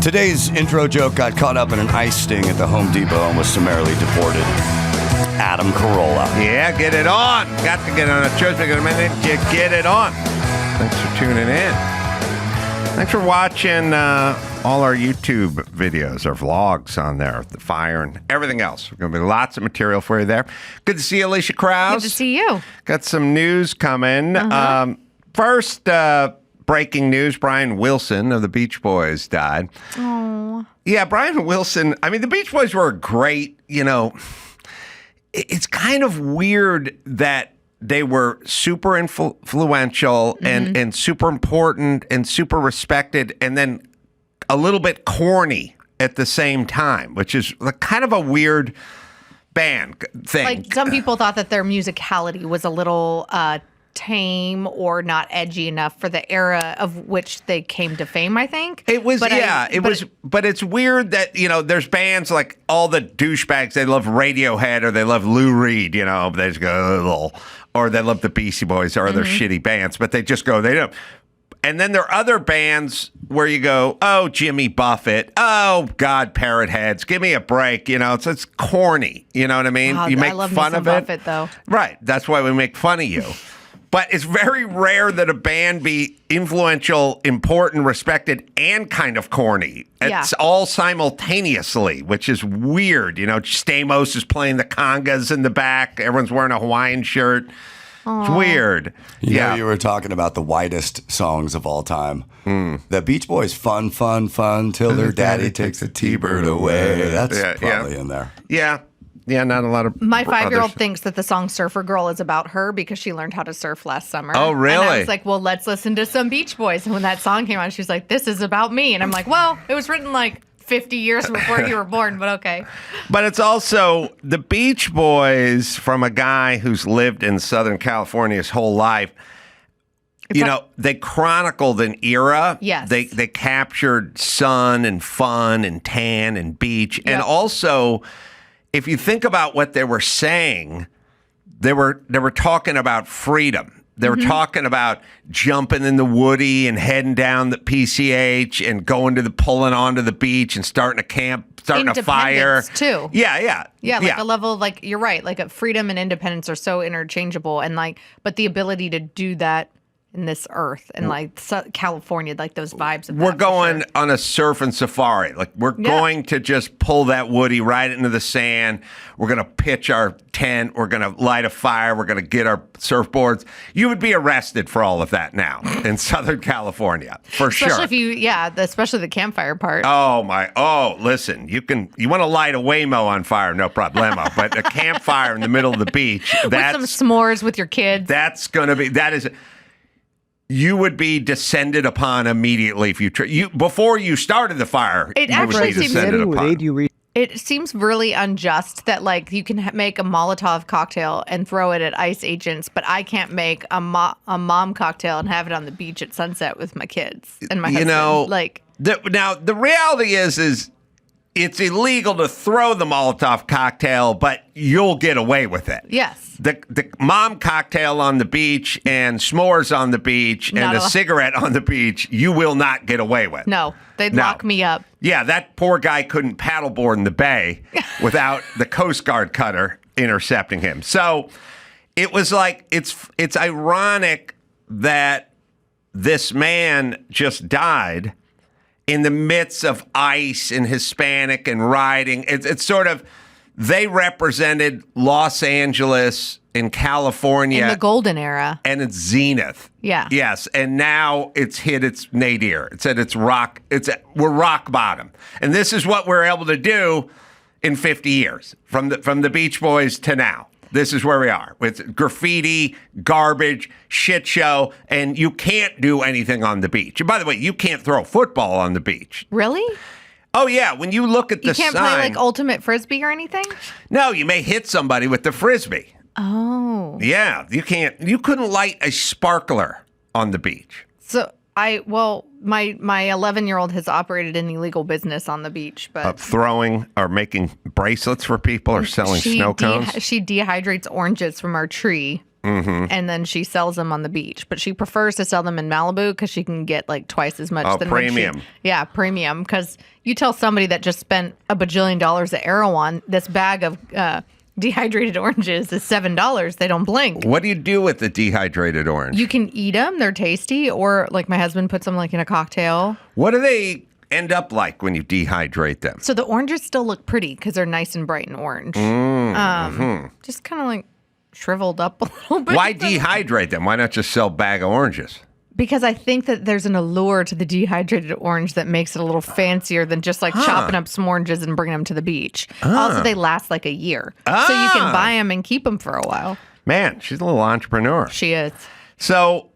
Today's intro joke got caught up in an ice sting at the Home Depot and was summarily deported. Adam Carolla. Yeah, get it on. Got to get on a Tuesday in a minute. Get it on. Thanks for tuning in. Thanks for watching all our YouTube videos, our vlogs on there, the fire and everything else. There's going to be lots of material for you there. Good to see you, Elisha Krauss. Good to see you. Got some news coming. First, breaking news, Brian Wilson of the Beach Boys died. Oh. Yeah, Brian Wilson. I mean, the Beach Boys were great, It's kind of weird that they were super influential and super important and super respected and then a little bit corny at the same time, which is kind of a weird band thing. Like some people thought that their musicality was a little tame or not edgy enough for the era of which they came to fame, I think. It was, but it's weird that, there's bands like all the douchebags, they love Radiohead or they love Lou Reed, they just go, or they love the Beastie Boys or other shitty bands, but they just go, they don't. And then there are other bands where you go, oh, Jimmy Buffett, oh, God, Parrot Heads, give me a break. It's corny. You know what I mean? Oh, you make I love fun me of some it. Buffett, though. Right. That's why we make fun of you. But it's very rare that a band be influential, important, respected, and kind of corny. It's all simultaneously, which is weird. Stamos is playing the congas in the back. Everyone's wearing a Hawaiian shirt. It's weird. You were talking about the whitest songs of all time. The Beach Boys, fun, fun, fun, till their daddy takes a T-bird away. That's probably in there. Yeah, not a lot of... My 5-year-old thinks that the song Surfer Girl is about her because she learned how to surf last summer. Oh, really? And I was like, well, let's listen to some Beach Boys. And when that song came on, she's like, this is about me. And I'm like, well, it was written like 50 years before you were born, but okay. But it's also the Beach Boys from a guy who's lived in Southern California his whole life. They chronicled an era. Yes. They captured sun and fun and tan and beach. Yep. And also... if you think about what they were saying, they were talking about freedom. They were talking about jumping in the Woody and heading down the PCH and pulling onto the beach and starting a camp, starting a fire. Too. Yeah. Like a level of you're right. Like freedom and independence are so interchangeable, and but the ability to do that in this earth and California, those vibes of that. We're going on a surf and safari. We're going to just pull that Woody right into the sand. We're going to pitch our tent. We're going to light a fire. We're going to get our surfboards. You would be arrested for all of that now in Southern California, for sure. Especially the campfire part. Listen, you want to light a Waymo on fire, no problemo. But a campfire in the middle of the beach, with some s'mores with your kids. You would be descended upon immediately if before you started the fire. It actually seems really unjust that you can make a Molotov cocktail and throw it at ICE agents, but I can't make a mom cocktail and have it on the beach at sunset with my kids and my husband. Now the reality is it's illegal to throw the Molotov cocktail, but you'll get away with it. Yes. The mom cocktail on the beach and s'mores on the beach and a cigarette on the beach, you will not get away with. No, they'd lock me up. Yeah, that poor guy couldn't paddleboard in the bay without the Coast Guard cutter intercepting him. So it was it's ironic that this man just died in the midst of ICE and Hispanic and rioting. It's sort of, they represented Los Angeles in California. In the golden era. And its zenith. Yeah. Yes. And now it's hit its nadir. It's at its we're rock bottom. And this is what we're able to do in 50 years from the Beach Boys to now. This is where we are. It's graffiti, garbage, shit show, and you can't do anything on the beach. And by the way, you can't throw a football on the beach. Really? Oh, yeah. When you look at the sign... You can't play ultimate frisbee or anything? No, you may hit somebody with the frisbee. Oh. Yeah, you can't. You couldn't light a sparkler on the beach. So, my 11-year-old has operated an illegal business on the beach, but throwing or making bracelets for people or selling snow cones. She dehydrates oranges from our tree and then she sells them on the beach. But she prefers to sell them in Malibu because she can get like twice as much. Than premium. Premium. Because you tell somebody that just spent $1 bajillion at Erewhon, this bag of dehydrated oranges is $7. They don't blink. What do you do with the dehydrated orange? You can eat them. They're tasty. Or like my husband puts them like in a cocktail. What do they end up like when you dehydrate them? So the oranges still look pretty because they're nice and bright and orange. Just kind of like shriveled up a little bit. Why dehydrate them? Why not just sell a bag of oranges? Because I think that there's an allure to the dehydrated orange that makes it a little fancier than just like chopping up some oranges and bringing them to the beach. Also, they last like a year. So you can buy them and keep them for a while. Man, she's a little entrepreneur. She is. So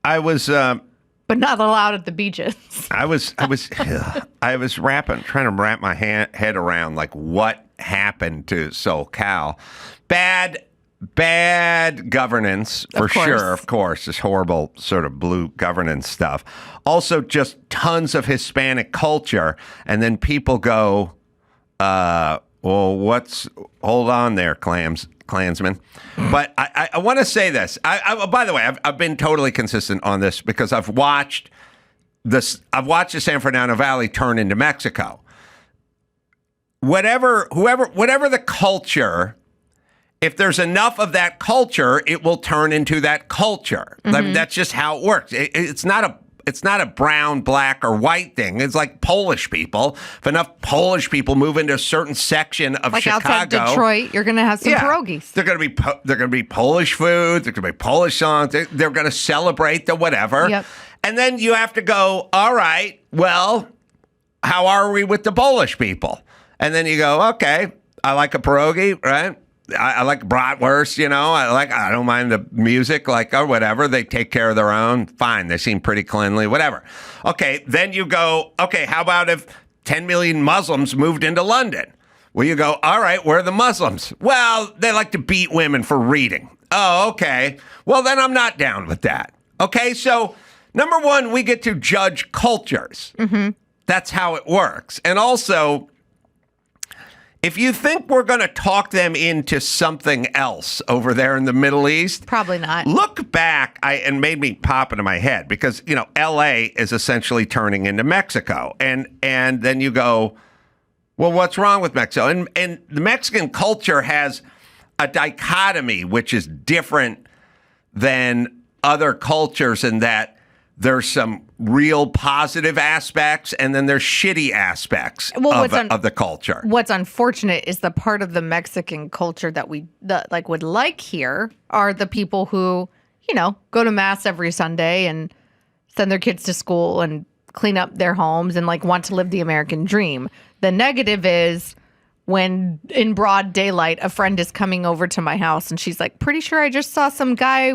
I was... but not allowed at the beaches. I was trying to wrap my head around like what happened to SoCal. Bad governance, for sure, of course, this horrible sort of blue governance stuff. Also, just tons of Hispanic culture. And then people go, well, hold on there, Klansmen. But I want to say this. By the way, I've been totally consistent on this because I've watched the San Fernando Valley turn into Mexico. Whatever the culture, if there's enough of that culture, it will turn into that culture. I mean, that's just how it works. It's not a brown, black, or white thing. It's like Polish people. If enough Polish people move into a certain section of like Chicago, outside Detroit, you're going to have some pierogies. They're going to be Polish food. They're going to be Polish songs. They're going to celebrate the whatever. Yep. And then you have to go, all right, well, how are we with the Polish people? And then you go, okay, I like a pierogi, right? I like bratwurst, I don't mind the music, or whatever. They take care of their own. Fine. They seem pretty cleanly, whatever. Okay. Then you go, okay, how about if 10 million Muslims moved into London? Well, you go, all right, where are the Muslims? Well, they like to beat women for reading. Oh, okay. Well, then I'm not down with that. Okay. So, number one, we get to judge cultures. That's how it works. And also, if you think we're going to talk them into something else over there in the Middle East, probably not. Look back, and made me pop into my head because, L.A. is essentially turning into Mexico. And then you go, well, what's wrong with Mexico? And the Mexican culture has a dichotomy, which is different than other cultures in that there's some real positive aspects, and then there's shitty aspects of the culture. What's unfortunate is the part of the Mexican culture that would like here are the people who, go to mass every Sunday and send their kids to school and clean up their homes and want to live the American dream. The negative is when in broad daylight, a friend is coming over to my house and she's like, pretty sure I just saw some guy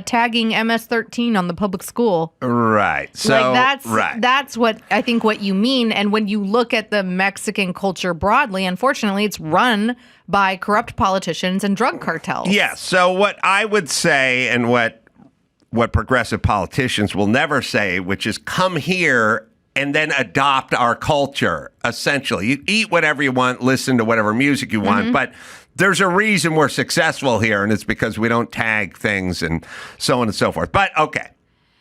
tagging MS-13 on the public school. Right. So that's what I think what you mean. And when you look at the Mexican culture broadly, unfortunately, it's run by corrupt politicians and drug cartels. Yes. So what I would say and what progressive politicians will never say, which is come here and then adopt our culture, essentially. You eat whatever you want, listen to whatever music you want, but there's a reason we're successful here, and it's because we don't tag things and so on and so forth. But, okay.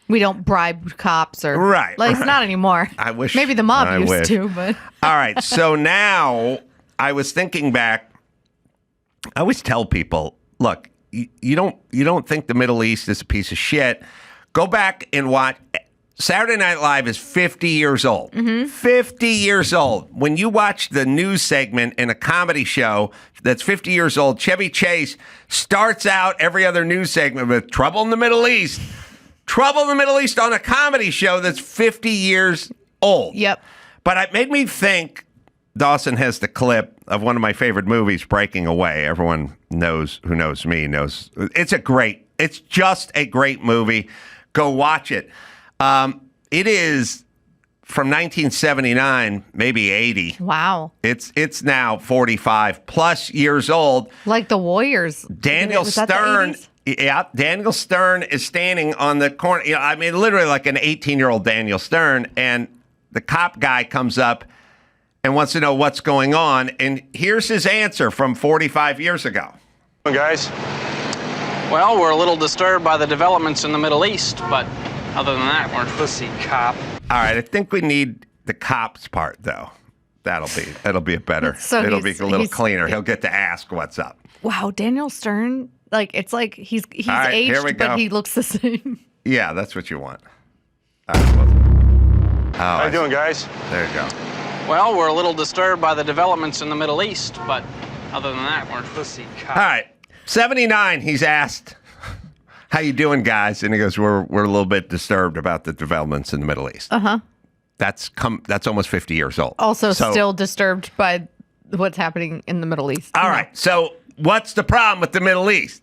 We don't bribe cops or... Right. It's not anymore. I wish... Maybe the mob used to, but... All right, so now I was thinking back. I always tell people, look, you don't think the Middle East is a piece of shit. Go back and watch... Saturday Night Live is 50 years old. 50 years old. When you watch the news segment in a comedy show that's 50 years old, Chevy Chase starts out every other news segment with trouble in the Middle East. Trouble in the Middle East on a comedy show that's 50 years old. Yep. But it made me think, Dawson has the clip of one of my favorite movies, Breaking Away. Everyone who knows me knows. It's just a great movie. Go watch it. It is from 1979, maybe 80. Wow. It's now 45 plus years old. Like the Warriors. Daniel Stern. Yeah, Daniel Stern is standing on the corner. Literally like an 18-year-old Daniel Stern. And the cop guy comes up and wants to know what's going on. And here's his answer from 45 years ago. Guys, Well, we're a little disturbed by the developments in the Middle East, but other than that, we're pussy cop. All right, I think we need the cops part, though. It'll be a better. So it'll be a little cleaner. He'll get to ask what's up. Wow, Daniel Stern, it's like he's right, aged, but he looks the same. Yeah, that's what you want. All right, how you doing, guys? There you go. Well, we're a little disturbed by the developments in the Middle East, but other than that, we're pussy cop. All right, 79. He's asked, "How you doing, guys?" And he goes, "We're a little bit disturbed about the developments in the Middle East." That's almost 50 years old. Also, still disturbed by what's happening in the Middle East. All right. So, what's the problem with the Middle East?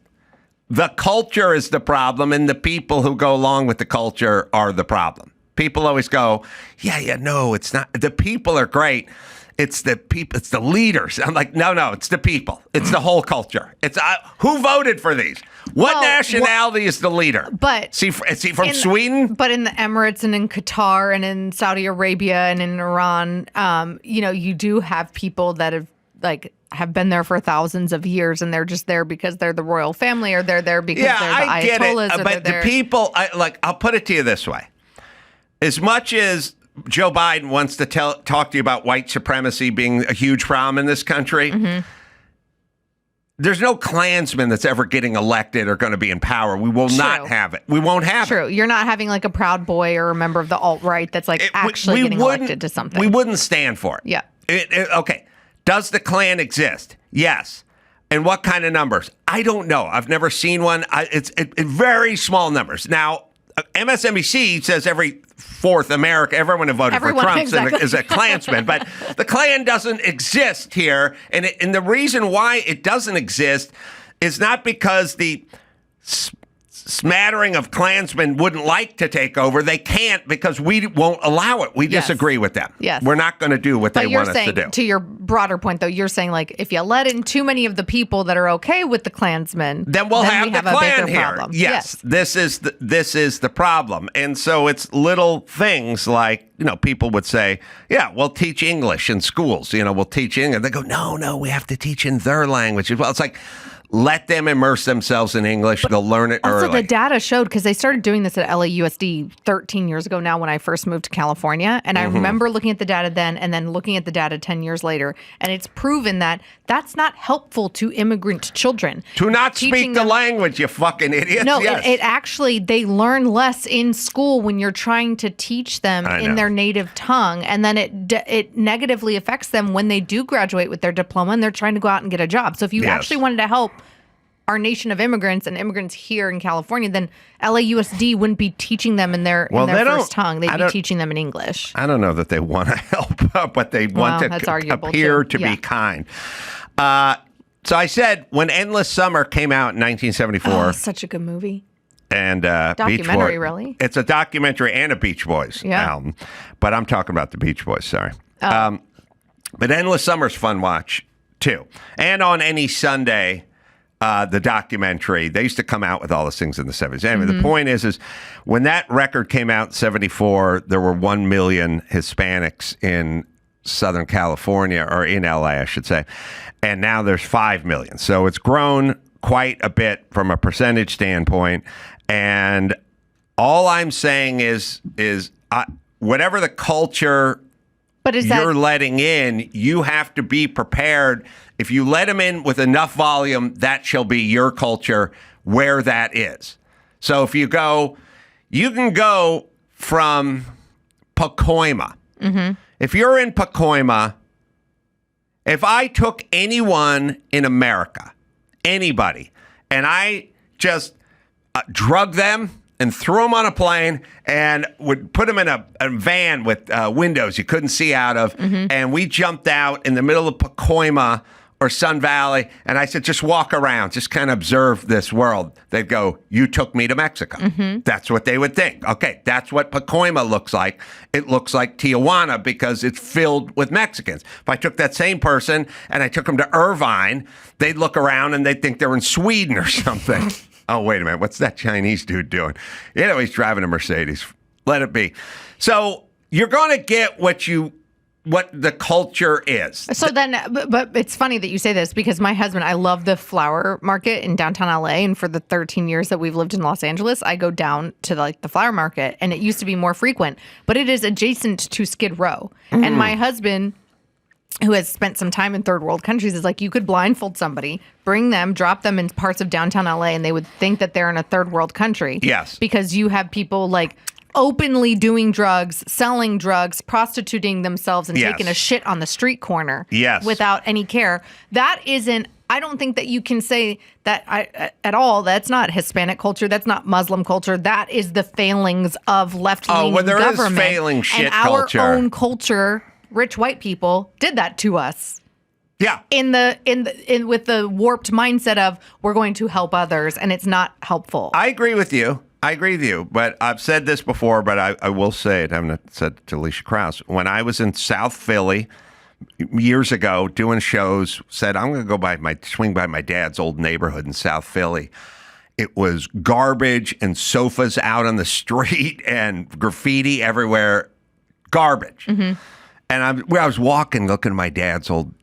The culture is the problem, and the people who go along with the culture are the problem. People always go, no, it's not. The people are great. It's the people. It's the leaders. I'm like, no, it's the people. It's the whole culture. It's who voted for these? What nationality is the leader? But is he from Sweden? But in the Emirates and in Qatar and in Saudi Arabia and in Iran, you do have people that have been there for thousands of years, and they're just there because they're the royal family, or they're there because they're the I get Ayatollahs. it. But the people, I'll put it to you this way: as much as Joe Biden wants to talk to you about white supremacy being a huge problem in this country. Mm-hmm. There's no Klansman that's ever getting elected or going to be in power. We will not have it. We won't have it. True. You're not having a Proud Boy or a member of the alt-right that's actually getting elected to something. We wouldn't stand for it. Yeah. Okay. Does the Klan exist? Yes. And what kind of numbers? I don't know. I've never seen one. It's very small numbers. Now, MSNBC says every fourth everyone who voted for Trump is a Klansman, but the Klan doesn't exist here. And the reason why it doesn't exist is not because the smattering of Klansmen wouldn't like to take over. They can't, because we won't allow it. We disagree with them. Yes. We're not going to do what they want us to do. To your broader point, though, you're saying if you let in too many of the people that are okay with the Klansmen, then we'll have the Klan here. Problem. Yes. This is the problem. And so it's little things like, people would say, we'll teach English in schools. We'll teach English. They go, no, we have to teach in their language as well. It's like, let them immerse themselves in English. They'll learn it early. Also, the data showed, because they started doing this at LAUSD 13 years ago now when I first moved to California. And I remember looking at the data then and then looking at the data 10 years later. And it's proven that that's not helpful to immigrant children. To not speak the language, you fucking idiots. No, it actually, they learn less in school when you're trying to teach them in their native tongue. And then it negatively affects them when they do graduate with their diploma and they're trying to go out and get a job. So if you actually wanted to help our nation of immigrants and immigrants here in California, then LAUSD wouldn't be teaching them in their first tongue. They'd be teaching them in English. I don't know that they want to help, but they want to appear to be kind. So I said, when Endless Summer came out in 1974. Such a good movie. And documentary, really? It's a documentary and a Beach Boys album. But I'm talking about the Beach Boys, sorry. But Endless Summer's fun watch, too. And on any Sunday, the documentary, they used to come out with all those things in the 70s. Anyway, the point is when that record came out in 74, there were 1 million Hispanics in Southern California, or in LA, I should say. And now there's 5 million. So it's grown quite a bit from a percentage standpoint. And all I'm saying is whatever the culture you're letting in, you have to be prepared. If you let them in with enough volume, that shall be your culture where that is. So if you can go from Pacoima. Mm-hmm. If you're in Pacoima, if I took anyone in America, anybody, and I just drug them and threw them on a plane and would put them in a van with windows you couldn't see out of, and we jumped out in the middle of Pacoima or Sun Valley, and I said, just walk around, just kind of observe this world. They'd go, you took me to Mexico. Mm-hmm. That's what they would think. Okay, that's what Pacoima looks like. It looks like Tijuana because it's filled with Mexicans. If I took that same person and I took them to Irvine, they'd look around and they'd think they're in Sweden or something. Oh, wait a minute, what's that Chinese dude doing? He's driving a Mercedes. Let it be. So you're going to get what you what the culture is. So then, but it's funny that you say this because my husband, I love the flower market in downtown LA. And for the 13 years that we've lived in Los Angeles, I go down to like the flower market, and it used to be more frequent, but it is adjacent to Skid Row. And my husband, who has spent some time in third world countries, is like, you could blindfold somebody, bring them, drop them in parts of downtown LA, and they would think that they're in a third world country. Yes. Because you have people like openly doing drugs, selling drugs, prostituting themselves, and taking a shit on the street corner without any care. That isn't, I don't think that you can say that at all. That's not Hispanic culture. That's not Muslim culture. That is the failings of left-leaning government. There is failing shit culture. And our own culture, rich white people, did that to us. Yeah. With the warped mindset of we're going to help others, and it's not helpful. I agree with you. But I've said this before, but I will say it. I've said it to Elisha Krauss. When I was in South Philly years ago doing shows, said I'm going to go swing by my dad's old neighborhood in South Philly. It was garbage and sofas out on the street and graffiti everywhere. Garbage. Mm-hmm. And I was walking, looking at my dad's old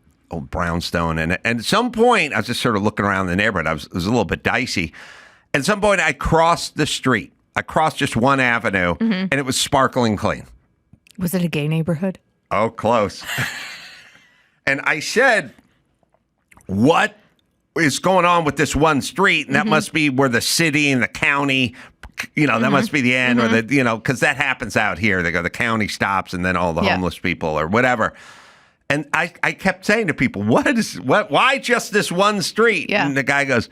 brownstone, and at some point I was just sort of looking around the neighborhood. It was a little bit dicey. At some point, I crossed the street. I crossed just one avenue, and it was sparkling clean. Was it a gay neighborhood? Oh, close. And I said, what is going on with this one street? And that must be where the city and the county, that must be the end, or because that happens out here. They go, the county stops, and then all the homeless people or whatever. And I kept saying to people, why just this one street? Yeah. And the guy goes,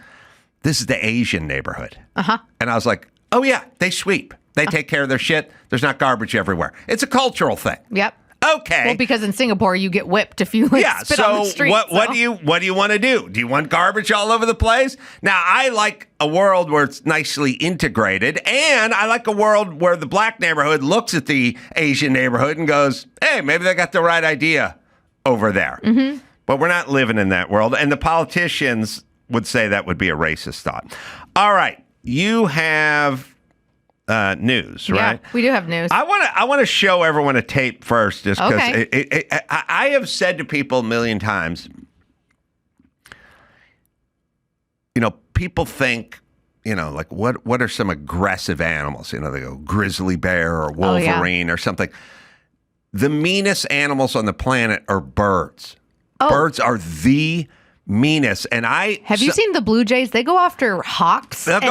this is the Asian neighborhood. Uh-huh. And I was like, oh, yeah, they sweep. They take care of their shit. There's not garbage everywhere. It's a cultural thing. Yep. Okay. Well, because in Singapore, you get whipped if you spit on the street. What do you want to do? Do you want garbage all over the place? Now, I like a world where it's nicely integrated, and I like a world where the black neighborhood looks at the Asian neighborhood and goes, hey, maybe they got the right idea over there. Mm-hmm. But we're not living in that world, and the politicians would say that would be a racist thought. All right. You have news, right? Yeah, we do have news. I want to show everyone a tape first, just because okay. I have said to people a million times, people think, like what are some aggressive animals? They go grizzly bear or Wolverine or something. The meanest animals on the planet are birds. Oh. Birds are the meanest. And have you seen the Blue Jays? They go after hawks and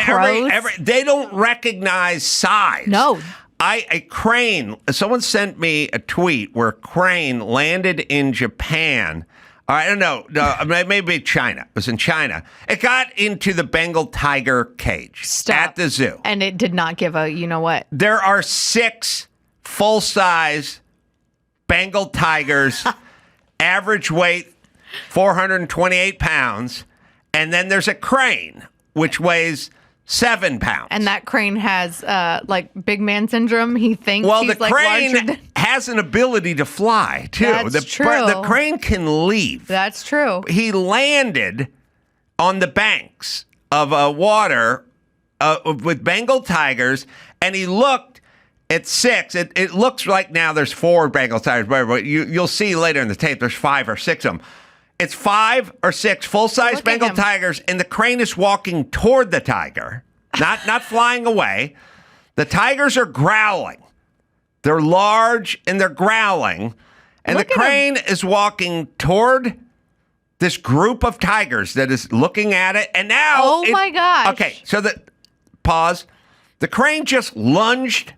crows. They don't recognize size. No. A crane, someone sent me a tweet where a crane landed in Japan. I don't know, maybe China. It was in China. It got into the Bengal tiger cage at the zoo. And it did not give a, what? There are 6 full-size Bengal tigers, average weight 428 pounds, and then there's a crane, which weighs 7 pounds. And that crane has, big man syndrome. He thinks he's the crane has an ability to fly, too. That's true. The crane can leave. That's true. He landed on the banks of water with Bengal tigers, and he looked at 6. It looks like now there's 4 Bengal tigers, but you'll see later in the tape there's 5 or 6 of them. It's 5 or 6 full-size Bengal tigers, and the crane is walking toward the tiger, not flying away. The tigers are growling. They're large, and they're growling. And the crane is walking toward this group of tigers that is looking at it. And now... Oh, my gosh. Okay, so pause. The crane just lunged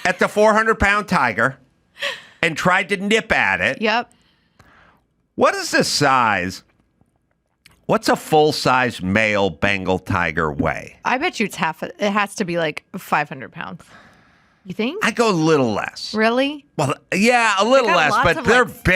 at the 400-pound tiger and tried to nip at it. Yep. What is the size? What's a full-size male Bengal tiger weigh? I bet you it has to be like 500 pounds. You think? I go a little less. Really? Well, yeah, a little less, but they're big.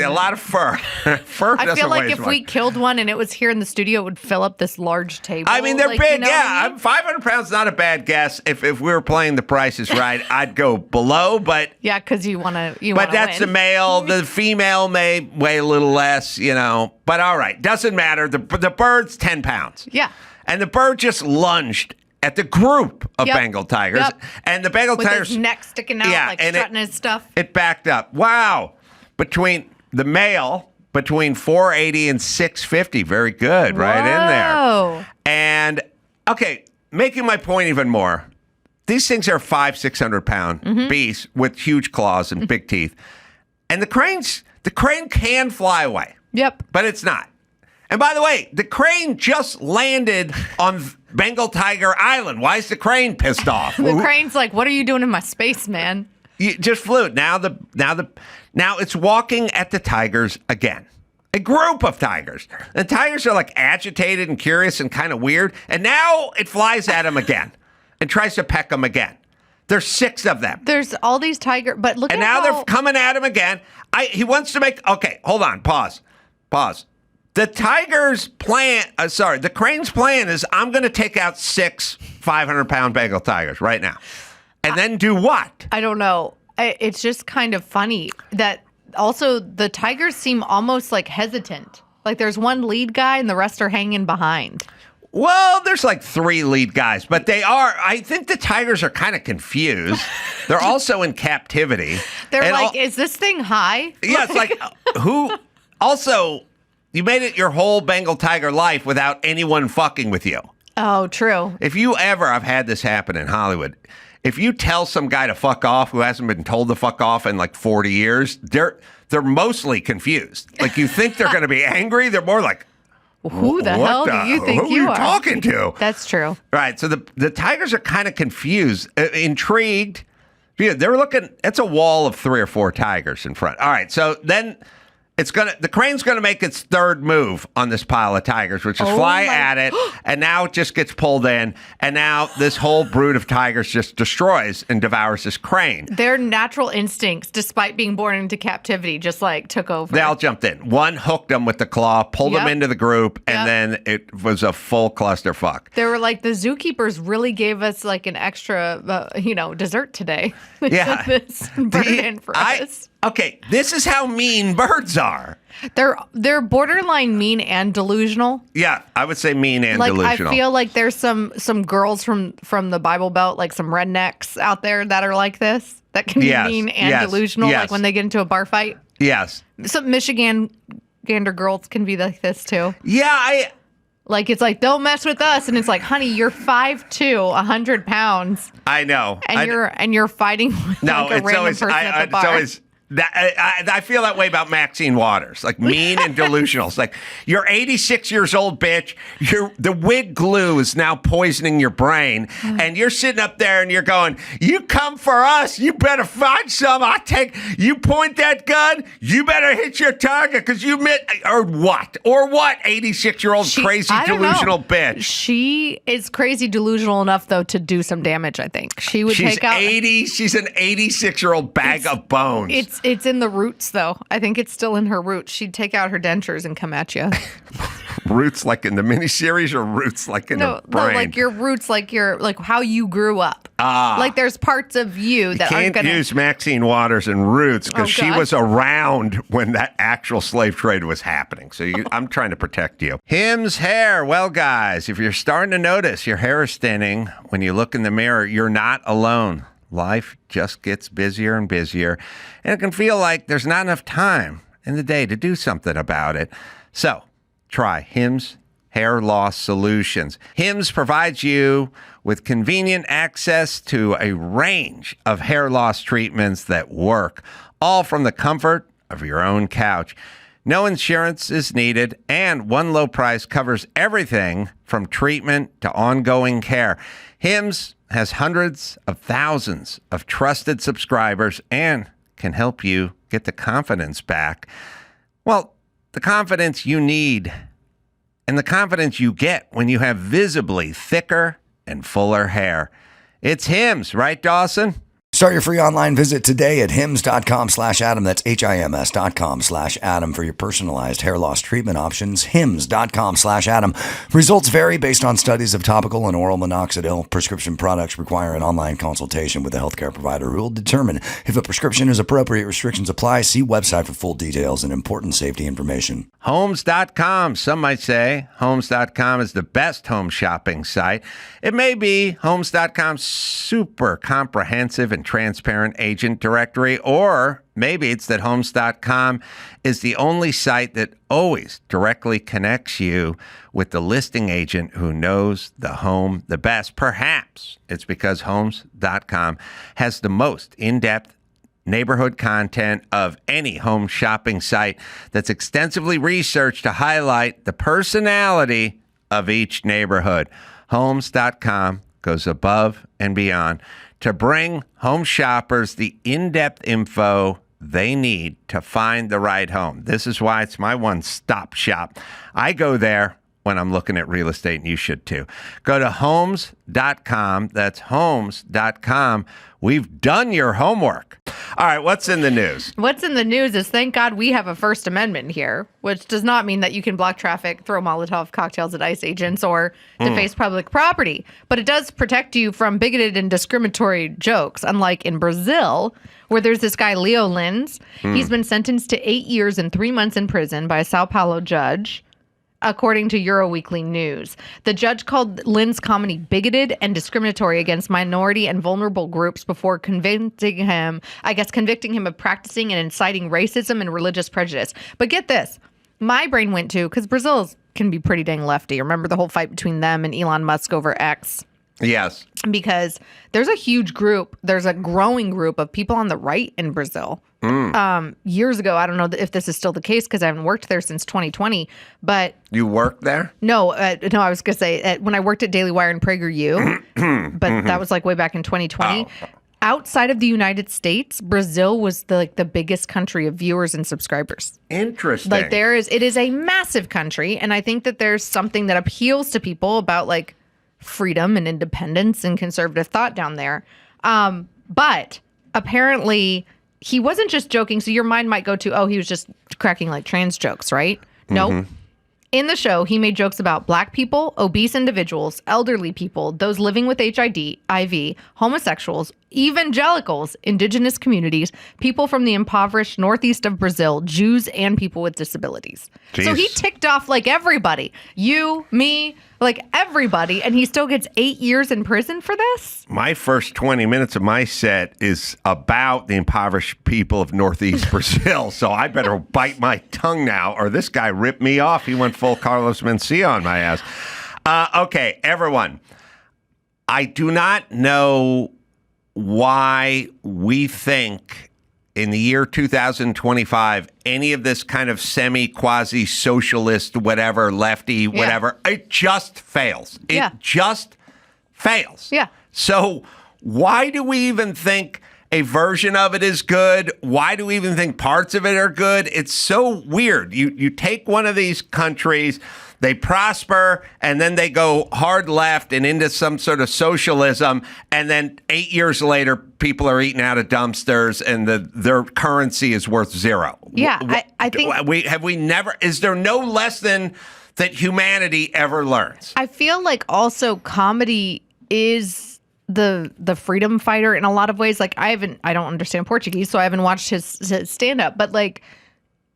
A lot of fur. Fur I feel like if much. We killed one and it was here in the studio, it would fill up this large table. I mean, they're big. I mean? 500 pounds is not a bad guess. If we were playing The Price is Right, I'd go below, but... Yeah, because you want to But that's win. the male. The female may weigh a little less, But all right, doesn't matter. The bird's 10 pounds. Yeah. And the bird just lunged at the group of Bengal tigers. And the Bengal with tigers. His neck sticking out, like strutting his stuff. It backed up. Wow. Between the male, between 480 and 650. Very good. Right in there. And, okay, making my point even more. These things are 500-600 pound beasts with huge claws and big teeth. And the crane can fly away. Yep. But it's not. And by the way, the crane just landed on Bengal Tiger Island. Why is the crane pissed off? The crane's like, what are you doing in my space, man? You just flew. Now it's walking at the tigers again. A group of tigers. The tigers are like agitated and curious and kind of weird. And now it flies at them again and tries to peck them again. There's 6 of them. There's all these tiger, but look and at now how... they're coming at him again. He wants to make. Okay, hold on. Pause. The tiger's plan. The crane's plan is I'm going to take out 6 500-pound Bengal tigers right now, and then do what? I don't know. It's just kind of funny that also the tigers seem almost like hesitant. Like there's one lead guy and the rest are hanging behind. Well, there's like 3 lead guys, but I think the tigers are kind of confused. They're also in captivity. They're like, is this thing high? Yeah, it's like, who? Also, you made it your whole Bengal tiger life without anyone fucking with you. Oh, true. If you ever, I've had this happen in Hollywood. If you tell some guy to fuck off who hasn't been told to fuck off in like 40 years, they're mostly confused. Like you think they're going to be angry. They're more like, who the hell do you think you are talking to? That's true. Right. So the tigers are kind of confused, intrigued. Yeah, they're looking. It's a wall of 3 or 4 tigers in front. All right. So then the crane's gonna make its 3rd move on this pile of tigers, which is fly at it, and now it just gets pulled in, and now this whole brood of tigers just destroys and devours this crane. Their natural instincts, despite being born into captivity, just like took over. They all jumped in. One hooked them with the claw, pulled them into the group, and then it was a full clusterfuck. They were like, the zookeepers really gave us like an extra, dessert today. Yeah, this bird in for us. Okay, this is how mean birds are. They're borderline mean and delusional. Yeah, I would say mean and delusional. I feel like there's some girls from the Bible Belt, like some rednecks out there that are like this, that can be mean and delusional, like when they get into a bar fight. Yes. Some Michigander girls can be like this too. Yeah, like, it's like, don't mess with us. And it's like, honey, you're 5'2", 100 pounds. I know. And you're fighting with a random person at the bar. I feel that way about Maxine Waters, like mean and delusional. It's like, you're 86 years old, bitch. The wig glue is now poisoning your brain. And you're sitting up there and you're going, you come for us. You better find some. You point that gun. You better hit your target because you or what? 86-year-old crazy delusional bitch. She is crazy delusional enough, though, to do some damage, I think. She's take out. She's an 86-year-old bag of bones. It's in the roots, though. I think it's still in her roots. She'd take out her dentures and come at you. Roots like in the miniseries, or roots like in the brain? No, like your roots, like how you grew up. Like there's parts of you that aren't going to... Can't use Maxine Waters and roots because she was around when that actual slave trade was happening. So I'm trying to protect you. Him's hair. Well, guys, if you're starting to notice your hair is thinning when you look in the mirror, you're not alone. Life just gets busier and busier, and it can feel like there's not enough time in the day to do something about it. So try Hims Hair Loss Solutions. Hims provides you with convenient access to a range of hair loss treatments that work, all from the comfort of your own couch. No insurance is needed, and one low price covers everything from treatment to ongoing care. Hims has hundreds of thousands of trusted subscribers and can help you get the confidence back. Well, the confidence you need and the confidence you get when you have visibly thicker and fuller hair. It's Hims, right, Dawson? Start your free online visit today at hims.com/Adam. That's HIMS.com/Adam for your personalized hair loss treatment options. hims.com/Adam. Results vary based on studies of topical and oral minoxidil. Prescription products require an online consultation with a healthcare provider who will determine if a prescription is appropriate. Restrictions apply. See website for full details and important safety information. Homes.com. Some might say Homes.com is the best home shopping site. It may be Homes.com's super comprehensive and transparent agent directory, or maybe it's that Homes.com is the only site that always directly connects you with the listing agent who knows the home the best. Perhaps it's because Homes.com has the most in-depth neighborhood content of any home shopping site that's extensively researched to highlight the personality of each neighborhood. Homes.com goes above and beyond to bring home shoppers the in-depth info they need to find the right home. This is why it's my one-stop shop. I go there when I'm looking at real estate, and you should too. Go to homes.com. That's homes.com. We've done your homework. All right, what's in the news? What's in the news is, thank God we have a First Amendment here, which does not mean that you can block traffic, throw Molotov cocktails at ICE agents, or deface public property. But it does protect you from bigoted and discriminatory jokes, unlike in Brazil, where there's this guy, Leo Lins. He's been sentenced to 8 years and 3 months in prison by a Sao Paulo judge, according to Euroweekly News. The judge called Lynn's comedy bigoted and discriminatory against minority and vulnerable groups before convicting him of practicing and inciting racism and religious prejudice. But get this, my brain went to, because Brazil can be pretty dang lefty. Remember the whole fight between them and Elon Musk over X? Yes. Because there's a growing group of people on the right in Brazil. Years ago, I don't know if this is still the case because I haven't worked there since 2020, but... You worked there? No, I was going to say, when I worked at Daily Wire and PragerU, but that was like way back in 2020. Oh. Outside of the United States, Brazil was the biggest country of viewers and subscribers. Interesting. It is a massive country, and I think that there's something that appeals to people about like freedom and independence and conservative thought down there. But apparently he wasn't just joking. So your mind might go to, oh, he was just cracking like trans jokes, right? Nope. In the show, he made jokes about black people, obese individuals, elderly people, those living with HIV, homosexuals, evangelicals, indigenous communities, people from the impoverished northeast of Brazil, Jews, and people with disabilities. Jeez. So he ticked off like everybody. You, me, like everybody, and he still gets 8 years in prison for this? My first 20 minutes of my set is about the impoverished people of northeast Brazil, so I better bite my tongue now, or this guy ripped me off. He went full Carlos Mencia on my ass. Okay, everyone. I do not know why we think in the year 2025, any of this kind of semi-quasi-socialist, whatever, lefty, whatever, it just fails. It just fails. Yeah. So why do we even think a version of it is good? Why do we even think parts of it are good? It's so weird. You take one of these countries, they prosper, and then they go hard left and into some sort of socialism, and then 8 years later, people are eating out of dumpsters, and their currency is worth zero. Yeah, I think... Is there no lesson that humanity ever learns? I feel like also comedy is the freedom fighter in a lot of ways. Like I don't understand Portuguese, so I haven't watched his stand-up, but like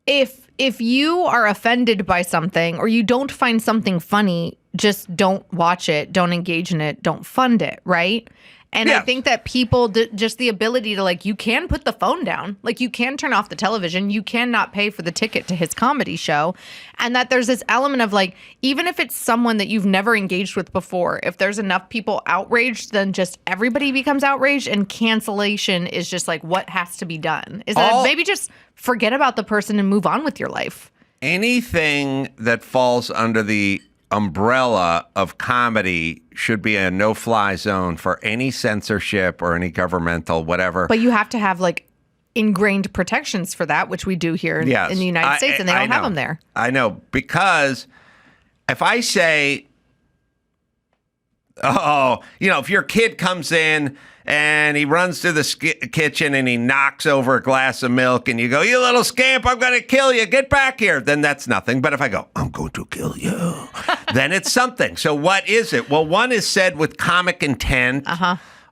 if you are offended by something or you don't find something funny, just don't watch it, don't engage in it, don't fund it, right? And yes. I think that people, just the ability to like, you can put the phone down, like you can turn off the television, you cannot pay for the ticket to his comedy show. And that there's this element of like, even if it's someone that you've never engaged with before, if there's enough people outraged, then just everybody becomes outraged, and cancellation is just like what has to be done. Is that maybe just forget about the person and move on with your life. Anything that falls under the umbrella of comedy should be a no-fly zone for any censorship or any governmental whatever. But you have to have like ingrained protections for that, which we do here in the United States, and they don't have them there. I know, because if I say Oh, if your kid comes in and he runs to the kitchen and he knocks over a glass of milk and you go, you little scamp, I'm going to kill you. Get back here. Then that's nothing. But if I go, I'm going to kill you, then it's something. So what is it? Well, one is said with comic intent.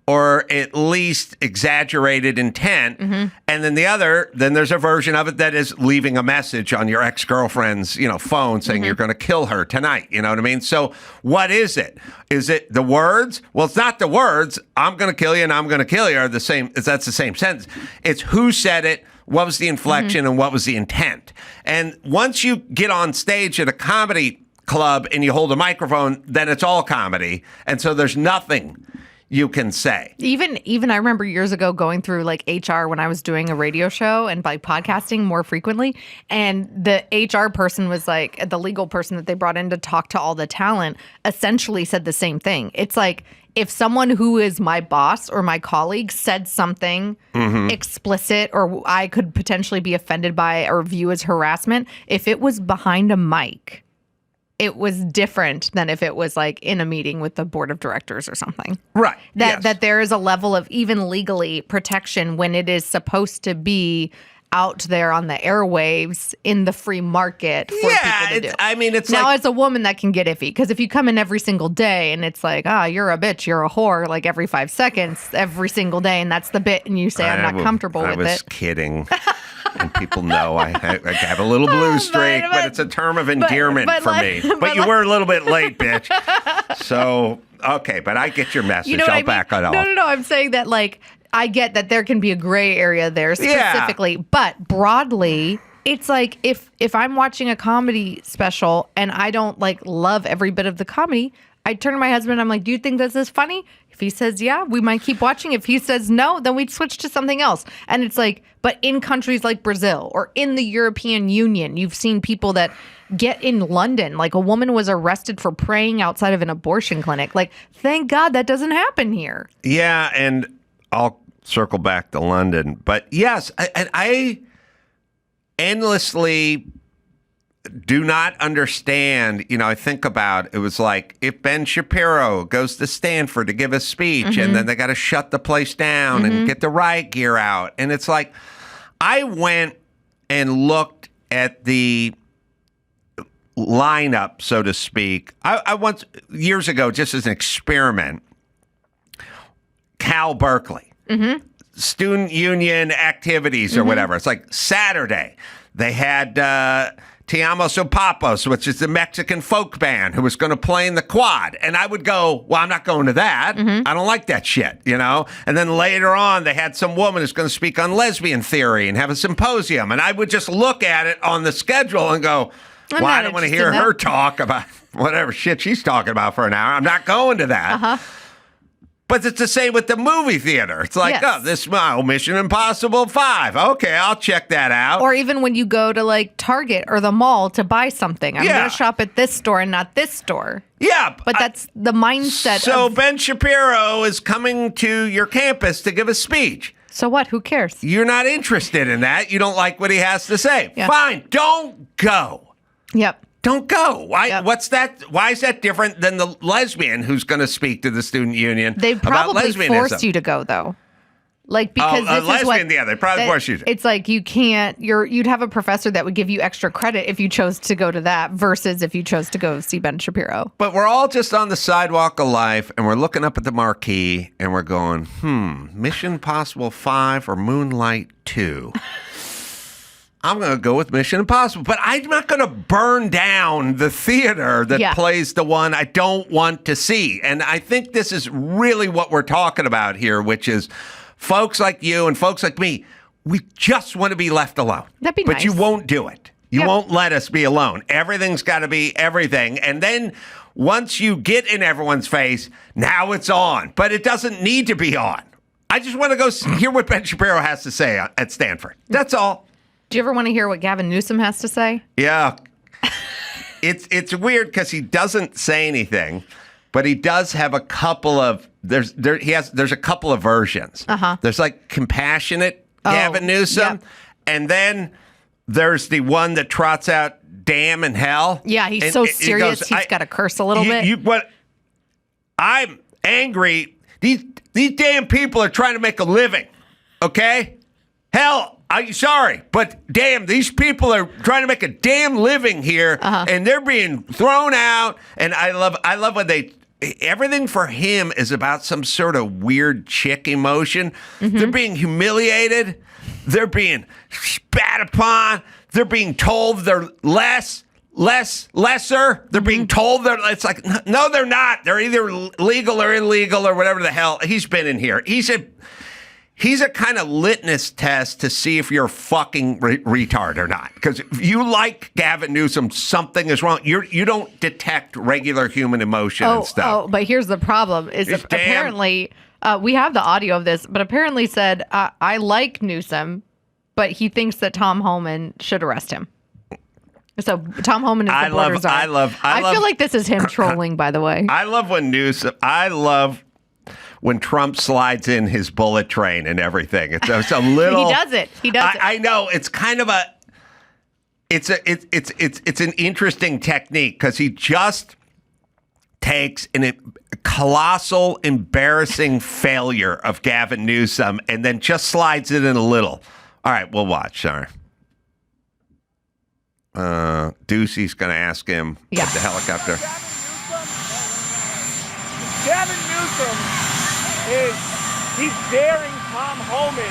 Or at least exaggerated intent. And then then there's a version of it that is leaving a message on your ex-girlfriend's, phone saying you're going to kill her tonight. You know what I mean? So what is it? Is it the words? Well, it's not the words. I'm going to kill you and I'm going to kill you are the same. That's the same sentence. It's who said it, what was the inflection, and what was the intent. And once you get on stage at a comedy club and you hold a microphone, then it's all comedy. And so there's nothing you can say. Even I remember years ago going through like HR when I was doing a radio show and by podcasting more frequently. And the HR person was like, the legal person that they brought in to talk to all the talent essentially said the same thing. It's like, if someone who is my boss or my colleague said something explicit or I could potentially be offended by or view as harassment, if it was behind a mic, it was different than if it was like in a meeting with the board of directors or something. Right. That there is a level of even legally protection when it is supposed to be out there on the airwaves in the free market for people to do. I mean, it's now like, as a woman that can get iffy because if you come in every single day and it's like, you're a bitch, you're a whore, like every 5 seconds, every single day, and that's the bit, and you say I'm not comfortable with it. I was kidding. And people know I have a little blue streak, but it's a term of endearment for me. But you were a little bit late, bitch. So, okay, but I get your message. I'll back it off. No. I'm saying that, like, I get that there can be a gray area there specifically, but broadly, it's like if I'm watching a comedy special and I don't like love every bit of the comedy, I turn to my husband and I'm like, do you think this is funny? If he says yeah, we might keep watching. If he says no, then we'd switch to something else. And it's like, but in countries like Brazil or in the European Union, you've seen people that get in London. Like a woman was arrested for praying outside of an abortion clinic. Like, thank God that doesn't happen here. Yeah, and I'll circle back to London. But yes, I endlessly do not understand. I think about it was like if Ben Shapiro goes to Stanford to give a speech and then they got to shut the place down and get the riot gear out. And it's like I went and looked at the lineup, so to speak. I once, years ago, just as an experiment, Cal Berkeley, student union activities or whatever. It's like Saturday. They had Te Amo Sopapos, which is the Mexican folk band who was going to play in the quad. And I would go, well, I'm not going to that. I don't like that shit, And then later on, they had some woman who's going to speak on lesbian theory and have a symposium. And I would just look at it on the schedule and go, well, I don't want to hear her talk about whatever shit she's talking about for an hour. I'm not going to that. But it's the same with the movie theater. It's like, this Mission Impossible 5. Okay, I'll check that out. Or even when you go to like Target or the mall to buy something. I'm going to shop at this store and not this store. Yeah. But that's the mindset. So Ben Shapiro is coming to your campus to give a speech. So what? Who cares? You're not interested in that. You don't like what he has to say. Yeah. Fine. Don't go. Yep. Don't go. Why? Yep. What's that? Why is that different than the lesbian who's going to speak to the student union? They probably forced you to go, though. Like, because this lesbian, is what... Yeah, they probably forced you to. It's like you can't... You'd have a professor that would give you extra credit if you chose to go to that versus if you chose to go see Ben Shapiro. But we're all just on the sidewalk of life, and we're looking up at the marquee, and we're going, Mission Impossible 5 or Moonlight 2? I'm going to go with Mission Impossible, but I'm not going to burn down the theater that plays the one I don't want to see. And I think this is really what we're talking about here, which is folks like you and folks like me, we just want to be left alone. That'd be nice. But you won't do it. You won't let us be alone. Everything's got to be everything. And then once you get in everyone's face, now it's on. But it doesn't need to be on. I just want to go hear what Ben Shapiro has to say at Stanford. That's all. Do you ever want to hear what Gavin Newsom has to say? Yeah. It's weird because he doesn't say anything, but he does have a couple of there's a couple of versions. There's like compassionate Gavin Newsom, and then there's the one that trots out damn and hell. Yeah, he's so serious. He's got to curse a little bit. I'm angry. These damn people are trying to make a living, okay? Hell, I'm sorry, but damn, these people are trying to make a damn living here, and they're being thrown out. And I love when everything for him is about some sort of weird chick emotion. They're being humiliated. They're being spat upon. They're being told they're lesser. They're being told it's like, no, they're not. They're either legal or illegal or whatever the hell. He's been in here. He's a kind of litmus test to see if you're a fucking retard or not. Because if you like Gavin Newsom, something is wrong. You don't detect regular human emotion and stuff. Oh, but here's the problem: apparently we have the audio of this, but apparently said I like Newsom, but he thinks that Tom Homan should arrest him. So Tom Homan is the border czar. I feel like this is him trolling. By the way, I love when Trump slides in his bullet train and everything. It's a little. He does it. I know. It's kind of it's an interesting technique because he just takes a colossal, embarrassing failure of Gavin Newsom and then just slides it in a little. All right, we'll watch. Sorry. Ducey's going to ask him at the helicopter. Gavin Newsom he's daring Tom Homan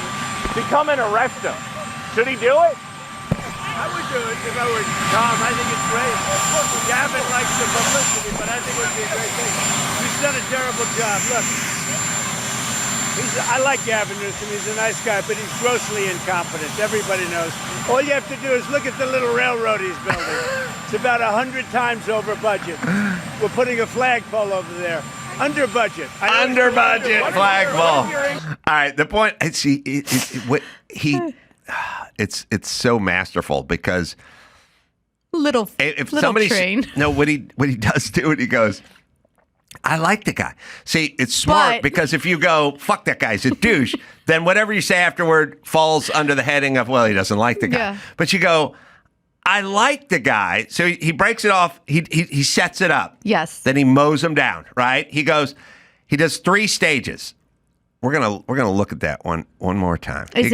to come and arrest him. Should he do it? I would do it if I were Tom. I think it's great. Gavin likes the publicity, but I think it would be a great thing. He's done a terrible job. Look, I like Gavin Newsom. He's a nice guy, but he's grossly incompetent. Everybody knows. All you have to do is look at the little railroad he's building. It's about 100 times over budget. We're putting a flagpole over there. Under budget. Under budget flagpole. All right. The point. It's so masterful because if somebody train. No, what he does do it. He goes, I like the guy. See, it's smart because if you go, fuck that guy's a douche, then whatever you say afterward falls under the heading of, well, he doesn't like the guy. Yeah. But you go, I like the guy. So he breaks it off. He sets it up. Yes. Then he mows him down, right? He does 3 stages. We're gonna look at that one more time. Is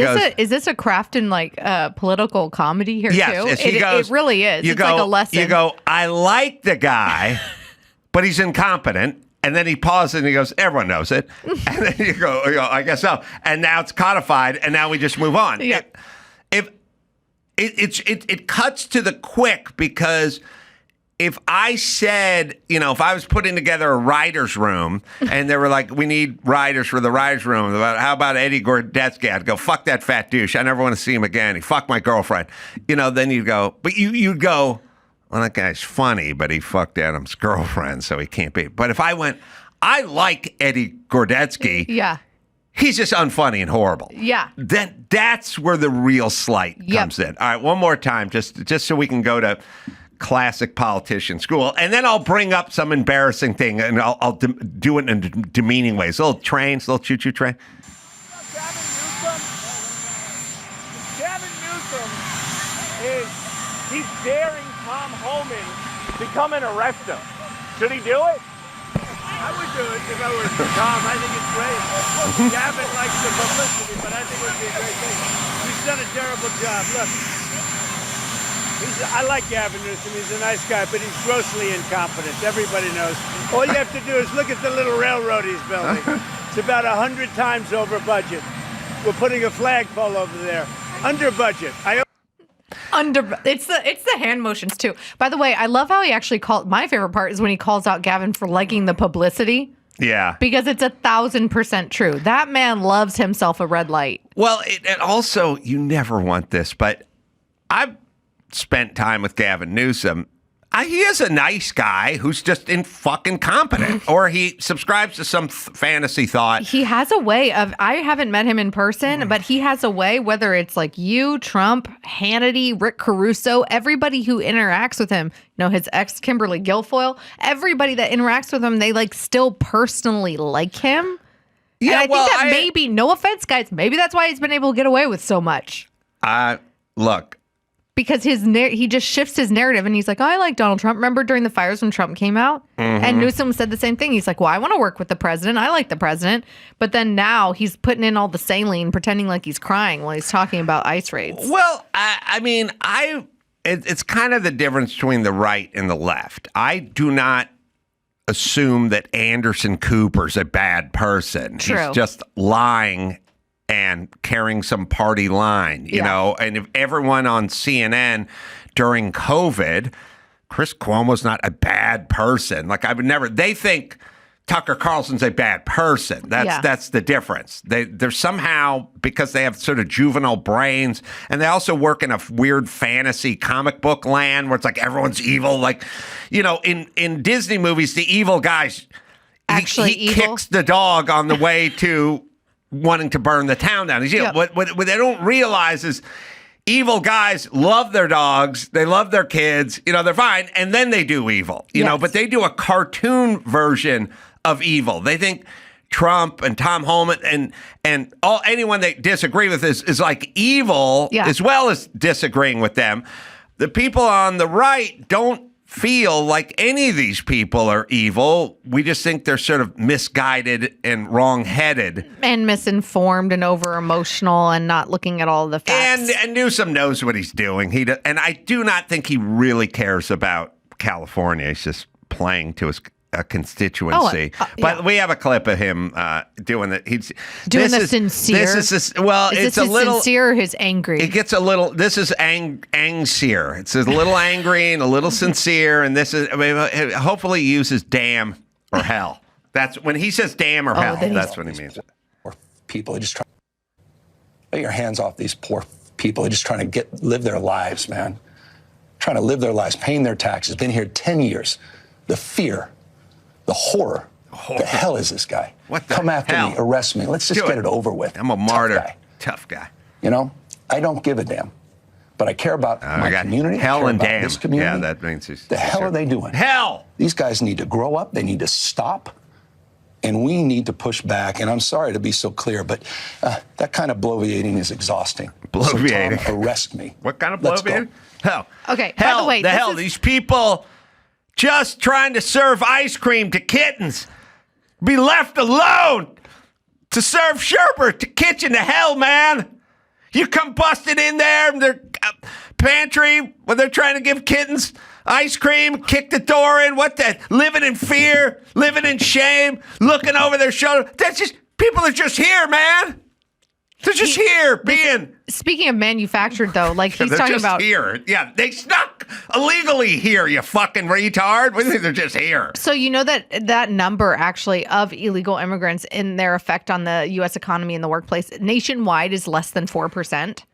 this a Crafton political comedy here too? Yes, It really is. It's like a lesson. You go, I like the guy, but he's incompetent. And then he pauses and he goes, everyone knows it. And then you go, I guess so. And now it's codified, and now we just move on. Yeah. It cuts to the quick because if I said, if I was putting together a writer's room and they were like, we need writers for the writer's room, how about Eddie Gordetsky? I'd go, fuck that fat douche. I never want to see him again. He fucked my girlfriend. Then you'd go, but you'd go, well, that guy's funny, but he fucked Adam's girlfriend, so he can't be. But if I went, I like Eddie Gordetsky. Yeah. He's just unfunny and horrible. Yeah. Then that's where the real slight comes in. All right, one more time, just so we can go to classic politician school, and then I'll bring up some embarrassing thing, and I'll do it in demeaning ways. Little choo-choo train. Gavin Newsom he's daring Tom Homan to come and arrest him. Should he do it? I would do it if I were Tom. I think it's great. Gavin likes the publicity, but I think it would be a great thing. He's done a terrible job. Look, I like Gavin Newsom. He's a nice guy, but he's grossly incompetent. Everybody knows. All you have to do is look at the little railroad he's building. It's about 100 times over budget. We're putting a flagpole over there. Under budget. It's the hand motions too. By the way, I love how he actually my favorite part is when he calls out Gavin for liking the publicity. Yeah. Because it's 1,000% true. That man loves himself a red light. Well, and also, you never want this, but I've spent time with Gavin Newsom. He is a nice guy who's just fucking competent, or he subscribes to some fantasy thought. He has a way of, I haven't met him in person, but he has a way, whether it's like you, Trump, Hannity, Rick Caruso, everybody who interacts with him, his ex Kimberly Guilfoyle, everybody that interacts with him, they still personally like him. Yeah, and I think that maybe, no offense, guys, maybe that's why he's been able to get away with so much. Look. because he just shifts his narrative, and he's like, I like Donald Trump. Remember during the fires when Trump came out? And Newsom said the same thing. He's like, well, I want to work with the president. I like the president. But then now he's putting in all the saline, pretending like he's crying while he's talking about ICE raids. Well, I mean, it's kind of the difference between the right and the left. I do not assume that Anderson Cooper's a bad person. True. He's just lying and carrying some party line, you know? And if everyone on CNN during COVID, Chris Cuomo's not a bad person. Like, I would never, they think Tucker Carlson's a bad person. That's the difference. They're somehow, because they have sort of juvenile brains, and they also work in a weird fantasy comic book land where it's like everyone's evil. Like, you know, in Disney movies, the evil guys, he kicks the dog on the way to wanting to burn the town down. What they don't realize is evil guys love their dogs, they love their kids, you know, they're fine, and then they do evil, you know, but they do a cartoon version of evil. They think Trump and Tom Homan and anyone they disagree with is like evil, as well as disagreeing with them. The people on the right don't feel like any of these people are evil. We just think they're sort of misguided and wrong-headed. And misinformed and over-emotional and not looking at all the facts. And Newsom knows what he's doing. And I do not think he really cares about California. He's just playing to his constituency. But we have a clip of him doing that. He's doing the sincere. It's a little sincere or his angry. It gets a little. This is angsier. It's a little angry and a little sincere. And this is. I mean, hopefully, he uses damn or hell. That's when he says damn or hell. That's what he means. Poor people are just trying. Get your hands off these poor people. They're just trying to live their lives, man. Trying to live their lives, paying their taxes. Been here 10 years. The fear. The horror. The hell is this guy? What the Come after hell? me, arrest me. Let's just get it over with. I'm a martyr. Tough guy. You know, I don't give a damn. But I care about my community. Hell and damn. This community. Yeah, that means he's. The hell are they doing? Hell! These guys need to grow up. They need to stop. And we need to push back. And I'm sorry to be so clear, but that kind of bloviating is exhausting. Bloviating. So, Tom, arrest me. What kind of bloviating? Hell. Okay, hell, by the way, these people just trying to serve ice cream to kittens. Be left alone to serve sherbet to kitchen to hell, man. You come busted in there in their pantry when they're trying to give kittens ice cream, kick the door in. What the? Living in fear, living in shame, looking over their shoulder. That's just, people are just here, man. They're just here being. Speaking of manufactured, though, like he's talking about here. Yeah, they snuck illegally here, you fucking retard. What do you think? They're just here. So you know that number actually of illegal immigrants and their effect on the U.S. economy and the workplace nationwide is less than 4%.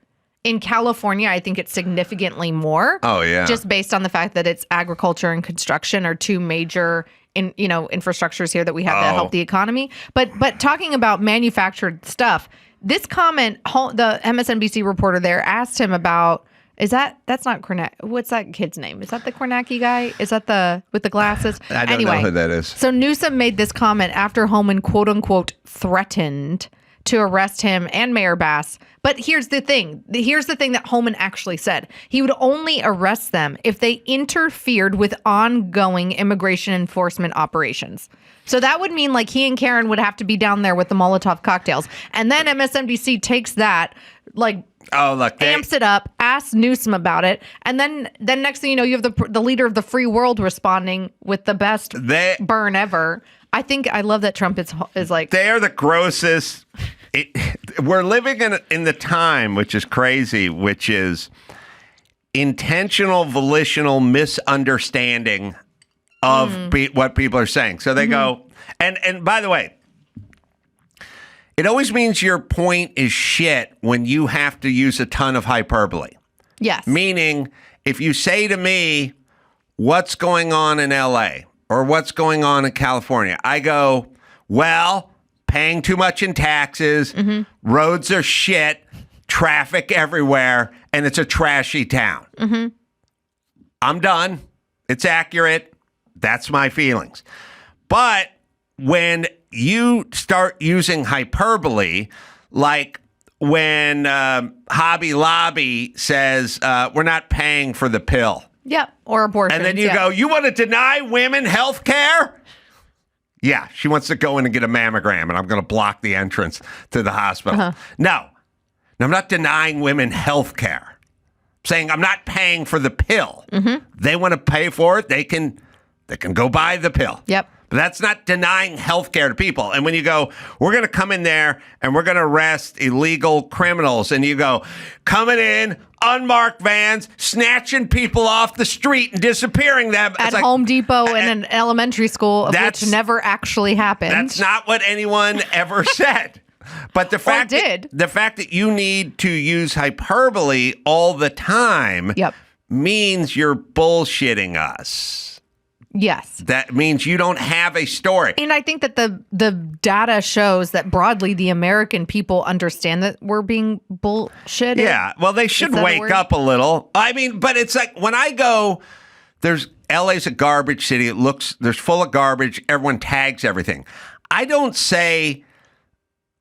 In California, I think it's significantly more. Oh yeah, just based on the fact that it's agriculture and construction are two major infrastructures here that we have to help the economy. But talking about manufactured stuff. This comment, the MSNBC reporter there asked him about, that's not Kornacki. What's that kid's name? Is that the Kornacki guy? Is that with the glasses? I don't know who that is. So Newsom made this comment after Homan quote unquote threatened to arrest him and Mayor Bass. But here's the thing. Here's the thing that Homan actually said. He would only arrest them if they interfered with ongoing immigration enforcement operations. So that would mean like he and Karen would have to be down there with the Molotov cocktails. And then MSNBC takes that, like, amps it up, asks Newsom about it. And then next thing you know, you have the leader of the free world responding with the best burn ever. I love that Trump is like. They are the grossest. We're living in the time, which is crazy, which is intentional, volitional misunderstanding of what people are saying. So they go, and by the way, it always means your point is shit when you have to use a ton of hyperbole. Yes. Meaning, if you say to me, what's going on in LA or what's going on in California, I go, well, paying too much in taxes, roads are shit, traffic everywhere, and it's a trashy town. I'm done. It's accurate. That's my feelings. But when you start using hyperbole, like when Hobby Lobby says we're not paying for the pill. Yep, or abortion. And then you go, you want to deny women health care? Yeah, she wants to go in and get a mammogram, and I'm going to block the entrance to the hospital. No, I'm not denying women health care. I'm saying I'm not paying for the pill. They want to pay for it, they can go buy the pill. Yep. But that's not denying health care to people. And when you go, we're going to come in there and we're going to arrest illegal criminals, and you go, coming in, unmarked vans, snatching people off the street and disappearing them. At Home Depot in an elementary school, which never actually happened. That's not what anyone ever said. But the fact that you need to use hyperbole all the time means you're bullshitting us. Yes. That means you don't have a story. And I think that the data shows that broadly the American people understand that we're being bullshitted. Yeah. Well, they should wake up a little. I mean, but it's like when I go, LA's a garbage city. There's full of garbage. Everyone tags everything. I don't say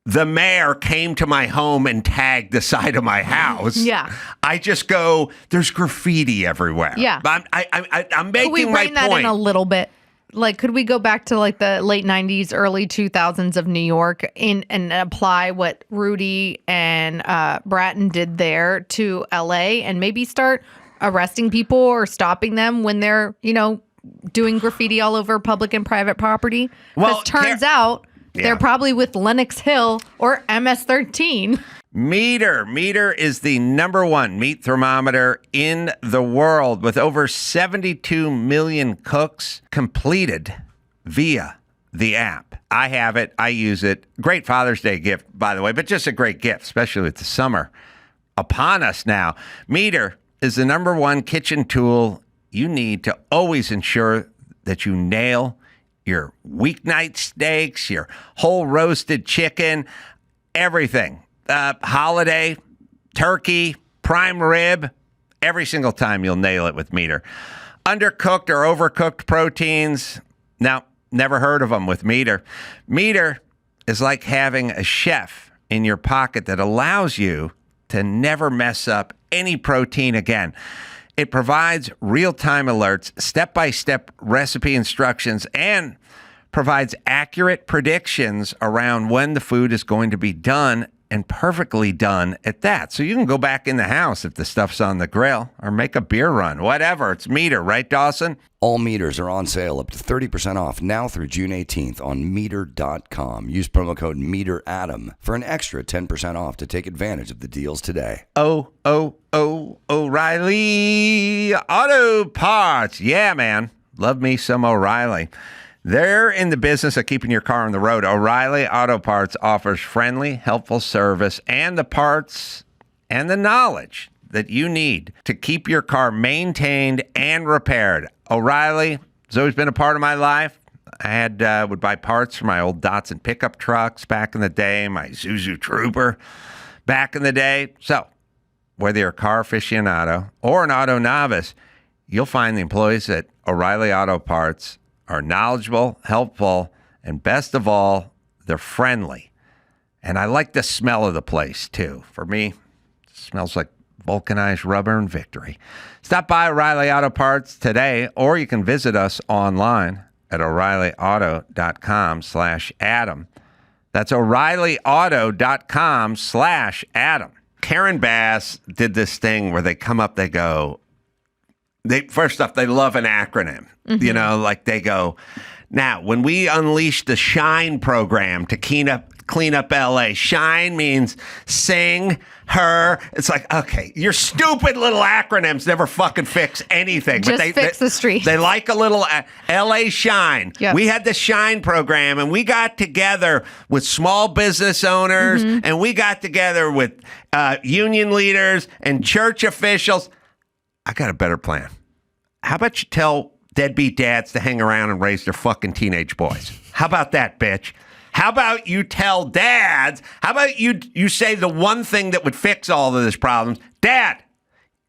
the mayor came to my home and tagged the side of my house. Yeah. I just go, there's graffiti everywhere. Yeah. I'm making my point. Could we bring that in a little bit? Like, could we go back to like the late 90s, early 2000s of New York and apply what Rudy and Bratton did there to LA and maybe start arresting people or stopping them when they're, doing graffiti all over public and private property? Because turns out they're probably with Lenox Hill or MS-13. Meter is the number one meat thermometer in the world with over 72 million cooks completed via the app. I have it. I use it. Great Father's Day gift, by the way, but just a great gift, especially with the summer upon us now. Meter is the number one kitchen tool you need to always ensure that you nail your weeknight steaks, your whole roasted chicken, everything. Holiday, turkey, prime rib, every single time you'll nail it with Meter. Undercooked or overcooked proteins, no, never heard of them with Meter. Meter is like having a chef in your pocket that allows you to never mess up any protein again. It provides real-time alerts, step-by-step recipe instructions, and provides accurate predictions around when the food is going to be done, and perfectly done at that. So you can go back in the house if the stuff's on the grill or make a beer run, whatever. It's Meter, right, Dawson? All meters are on sale up to 30% off now through June 18th on meter.com. Use promo code METERADAM for an extra 10% off to take advantage of the deals today. O'Reilly Auto Parts. Yeah, man. Love me some O'Reilly. They're in the business of keeping your car on the road. O'Reilly Auto Parts offers friendly, helpful service and the parts and the knowledge that you need to keep your car maintained and repaired. O'Reilly has always been a part of my life. I would buy parts for my old Datsun pickup trucks back in the day, my Isuzu Trooper back in the day. So whether you're a car aficionado or an auto novice, you'll find the employees at O'Reilly Auto Parts are knowledgeable, helpful, and best of all, they're friendly. And I like the smell of the place, too. For me, it smells like vulcanized rubber and victory. Stop by O'Reilly Auto Parts today, or you can visit us online at O'ReillyAuto.com/Adam. That's O'ReillyAuto.com/Adam. Karen Bass did this thing where they come up, they go, first off, they love an acronym. Mm-hmm. Like they go, now, when we unleash the SHINE program to clean up LA, SHINE means sing, her. It's like, okay, your stupid little acronyms never fucking fix anything. Just fix the street. They like a little LA SHINE. Yep. We had the SHINE program, and we got together with small business owners, and we got together with union leaders and church officials. I got a better plan. How about you tell deadbeat dads to hang around and raise their fucking teenage boys? How about that, bitch? How about you tell dads, how about you say the one thing that would fix all of this problems? Dad,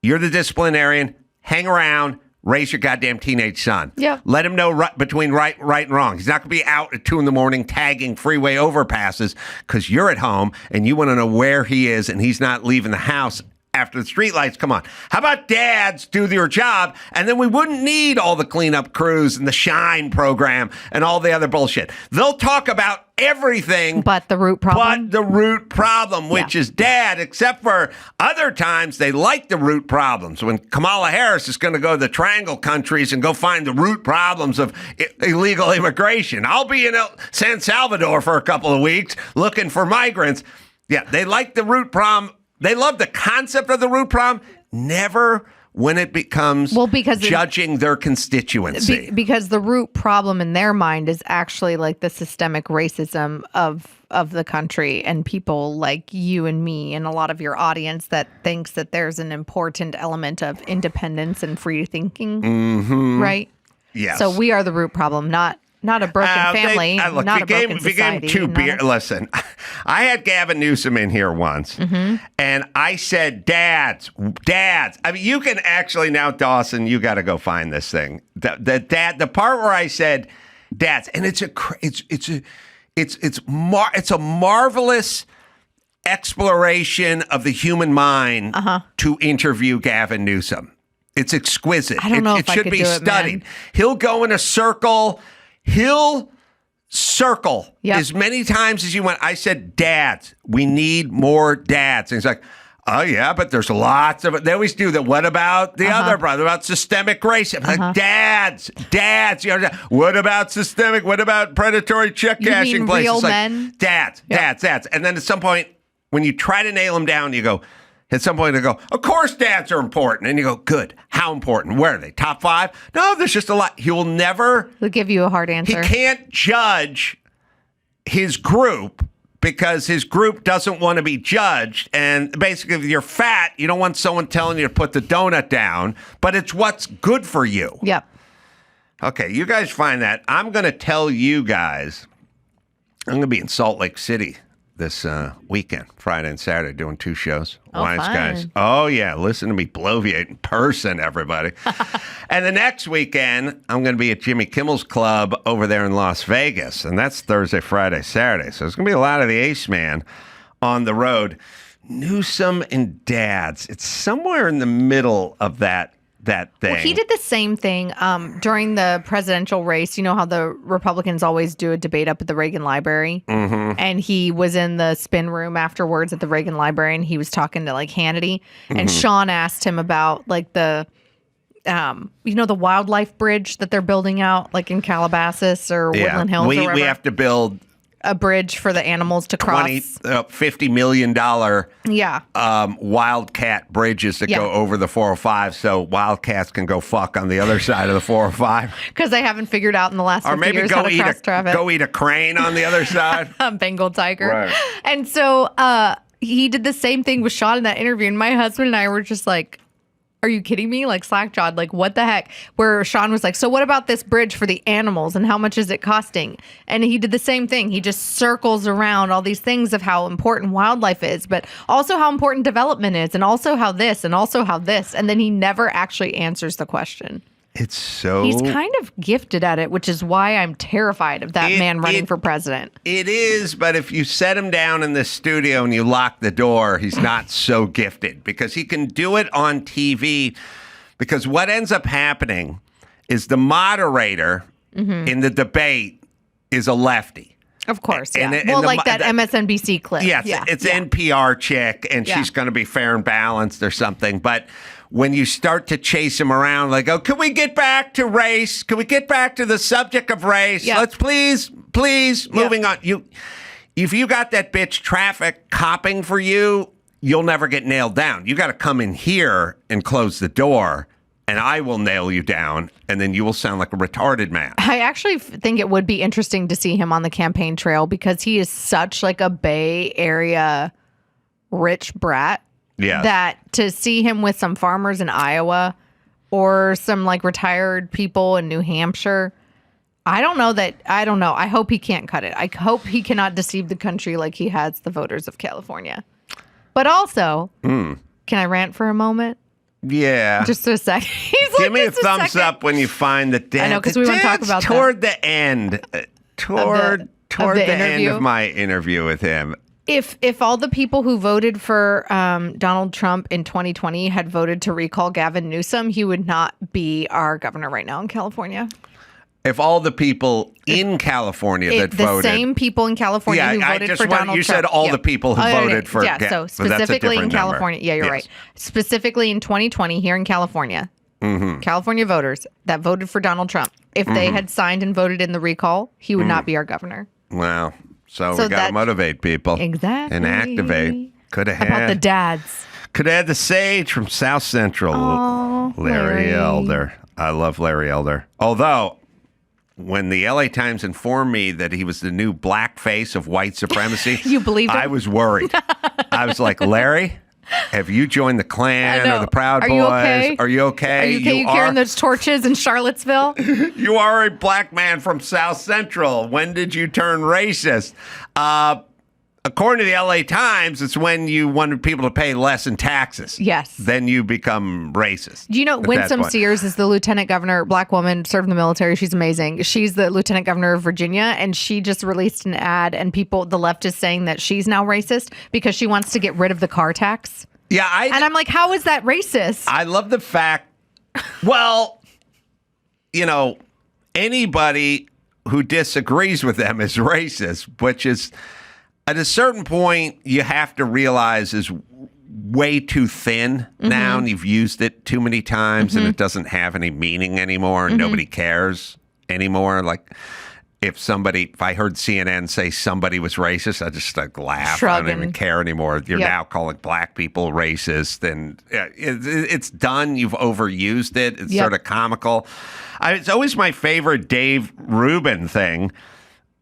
you're the disciplinarian. Hang around, raise your goddamn teenage son. Yeah. Let him know between right and wrong. He's not going to be out at 2 a.m. tagging freeway overpasses because you're at home and you want to know where he is and he's not leaving the house after the streetlights come on. How about dads do their job, and then we wouldn't need all the cleanup crews and the Shine program and all the other bullshit. They'll talk about everything but the root problem. Which is dad, except for other times they like the root problems. When Kamala Harris is going to go to the triangle countries and go find the root problems of illegal immigration. I'll be in San Salvador for a couple of weeks looking for migrants. Yeah, they like the root problem. They love the concept of the root problem, never when it becomes judging their constituency. Because the root problem in their mind is actually like the systemic racism of the country and people like you and me and a lot of your audience that thinks that there's an important element of independence and free thinking, right? Yes. So we are the root problem, not a broken family, not a broken society. Listen, I had Gavin Newsom in here once, and I said, dads. I mean, you can actually now, Dawson, you got to go find this thing. The part where I said, dads, and it's a marvelous exploration of the human mind to interview Gavin Newsom. It's exquisite. I don't know if it I should could be do it, studied. man. He'll go in a circle. He'll circle as many times as you want. I said, dads, we need more dads. And he's like, oh, yeah, but there's lots of it. They always do that. What about the other brother? About systemic racism? Like, dads. You know, what about systemic? What about predatory check cashing places? Real like, men? Dads. And then at some point, when you try to nail them down, you go, at some point, they go, of course dads are important. And you go, good. How important? Where are they? Top 5? No, there's just a lot. He will never. He'll give you a hard answer. He can't judge his group because his group doesn't want to be judged. And basically, if you're fat, you don't want someone telling you to put the donut down, but it's what's good for you. Yep. Okay, you guys find that. I'm going to tell you guys, I'm going to be in Salt Lake City this weekend, Friday and Saturday, doing 2 shows. Wise guys. Oh, yeah. Listen to me bloviate in person, everybody. And the next weekend, I'm going to be at Jimmy Kimmel's Club over there in Las Vegas. And that's Thursday, Friday, Saturday. So there's going to be a lot of the Ace Man on the road. Newsom and dads. It's somewhere in the middle of that thing. Well, he did the same thing during the presidential race. You know how the Republicans always do a debate up at the Reagan Library? Mm-hmm. And he was in the spin room afterwards at the Reagan Library, and he was talking to, like, Hannity. And Sean asked him about, like, the wildlife bridge that they're building out, like, in Calabasas or Woodland Hills or wherever. We have to build a bridge for the animals to cross. $50 million wildcat bridges that go over the 405 so wildcats can go fuck on the other side of the 405. Because they haven't figured out in the last 50 years how to cross traffic. Go eat a crane on the other side. Bengal tiger. Right. And so he did the same thing with Sean in that interview. And my husband and I were just like, are you kidding me? Like, slack-jawed, like, what the heck? Where Sean was like, so what about this bridge for the animals and how much is it costing? And he did the same thing. He just circles around all these things of how important wildlife is, but also how important development is, and also how this, and also how this. And then he never actually answers the question. He's kind of gifted at it, which is why I'm terrified of that man running for president. It is, but if you set him down in the studio and you lock the door, he's not so gifted because he can do it on TV. Because what ends up happening is the moderator in the debate is a lefty. Of course, yeah. Like that MSNBC clip. Yes, it's an NPR chick, and she's going to be fair and balanced or something. But when you start to chase him around, like, oh, can we get back to race? Can we get back to the subject of race? Yeah. Let's please, moving on. If you got that bitch traffic copping for you, you'll never get nailed down. You got to come in here and close the door, and I will nail you down, and then you will sound like a retarded man. I actually think it would be interesting to see him on the campaign trail because he is such like a Bay Area rich brat. Yeah. That to see him with some farmers in Iowa or some like retired people in New Hampshire, I don't know. I hope he can't cut it. I hope he cannot deceive the country like he has the voters of California. But also, can I rant for a moment? Yeah. Just a second. Give me a thumbs up when you find the dance. I know, 'cause we want to talk about toward the end. Toward the end of my interview with him. If all the people who voted for Donald Trump in 2020 had voted to recall Gavin Newsom, he would not be our governor right now in California. If all the people in California that voted. The same people in California who voted for Donald Trump. You said all the people who voted for Gavin. So specifically in California. Yeah, you're right. Specifically in 2020 here in California. California voters that voted for Donald Trump. If they had signed and voted in the recall, he would not be our governor. Wow. So we got to motivate people. Exactly. And activate. Could have had. How about the dads? Could have had the sage from South Central. Oh, Larry Elder. I love Larry Elder. Although, when the LA Times informed me that he was the new black face of white supremacy, you believed it? I was worried. I was like, Larry, have you joined the Klan or the Proud Boys? Okay? Are you okay? Are you okay? You carrying those torches in Charlottesville? You are a black man from South Central. When did you turn racist? According to the LA Times, it's when you wanted people to pay less in taxes. Yes. Then you become racist. Do you know Winsome Sears is the lieutenant governor, black woman, served in the military. She's amazing. She's the lieutenant governor of Virginia, and she just released an ad, and the left is saying that she's now racist because she wants to get rid of the car tax. Yeah, and I'm like, how is that racist? I love the fact, well, anybody who disagrees with them is racist, which is, at a certain point, you have to realize is way too thin now, and you've used it too many times, and it doesn't have any meaning anymore, and nobody cares anymore. Like, if I heard CNN say somebody was racist, I just laugh. I don't even care anymore. You're now calling black people racist, and it's done. You've overused it. It's sort of comical. It's always my favorite Dave Rubin thing,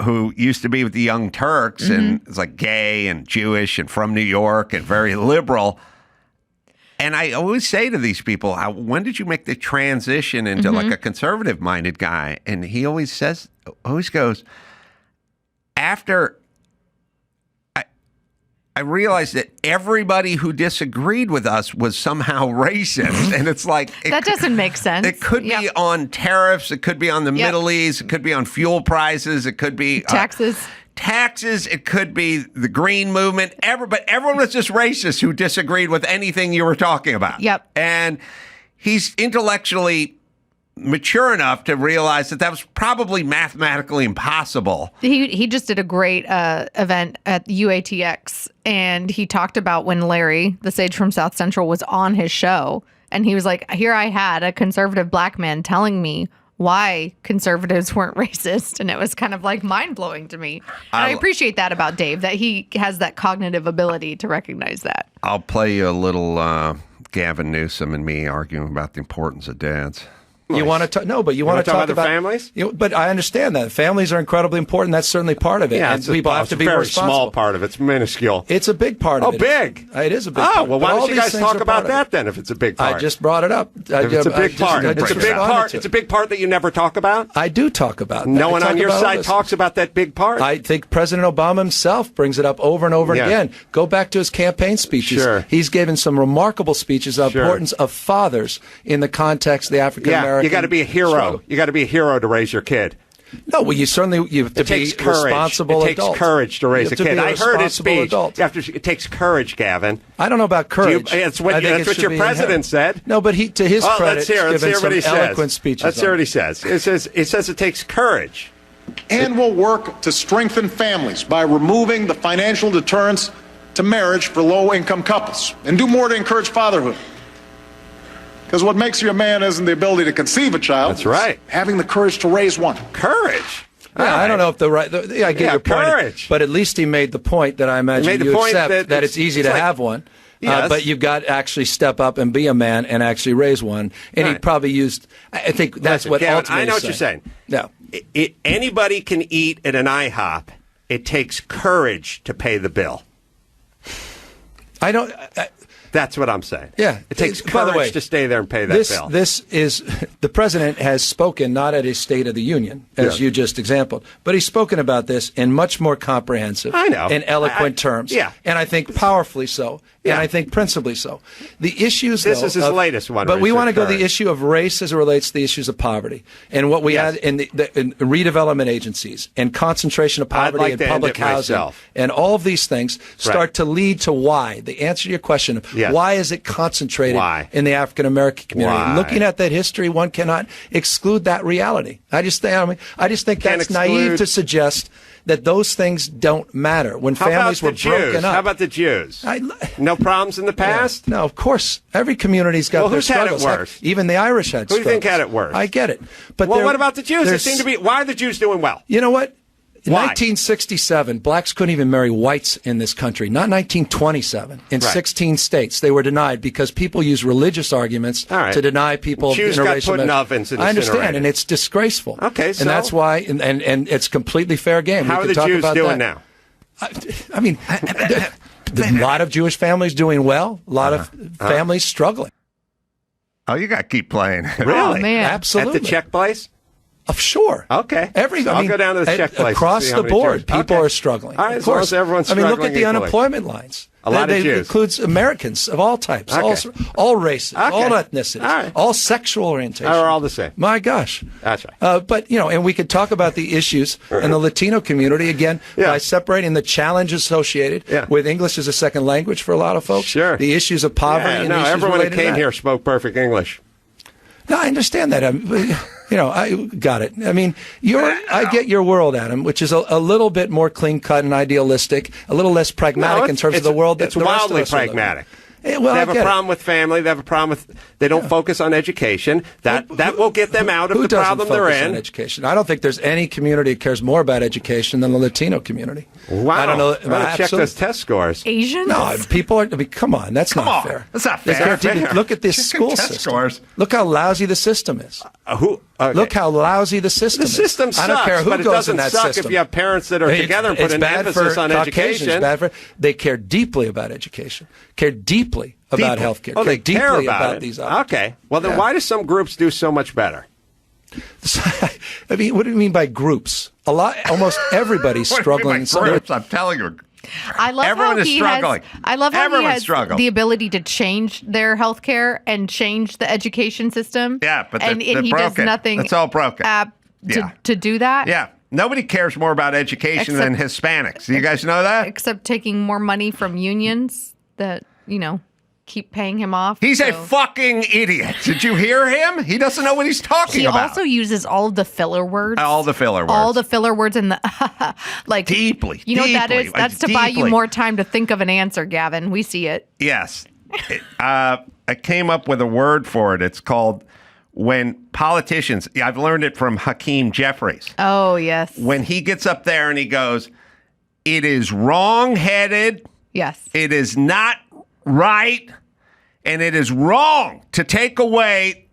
who used to be with the Young Turks and is like gay and Jewish and from New York and very liberal. And I always say to these people, when did you make the transition into like a conservative-minded guy? And he always goes, after I realized that everybody who disagreed with us was somehow racist. And it's like... that doesn't make sense. It could be on tariffs. It could be on the Middle East. It could be on fuel prices. It could be... taxes. It could be the green movement. But everyone was just racist who disagreed with anything you were talking about. Yep. And he's intellectually mature enough to realize that was probably mathematically impossible. He just did a great event at UATX, and he talked about when Larry, the sage from South Central, was on his show, and he was like, here I had a conservative black man telling me why conservatives weren't racist, and it was kind of like mind-blowing to me. And I appreciate that about Dave, that he has that cognitive ability to recognize that. I'll play you a little Gavin Newsom and me arguing about the importance of dads. You want to talk? No, but you want to talk about families. But I understand that families are incredibly important. That's certainly part of it. Yeah, and people have to be very responsible. Small part of it. It's minuscule. It's a big part of it. Oh, big! It is a big. Oh, part. well, why don't you guys talk about that then? If it's a big part, I just brought it up. It's a big part. It's a big part. It's a big part that you never talk about. I do talk about. No one on your side talks about that big part. I think President Obama himself brings it up over and over again. Go back to his campaign speeches. Sure. He's given some remarkable speeches of importance of fathers in the context of the African American. You got to be a hero. You got to be a hero to raise your kid. No, well, you have to be responsible adults. It takes courage to raise a kid. I heard his speech. It takes courage, Gavin. I don't know about courage. That's what your president said. No, but to his credit, let's hear what he says. Eloquent speeches. Let's hear what he says. It says it takes courage. And we'll work to strengthen families by removing the financial deterrents to marriage for low-income couples, and do more to encourage fatherhood. Because what makes you a man isn't the ability to conceive a child. That's right. Having the courage to raise one. Courage. Yeah, I don't know if I get your point. Courage. But at least he made the point that I imagine you accept that it's easy to have one. Yes. But you've got to actually step up and be a man and actually raise one. And he probably used, I think that's what Gavin, ultimately I know what you're saying. No. Anybody can eat at an IHOP. It takes courage to pay the bill. That's what I'm saying. Yeah. It takes courage to stay there and pay that bill. The president has spoken not at his State of the Union, as you just exampled, but he's spoken about this in much more comprehensive and eloquent terms. Yeah. And I think powerfully so. And I think principally so. The issues, this is his latest one. But we want to go to the issue of race as it relates to the issues of poverty and what we had in the redevelopment agencies and concentration of poverty and public housing and all of these things start to lead to why. The answer to your question of why is it concentrated in the African American community? Looking at that history, one cannot exclude that reality. I just think that's naive to suggest that those things don't matter. When families were broken up. How about the Jews? No problems in the past? No, of course. Every community's got their struggles. Had it worse? Even the Irish had struggles. Who do you think had it worse? I get it. But what about the Jews? It seemed to be, why are the Jews doing well? You know what? In 1967, blacks couldn't even marry whites in this country. Not 1927. In 16 states, they were denied because people use religious arguments to deny people Jews got put in ovens and I understand, and it's disgraceful. Okay, so and that's why, and it's completely fair game. How are the Jews doing now? I mean, a lot of Jewish families doing well. A lot of families struggling. Oh, you got to keep playing. Really? Oh, man. Absolutely. At the Czech place? Sure. Okay. I'll go down to the Czech place. Across the board, people are struggling. All right, as long as everyone's struggling. Look at the unemployment lines. A lot of Jews. It includes Americans of all types, all races, all ethnicities, all sexual orientations. They're all the same. My gosh. That's right. But, and we could talk about the issues in the Latino community, again, by separating the challenges associated with English as a second language for a lot of folks. Sure. The issues of poverty and issues everyone that came to here spoke perfect English. No, I understand that. I got it. I mean, I get your world, Adam, which is a little bit more clean-cut and idealistic, a little less pragmatic in terms of the world that it's the rest wildly of us are pragmatic. Well, they have a problem with family. They have a problem with. They don't focus on education. That will get them out of the problem they're in. On education? I don't think there's any community that cares more about education than the Latino community. Wow! I don't know. Check those test scores. Asians? No, people are. I mean, come on, that's not fair. That's not fair. Look at this school system. Scores. Look how lousy the system is. Look how lousy the system is. The system sucks, I don't care who but it goes in doesn't that suck system. if you have parents that are together and put an emphasis on education. They care deeply about education. Care deeply about healthcare. Oh, they care deeply about these options. Okay. Well, then why do some groups do so much better? I mean, what do you mean by groups? Almost everybody's struggling. What do you mean by groups? I'm telling you. I love Everyone how is he struggling. I love how he has struggling. the ability to change their healthcare and change the education system. Yeah, but and they're he broken. does nothing. It's all broken. To do that. Yeah. Nobody cares more about education than Hispanics. Do you guys know that? Except taking more money from unions that, keep paying him off. He's a fucking idiot. Did you hear him? He doesn't know what he's talking about. He also uses all of the filler words. All the filler words. All the filler words and the like. Deeply. You know what that is? That's to buy you more time to think of an answer, Gavin. We see it. Yes. I came up with a word for it. It's called when politicians, I've learned it from Hakeem Jeffries. Oh, yes. When he gets up there and he goes, it is wrong-headed. Yes. It is not right, and it is wrong to take away,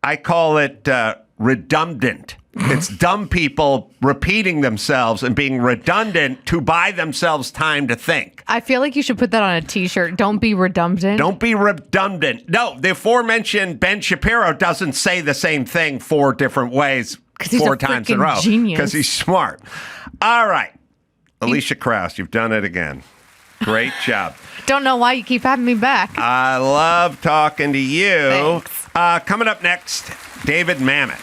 I call it redundant. It's dumb people repeating themselves and being redundant to buy themselves time to think. I feel like you should put that on a T-shirt. Don't be redundant. Don't be redundant. No, the aforementioned Ben Shapiro doesn't say the same thing 4 different ways 4 times in a row. Because he's smart. All right. Elisha Krauss, you've done it again. Great job. Don't know why you keep having me back. I love talking to you. Thanks. Coming up next, David Mamet.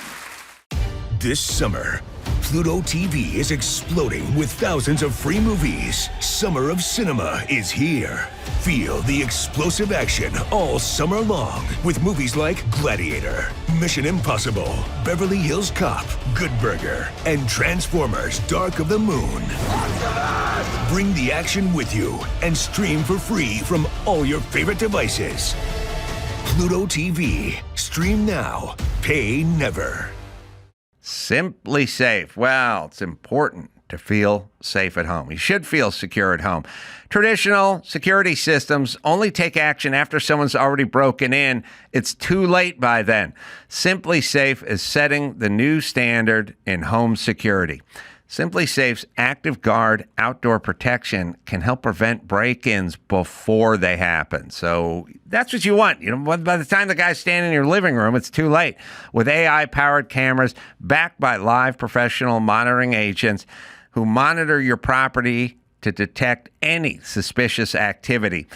This summer, Pluto TV is exploding with thousands of free movies. Summer of Cinema is here. Feel the explosive action all summer long with movies like Gladiator, Mission Impossible, Beverly Hills Cop, Good Burger, and Transformers: Dark of the Moon. Bring the action with you and stream for free from all your favorite devices. Pluto TV. Stream now. Pay never. Simply Safe. Well, it's important to feel safe at home. You should feel secure at home. Traditional security systems only take action after someone's already broken in. It's too late by then. Simply Safe is setting the new standard in home security. Simply Safe's Active Guard outdoor protection can help prevent break-ins before they happen. So that's what you want. By the time the guy's standing in your living room, it's too late. With AI-powered cameras backed by live professional monitoring agents who monitor your property to detect any suspicious activity.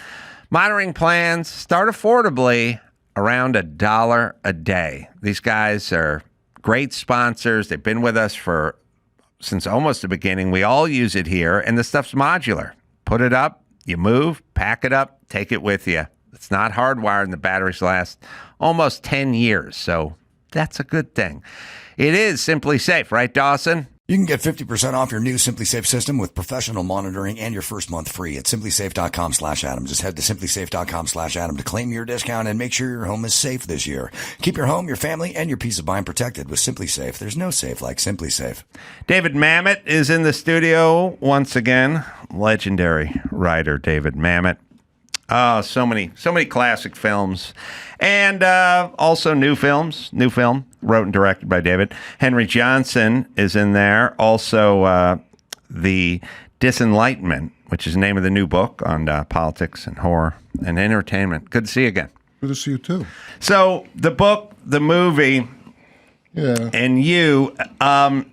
Monitoring plans start affordably around $1 a day. These guys are great sponsors. They've been with us since almost the beginning. We all use it here, and the stuff's modular. Put it up, you move, pack it up, take it with you. It's not hardwired, and the batteries last almost 10 years, so that's a good thing. It is Simply Safe, right, Dawson? You can get 50% off your new Simply Safe system with professional monitoring and your first month free at simplysafe.com/Adam. Just head to simplysafe.com/Adam to claim your discount and make sure your home is safe this year. Keep your home, your family, and your peace of mind protected with Simply Safe. There's no safe like Simply Safe. David Mamet is in the studio once again. Legendary writer David Mamet. Oh, so many classic films. And also new films. New film, wrote and directed by David. Henry Johnson is in there. Also, The Disenlightenment, which is the name of the new book on politics and horror and entertainment. Good to see you again. Good to see you, too. So, the book, the movie, and you, I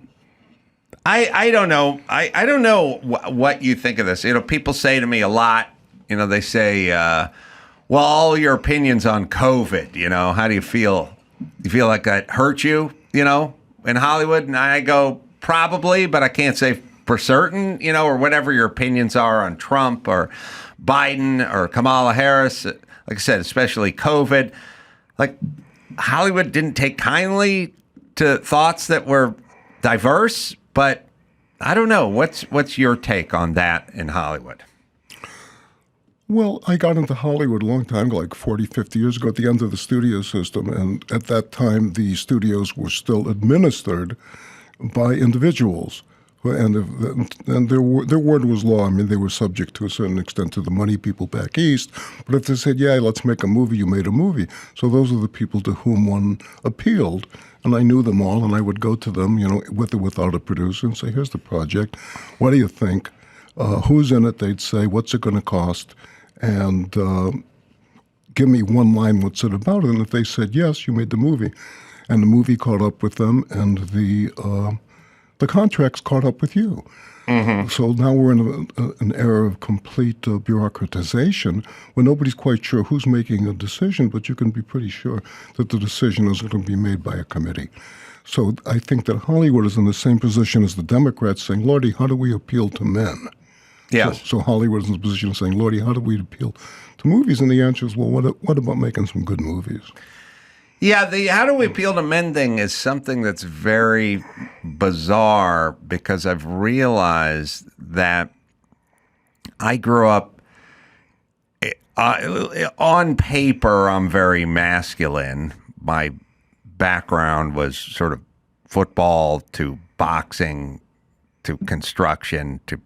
don't know. I don't know what you think of this. You know, people say to me a lot, you know, they say, well, all your opinions on COVID, you know, how do you feel? You feel like that hurt you, you know, in Hollywood? And I go, probably, but I can't say for certain, you know, or whatever your opinions are on Trump or Biden or Kamala Harris. Like I said, especially COVID. Like, Hollywood didn't take kindly to thoughts that were diverse, but I don't know. What's your take on that in Hollywood? Well, I got into Hollywood a long time ago, like 40, 50 years ago, at the end of the studio system. And at that time, the studios were still administered by individuals. And their word was law. I mean, they were subject to a certain extent to the money people back east. But if they said, yeah, let's make a movie, you made a movie. So those are the people to whom one appealed. And I knew them all, and I would go to them, you know, with or without a producer, and say, here's the project. What do you think? Who's in it? They'd say, what's it going to cost? And give me one line, what's it about? And if they said, yes, you made the movie. And the movie caught up with them, and the contracts caught up with you. Mm-hmm. So now we're in an era of complete bureaucratization where nobody's quite sure who's making a decision, but you can be pretty sure that the decision is going to be made by a committee. So I think that Hollywood is in the same position as the Democrats saying, Lordy, how do we appeal to men? Yeah. So Hollywood is in the position of saying, Lordy, how do we appeal to movies? And the answer is, well, what about making some good movies? Yeah, the how do we appeal to men thing is something that's very bizarre because I've realized that I grew up, on paper, I'm very masculine. My background was sort of football to boxing to construction to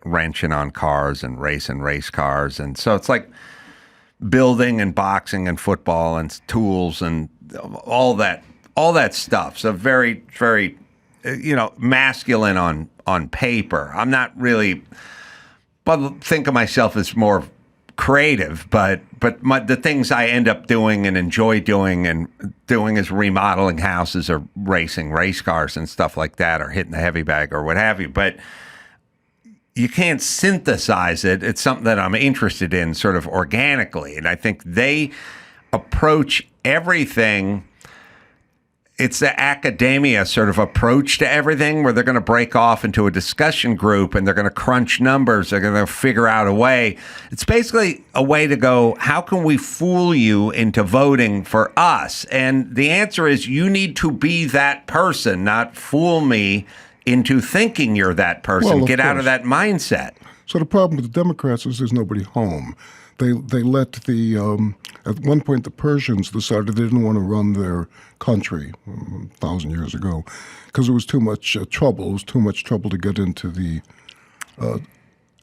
wrenching on cars and racing race cars. And so it's like building and boxing and football and tools and all that stuff. So very, very, you know, masculine on paper. I'm not really, but think of myself as more creative, but the things I end up doing and enjoy doing is remodeling houses or racing race cars and stuff like that, or hitting the heavy bag or what have you. But you can't synthesize it. It's something that I'm interested in sort of organically. And I think they approach everything. It's the academia sort of approach to everything where they're going to break off into a discussion group and they're going to crunch numbers. They're going to figure out a way. It's basically a way to go, how can we fool you into voting for us? And the answer is you need to be that person, not fool me into thinking you're that person. Get out of that mindset. So the problem with the Democrats is there's nobody home. They let at one point the Persians decided they didn't want to run their country 1,000 years ago because it was too much trouble. It was too much trouble to get into the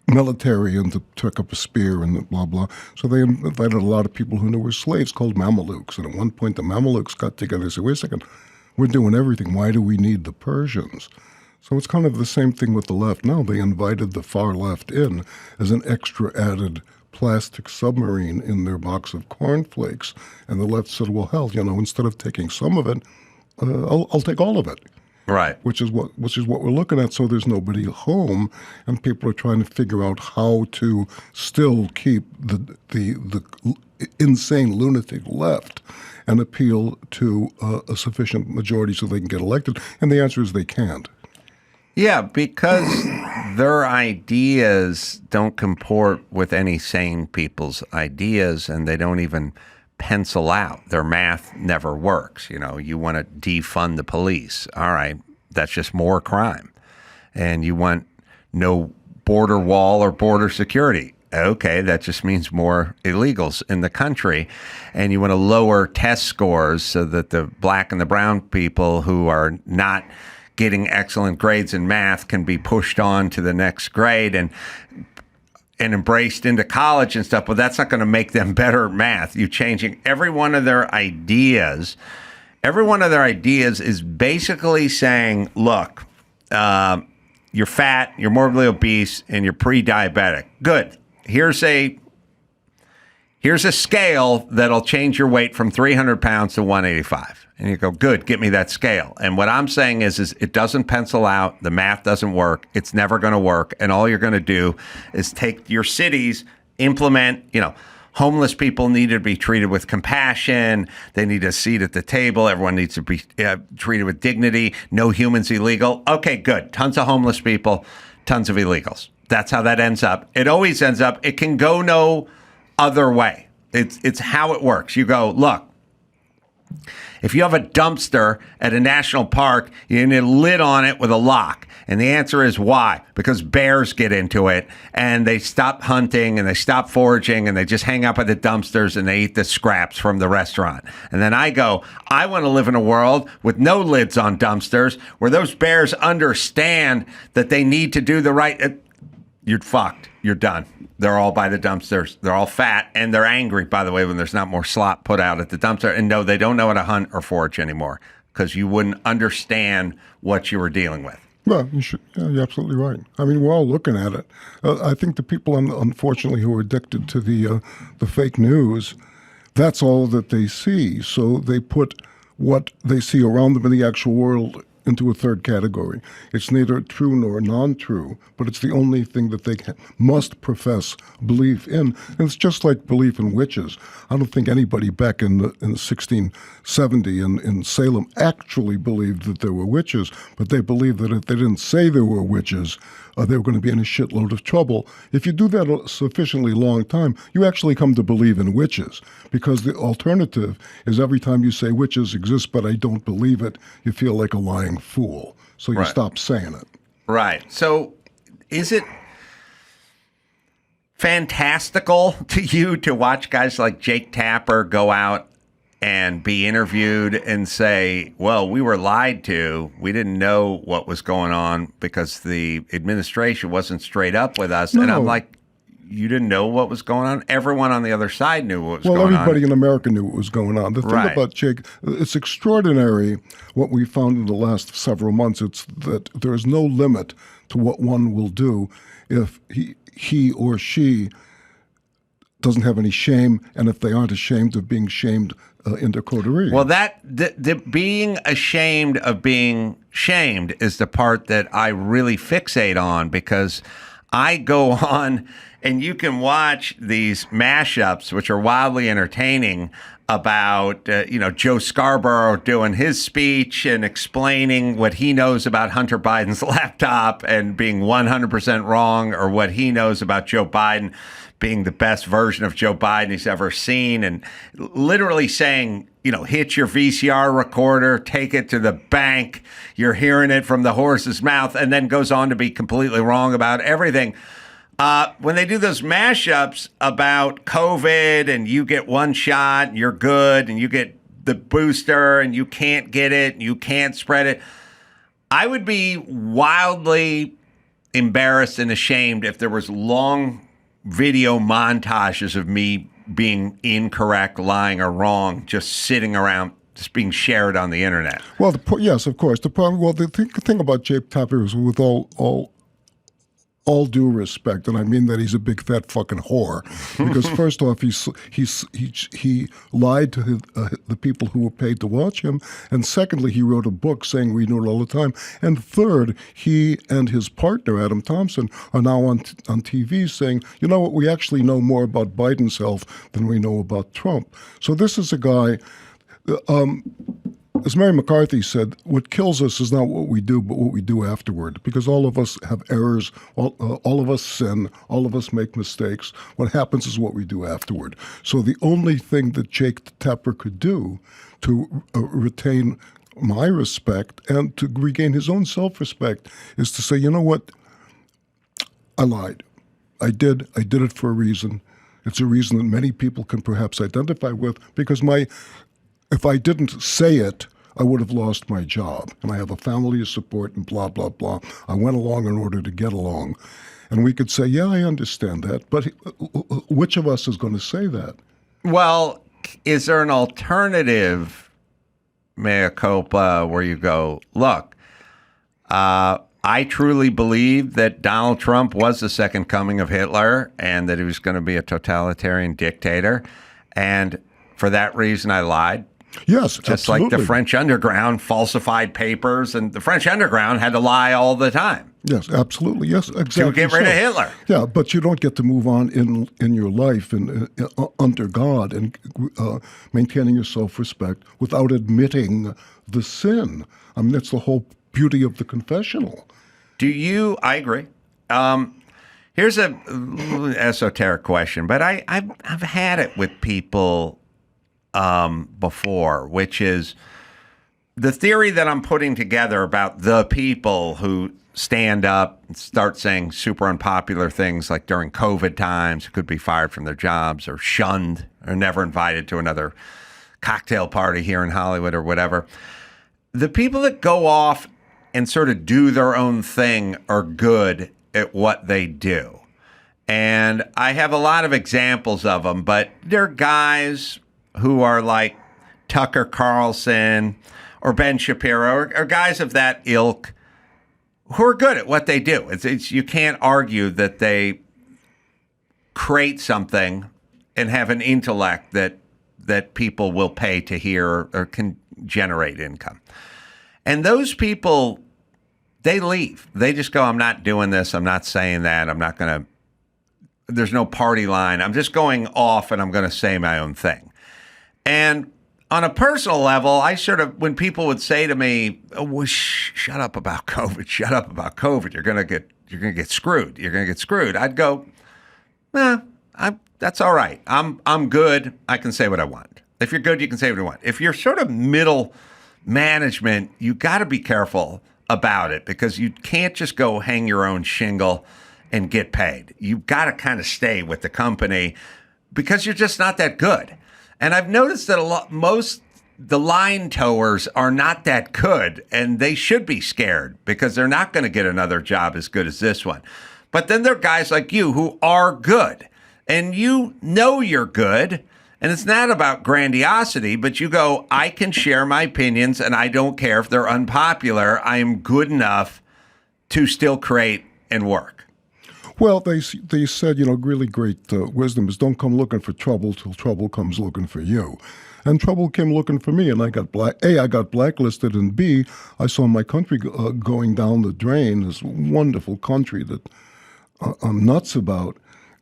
military and to pick up a spear and blah, blah. So they invited a lot of people who were slaves called Mamelukes. And at one point the Mamelukes got together and said, wait a second, we're doing everything. Why do we need the Persians? So it's kind of the same thing with the left. Now they invited the far left in as an extra added plastic submarine in their box of cornflakes. And the left said, well, hell, you know, instead of taking some of it, I'll take all of it. Right. Which is what we're looking at. So there's nobody home, and people are trying to figure out how to still keep the insane lunatic left and appeal to a sufficient majority so they can get elected. And the answer is they can't. Yeah, because their ideas don't comport with any sane people's ideas, and they don't even pencil out. Their math never works. You know, you want to defund the police. All right, that's just more crime. And you want no border wall or border security. Okay, that just means more illegals in the country. And you want to lower test scores so that the black and the brown people who are not getting excellent grades in math can be pushed on to the next grade and embraced into college and stuff, but that's not going to make them better at math. You're changing every one of their ideas. Every one of their ideas is basically saying, look, you're fat, you're morbidly obese, and you're pre-diabetic. Good. Here's a scale that'll change your weight from 300 pounds to 185. And you go, good, get me that scale. And what I'm saying is it doesn't pencil out. The math doesn't work. It's never going to work. And all you're going to do is take your cities, implement, homeless people need to be treated with compassion. They need a seat at the table. Everyone needs to be treated with dignity. No humans illegal. Okay, good. Tons of homeless people, tons of illegals. That's how that ends up. It always ends up. It can go no other way. It's how it works. You go, look, if you have a dumpster at a national park, you need a lid on it with a lock. And the answer is why? Because bears get into it and they stop hunting and they stop foraging and they just hang up at the dumpsters and they eat the scraps from the restaurant. And then I go, I want to live in a world with no lids on dumpsters where those bears understand that they need to do the right. You're fucked. You're done. They're all by the dumpsters. They're all fat, and they're angry, by the way, when there's not more slop put out at the dumpster. And no, they don't know how to hunt or forage anymore because you wouldn't understand what you were dealing with. Well, you're absolutely right. I mean, we're all looking at it. I think the people, unfortunately, who are addicted to the fake news, that's all that they see. So they put what they see around them in the actual world into a third category. It's neither true nor non-true, but it's the only thing that they must profess belief in. And it's just like belief in witches. I don't think anybody back in 1670 in Salem actually believed that there were witches, but they believed that if they didn't say there were witches, they were going to be in a shitload of trouble. If you do that a sufficiently long time, you actually come to believe in witches, because the alternative is every time you say witches exist, but I don't believe it, you feel like a lying fool. So you stop saying it. Right. So is it fantastical to you to watch guys like Jake Tapper go out and be interviewed and say, well, we were lied to. We didn't know what was going on because the administration wasn't straight up with us. No. And I'm like, you didn't know what was going on? Everyone on the other side knew what was going on. Well, everybody in America knew what was going on. The thing about Jake, it's extraordinary what we found in the last several months. It's that there is no limit to what one will do if he or she doesn't have any shame, and if they aren't ashamed of being shamed into coterie. Well, the being ashamed of being shamed is the part that I really fixate on, because I go on and you can watch these mashups, which are wildly entertaining, about Joe Scarborough doing his speech and explaining what he knows about Hunter Biden's laptop and being 100% wrong, or what he knows about Joe Biden being the best version of Joe Biden he's ever seen, and literally saying, hit your VCR recorder, take it to the bank, you're hearing it from the horse's mouth, and then goes on to be completely wrong about everything. When they do those mashups about COVID and you get one shot and you're good, and you get the booster and you can't get it and you can't spread it, I would be wildly embarrassed and ashamed if there was long video montages of me being incorrect, lying, or wrong, just sitting around, just being shared on the internet. Well, yes, of course. The problem, the thing about Jake Tapper is, with all all due respect, and I mean that he's a big fat fucking whore, because first off, he lied to the people who were paid to watch him, and secondly, he wrote a book saying we knew it all the time, and third, he and his partner Adam Thompson are now on TV saying, you know what, we actually know more about Biden's health than we know about Trump. So this is a guy. As Mary McCarthy said, what kills us is not what we do, but what we do afterward. Because all of us have errors, all of us sin, all of us make mistakes. What happens is what we do afterward. So the only thing that Jake Tapper could do to retain my respect and to regain his own self-respect is to say, you know what, I lied. I did it for a reason. It's a reason that many people can perhaps identify with, because if I didn't say it, I would have lost my job, and I have a family to support and blah, blah, blah. I went along in order to get along. And we could say, yeah, I understand that, but which of us is going to say that? Well, is there an alternative mea culpa where you go, look, I truly believe that Donald Trump was the second coming of Hitler and that he was going to be a totalitarian dictator, and for that reason I lied? Yes, just absolutely. like the French underground falsified papers, and the French underground had to lie all the time. Yes, absolutely. Yes, exactly. To get rid of Hitler. Yeah, but you don't get to move on in your life and under God and maintaining your self-respect without admitting the sin. I mean, that's the whole beauty of the confessional. I agree. Here's a esoteric question, but I've had it with people before, which is the theory that I'm putting together about the people who stand up and start saying super unpopular things like during COVID times, could be fired from their jobs or shunned or never invited to another cocktail party here in Hollywood or whatever. The people that go off and sort of do their own thing are good at what they do. And I have a lot of examples of them, but they're guys who are like Tucker Carlson or Ben Shapiro or guys of that ilk who are good at what they do. It's you can't argue that they create something and have an intellect that people will pay to hear or can generate income. And those people, they leave. They just go, I'm not doing this. I'm not saying that. I'm not going to, there's no party line. I'm just going off and I'm going to say my own thing. And on a personal level, I sort of, when people would say to me, oh, shut up about COVID, shut up about COVID, you're going to get screwed. You're going to get screwed. I'd go, that's all right. I'm good. I can say what I want. If you're good, you can say what you want. If you're sort of middle management, you got to be careful about it, because you can't just go hang your own shingle and get paid. You've got to kind of stay with the company because you're just not that good. And I've noticed that most the line towers are not that good, and they should be scared because they're not going to get another job as good as this one. But then there are guys like you who are good, and you know you're good, and it's not about grandiosity, but you go, I can share my opinions, and I don't care if they're unpopular. I am good enough to still create and work. Well, they said, really great wisdom is don't come looking for trouble till trouble comes looking for you. And trouble came looking for me, and I got I got blacklisted, and B, I saw my country going down the drain, this wonderful country that I'm nuts about.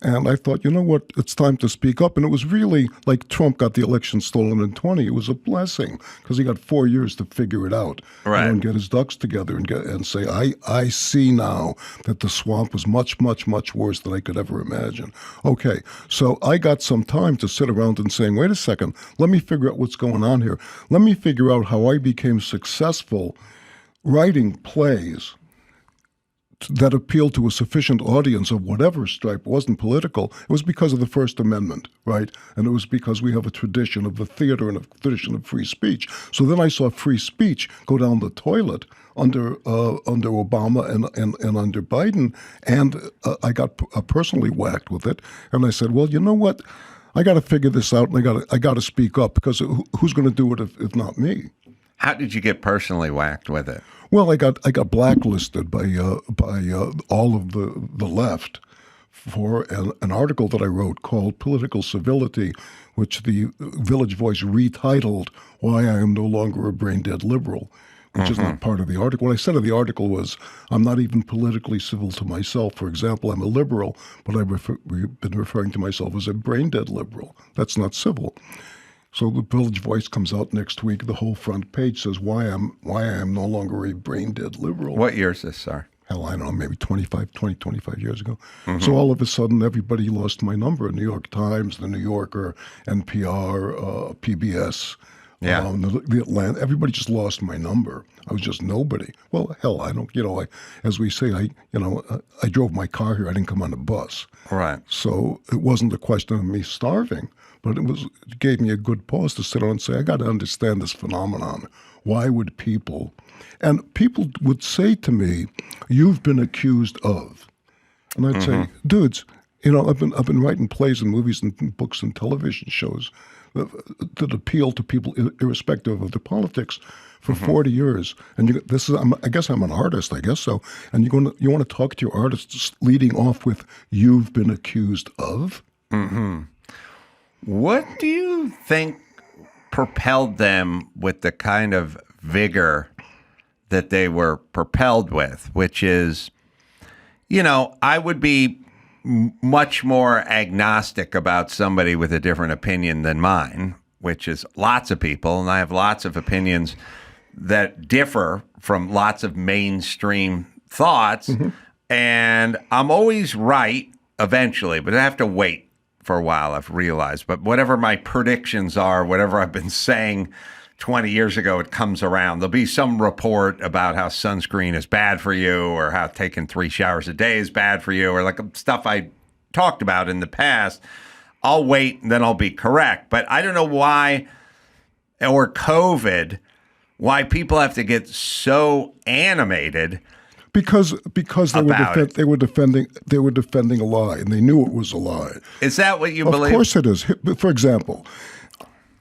And I thought, you know what, it's time to speak up. And it was really like Trump got the election stolen in 20. It was a blessing because he got 4 years to figure it out. Right. And get his ducks together and say, I see now that the swamp was much, much, much worse than I could ever imagine. Okay, so I got some time to sit around and saying, wait a second, let me figure out what's going on here. Let me figure out how I became successful writing plays that appealed to a sufficient audience of whatever stripe. It wasn't political. It was because of the First Amendment, right? And it was because we have a tradition of the theater and a tradition of free speech. So then I saw free speech go down the toilet under Obama and under Biden, and I got personally whacked with it. And I said, well, you know what? I got to figure this out, and I got to speak up, because who's going to do it if not me? How did you get personally whacked with it? Well, I got blacklisted by all of the left for an article that I wrote called "Political Civility," which the Village Voice retitled "Why I Am No Longer a Brain Dead Liberal," which is not part of the article. What I said in the article was, I'm not even politically civil to myself. For example, I'm a liberal, but I've been referring to myself as a brain dead liberal. That's not civil. So the Village Voice comes out next week. The whole front page says why I am no longer a brain dead liberal. What year is this, sir? Hell, I don't know, maybe 25 years ago. So all of a sudden, everybody lost my number. New York Times, The New Yorker, NPR, PBS, the Atlanta. Everybody just lost my number. I was just nobody. Well, hell, I don't, as we say, I drove my car here. I didn't come on a bus. Right. So it wasn't a question of me starving, but it gave me a good pause to sit down and say, I got to understand this phenomenon. Why would people... And people would say to me, "You've been accused of," and I'd say, "Dudes, I've been writing plays and movies and books and television shows that appeal to people irrespective of their politics for 40 years. And I guess I'm an artist, I guess so. And you want to talk to your artists leading off with, 'You've been accused of.'" What do you think propelled them with the kind of vigor that they were propelled with, which is, I would be much more agnostic about somebody with a different opinion than mine, which is lots of people, and I have lots of opinions that differ from lots of mainstream thoughts, and I'm always right eventually, but I have to wait for a while, I've realized. But whatever my predictions are, whatever I've been saying 20 years ago, it comes around. There'll be some report about how sunscreen is bad for you, or how taking 3 showers a day is bad for you, or like stuff I talked about in the past. I'll wait and then I'll be correct. But I don't know why, or COVID, why people have to get so animated. Because they were defending a lie, and they knew it was a lie. Is that what you believe? Of course it is. For example,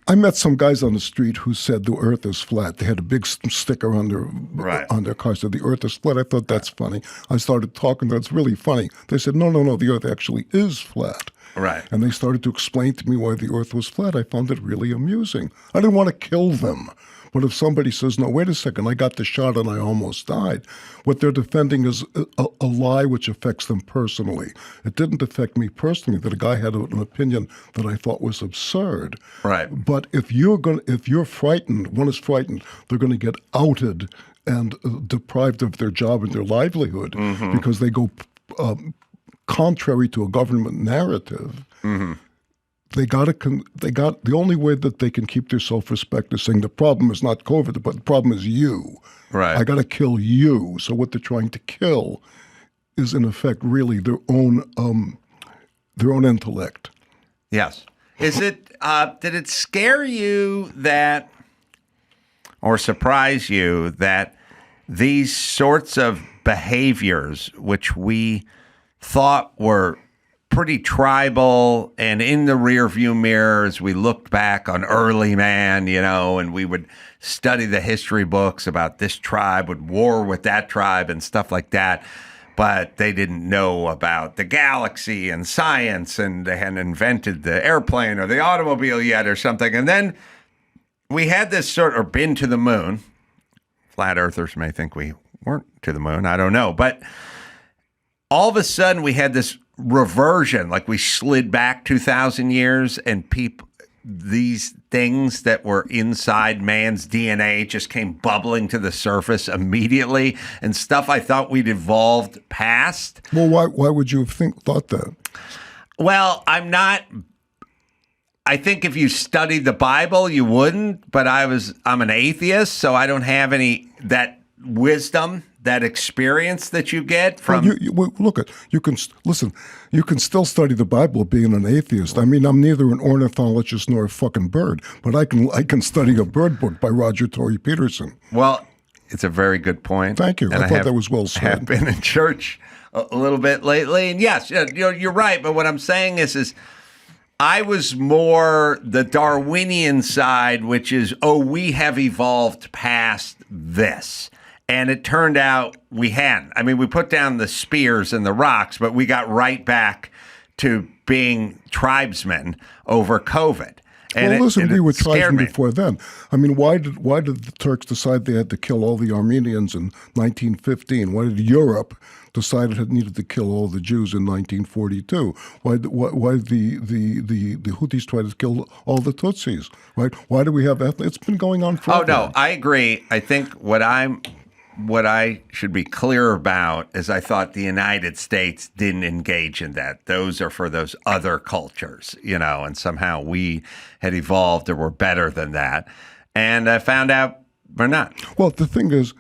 I met some guys on the street who said the earth is flat. They had a big sticker on their car said the earth is flat. I thought that's funny. I started talking to them. It's really funny. They said, no, the earth actually is flat. Right. And they started to explain to me why the earth was flat. I found it really amusing. I didn't want to kill them. But if somebody says, no, wait a second, I got the shot and I almost died, what they're defending is a lie which affects them personally. It didn't affect me personally that a guy had an opinion that I thought was absurd. Right. But if you're frightened, one is frightened, they're going to get outed and deprived of their job and their livelihood because they go contrary to a government narrative. The only way that they can keep their self-respect is saying the problem is not COVID, but the problem is you. Right. I got to kill you. So what they're trying to kill is in effect really their own intellect. Yes. Is it? Did it scare you that, or surprise you that these sorts of behaviors, which we thought were pretty tribal and in the rearview mirror as we looked back on early man, and we would study the history books about this tribe would war with that tribe and stuff like that, but they didn't know about the galaxy and science, and they hadn't invented the airplane or the automobile yet or something. And then we had this or been to the moon. Flat earthers may think we weren't to the moon. I don't know. But all of a sudden we had this reversion, like we slid back 2,000 years, and these things that were inside man's DNA just came bubbling to the surface immediately, and stuff I thought we'd evolved past. Well, why would you have thought that? Well, I think if you studied the Bible, you wouldn't, but I'm an atheist, so I don't have that wisdom, that experience that you get from. You can still study the Bible being an atheist. I mean, I'm neither an ornithologist nor a fucking bird, but I can study a bird book by Roger Tory Peterson. Well, it's a very good point. Thank you. And I thought that was well said. I have been in church a little bit lately, and yes, you're right. But what I'm saying is I was more the Darwinian side, which is, we have evolved past this. And it turned out we hadn't. I mean, we put down the spears and the rocks, but we got right back to being tribesmen over COVID. And well, listen, we were tribesmen before then. I mean, why did the Turks decide they had to kill all the Armenians in 1915? Why did Europe decide it needed to kill all the Jews in 1942? Why the Houthis tried to kill all the Tutsis? Right? Why do we have ethnic? It's been going on forever. Oh no, I agree. I think what I should be clear about is I thought the United States didn't engage in that. Those are for those other cultures, and somehow we had evolved or were better than that. And I found out we're not. Well, the thing is,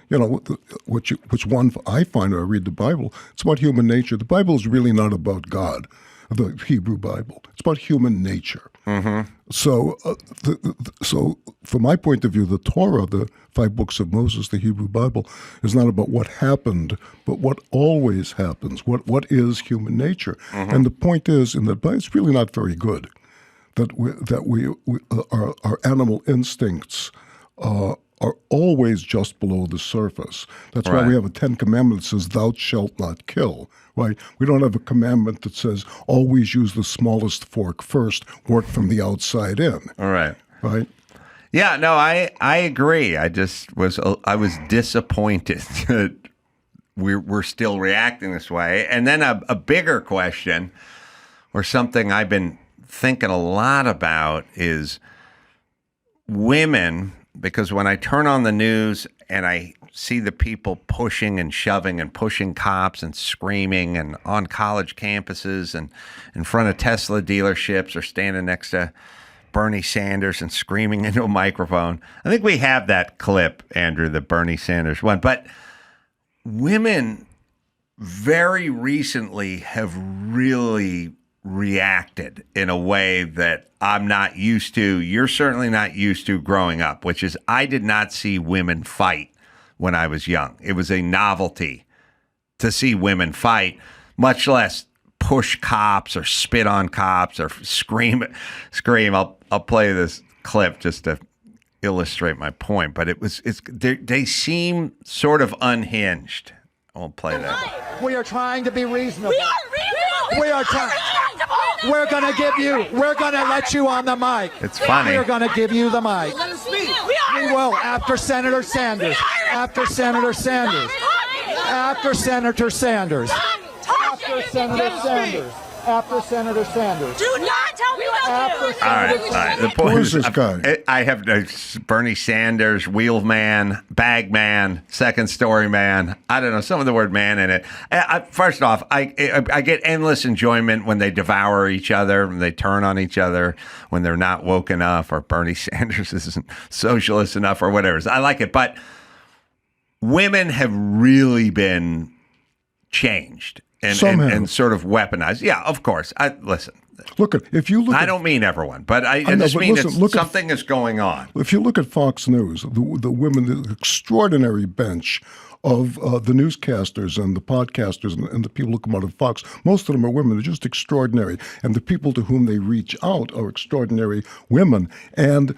which one I find when I read the Bible, it's about human nature. The Bible is really not about God, the Hebrew Bible. It's about human nature. Mm-hmm. So, so from my point of view, the Torah, the 5 books of Moses, the Hebrew Bible, is not about what happened, but what always happens. What is human nature? Mm-hmm. And the point is, in that it's really not very good that our animal instincts are always just below the surface. That's why we have a 10 Commandments that says, "Thou shalt not kill." Right? We don't have a commandment that says, "Always use the smallest fork first. Work from the outside in." All right. Right. Yeah. No, I agree. I was disappointed that we're still reacting this way. And then a bigger question, or something I've been thinking a lot about, is women. Because when I turn on the news and I see the people pushing and shoving and pushing cops and screaming and on college campuses and in front of Tesla dealerships or standing next to Bernie Sanders and screaming into a microphone. I think we have that clip, Andrew, the Bernie Sanders one. But women very recently have really reacted in a way that I'm not used to. You're certainly not used to growing up, which is I did not see women fight when I was young. It was a novelty to see women fight, much less push cops or spit on cops or scream. I'll play this clip just to illustrate my point, but they seem sort of unhinged. I won't play that. We are trying to be reasonable. We are reasonable. We are trying. We're going to let you on the mic. It's funny. We're going to give you the mic. Let us speak. We will, after Senator Sanders. After Senator Sanders. After Senator Sanders. After Senator Sanders. After Senator Sanders. Do not tell me what to do. All right. The point is this guy? I have Bernie Sanders, wheel man, bag man, second story man. I don't know, some of the word man in it. First off, I get endless enjoyment when they devour each other, when they turn on each other, when they're not woke enough, or Bernie Sanders isn't socialist enough, or whatever. I like it. But women have really been changed. And sort of weaponized. Yeah, of course. Listen. If you look. I don't mean everyone, but I just mean something is going on. If you look at Fox News, the women, the extraordinary bench of the newscasters and the podcasters and the people who come out of Fox, most of them are women. They're just extraordinary, and the people to whom they reach out are extraordinary women. And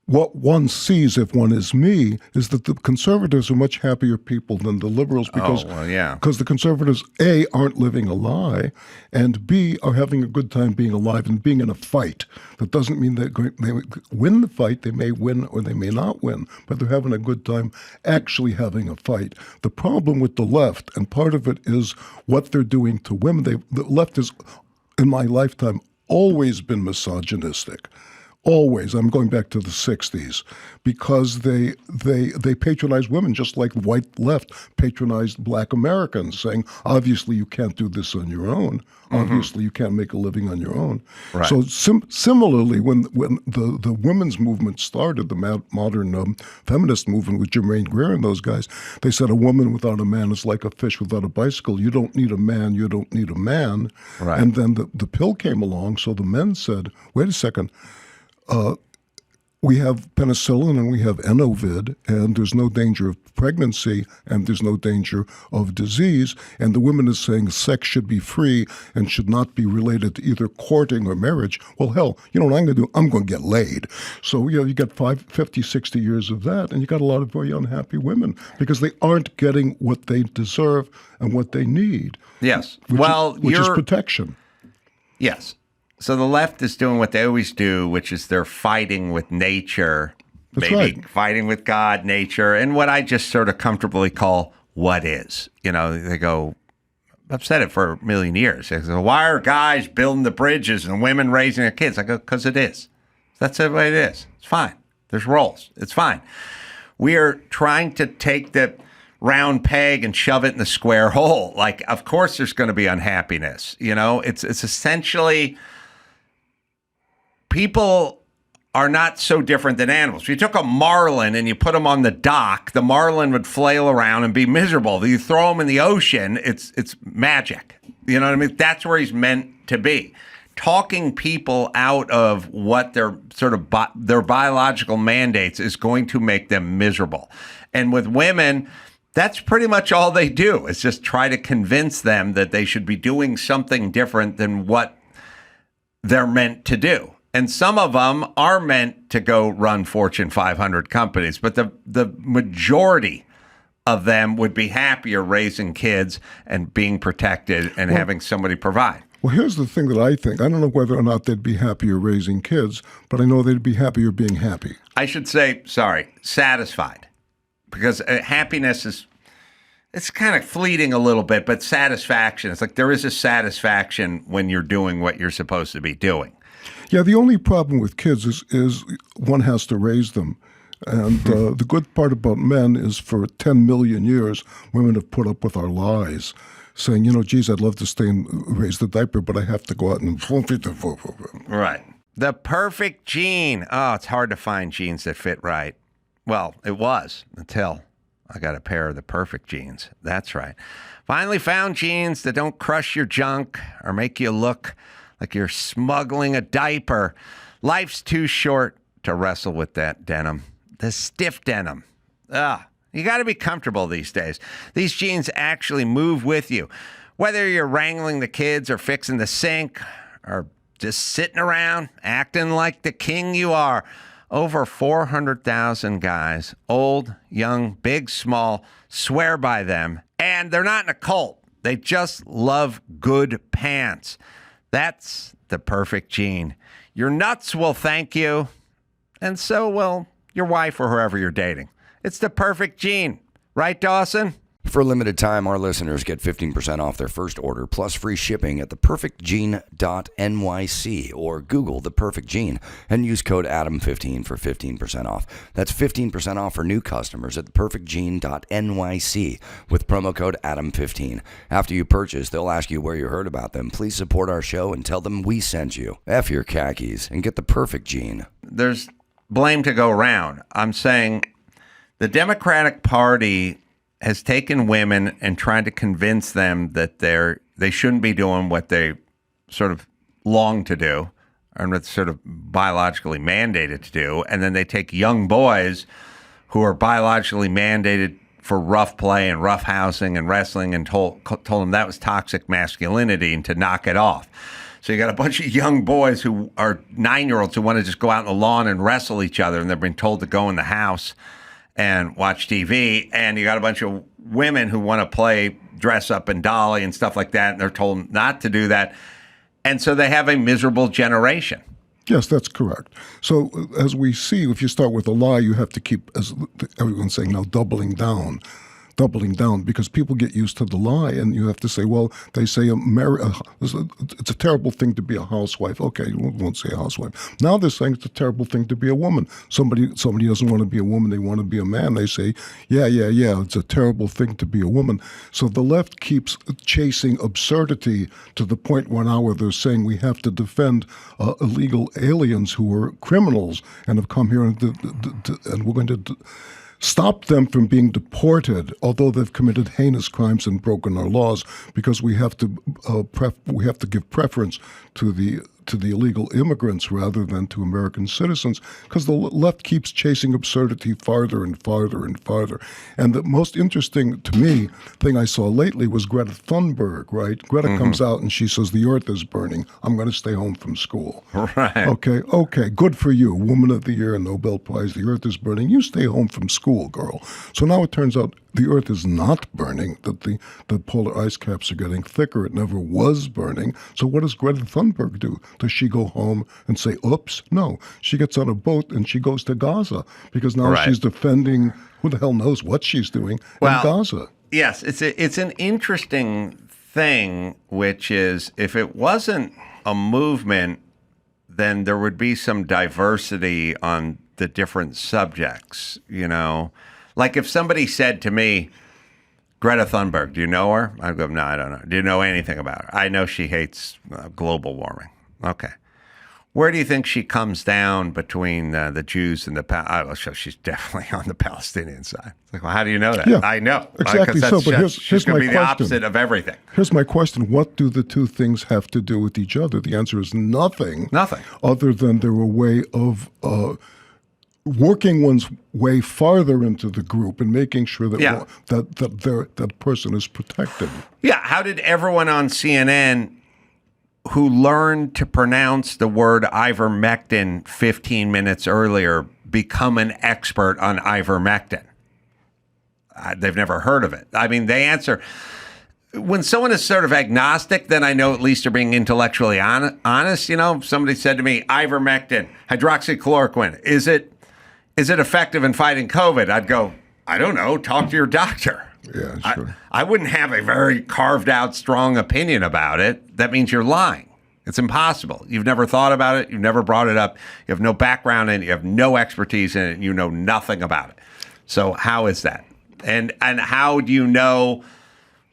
what one sees, if one is me, is that the conservatives are much happier people than the liberals because the conservatives, A, aren't living a lie, and B, are having a good time being alive and being in a fight. That doesn't mean they win the fight. They may win or they may not win, but they're having a good time actually having a fight. The problem with the left, and part of it is what they're doing to women, the left has, in my lifetime, always been misogynistic. Always. I'm going back to the 60s because they patronize women just like the white left patronized black Americans, saying, obviously you can't do this on your own. Mm-hmm. Obviously you can't make a living on your own. Right. So similarly, when the women's movement started, the modern feminist movement with Germaine Greer and those guys, they said a woman without a man is like a fish without a bicycle. You don't need a man. You don't need a man. Right. And then the pill came along, so the men said, wait a second, We have penicillin and we have Enovid, and there's no danger of pregnancy and there's no danger of disease. And the woman is saying sex should be free and should not be related to either courting or marriage. Well, hell, you know what I'm going to do? I'm going to get laid. So, you got 50, 60 years of that, and you got a lot of very unhappy women because they aren't getting what they deserve and what they need. Yes. Which is protection. Yes. So the left is doing what they always do, which is they're fighting with nature, That's right. Fighting with God, nature, and what I just sort of comfortably call what is. They go, I've said it for a million years. They go, why are guys building the bridges and women raising their kids? I go, because it is. That's the way it is. It's fine. There's roles. It's fine. We are trying to take the round peg and shove it in the square hole. Like, of course there's going to be unhappiness. It's essentially... People are not so different than animals. If you took a marlin and you put him on the dock, the marlin would flail around and be miserable. If you throw him in the ocean, it's magic. You know what I mean? That's where he's meant to be. Talking people out of what their sort of their biological mandates is going to make them miserable. And with women, that's pretty much all they do is just try to convince them that they should be doing something different than what they're meant to do. And some of them are meant to go run Fortune 500 companies, but the majority of them would be happier raising kids and being protected and having somebody provide. Well, here's the thing that I think. I don't know whether or not they'd be happier raising kids, but I know they'd be happier being happy. I should say, satisfied. Because happiness it's kind of fleeting a little bit, but satisfaction, it's like there is a satisfaction when you're doing what you're supposed to be doing. Yeah, the only problem with kids is one has to raise them. And the good part about men is for 10 million years, women have put up with our lies, saying, geez, I'd love to stay and raise the diaper, but I have to go out and... Right. The perfect gene. Oh, it's hard to find genes that fit right. Well, it was until I got a pair of the perfect genes. That's right. Finally found genes that don't crush your junk or make you look like you're smuggling a diaper. Life's too short to wrestle with that denim. The stiff denim. You got to be comfortable these days. These genes actually move with you. Whether you're wrangling the kids or fixing the sink or just sitting around acting like the king you are. Over 400,000 guys, old, young, big, small, swear by them. And they're not in a cult. They just love good pants. That's the perfect gene. Your nuts will thank you, and so will your wife or whoever you're dating. It's the perfect gene. Right, Dawson? For a limited time, our listeners get 15% off their first order plus free shipping at theperfectgene.nyc or Google The Perfect Gene and use code ADAM15 for 15% off. That's 15% off for new customers at theperfectgene.nyc with promo code ADAM15. After you purchase, they'll ask you where you heard about them. Please support our show and tell them we sent you. F your khakis and get the perfect gene. There's blame to go around. I'm saying the Democratic Party has taken women and tried to convince them that they shouldn't be doing what they sort of long to do or what's sort of biologically mandated to do. And then they take young boys who are biologically mandated for rough play and rough housing and wrestling and told them that was toxic masculinity and to knock it off. So you got a bunch of young boys who are 9-year-olds who want to just go out on the lawn and wrestle each other, and they're being told to go in the house and watch TV, and you got a bunch of women who want to dress up and dolly and stuff like that, and they're told not to do that. And so they have a miserable generation. Yes, that's correct. So as we see, if you start with a lie, you have to keep, as everyone's saying now, doubling down, because people get used to the lie, and you have to say, well, they say it's a terrible thing to be a housewife. Okay, we won't say a housewife. Now they're saying it's a terrible thing to be a woman. Somebody doesn't want to be a woman, they want to be a man. They say, yeah, it's a terrible thing to be a woman. So the left keeps chasing absurdity to the point where they're saying we have to defend illegal aliens who are criminals and have come here and we're going to stop them from being deported, although they've committed heinous crimes and broken our laws, because we have to give preference to the to the illegal immigrants rather than to American citizens, because the left keeps chasing absurdity farther and farther and farther. And the most interesting, to me, thing I saw lately was Greta Thunberg, right? Greta comes out and she says, the earth is burning. I'm going to stay home from school. Right. Okay, good for you. Woman of the Year, Nobel Prize, the earth is burning. You stay home from school, girl. So now it turns out the earth is not burning, that the polar ice caps are getting thicker. It never was burning. So what does Greta Thunberg do? Does she go home and say, oops? No. She gets on a boat and she goes to Gaza, because now she's defending, who the hell knows what she's doing in Gaza. Yes, it's an interesting thing, which is, if it wasn't a movement, then there would be some diversity on the different subjects, you know? Like if somebody said to me, Greta Thunberg, do you know her? I'd go, no, I don't know. Do you know anything about her? I know she hates global warming. Okay. Where do you think she comes down between the Jews and the she's definitely on the Palestinian side. It's like, well, how do you know that? Yeah, I know. Exactly. But here's going my to be the opposite of everything. Here's my question. What do the two things have to do with each other? The answer is nothing. Nothing. Other than they're a way of working one's way farther into the group and making sure that that person is protected. Yeah. How did everyone on CNN who learned to pronounce the word ivermectin 15 minutes earlier become an expert on ivermectin? They've never heard of it. I mean, they answer. When someone is sort of agnostic, then I know at least they're being intellectually honest. You know, somebody said to me, ivermectin, hydroxychloroquine, is it effective in fighting COVID? I'd go, I don't know. Talk to your doctor. Yeah, sure. I wouldn't have a very carved out, strong opinion about it. That means you're lying. It's impossible. You've never thought about it. You've never brought it up. You have no background in it. You have no expertise in it. You know nothing about it. So how is that? And how do you know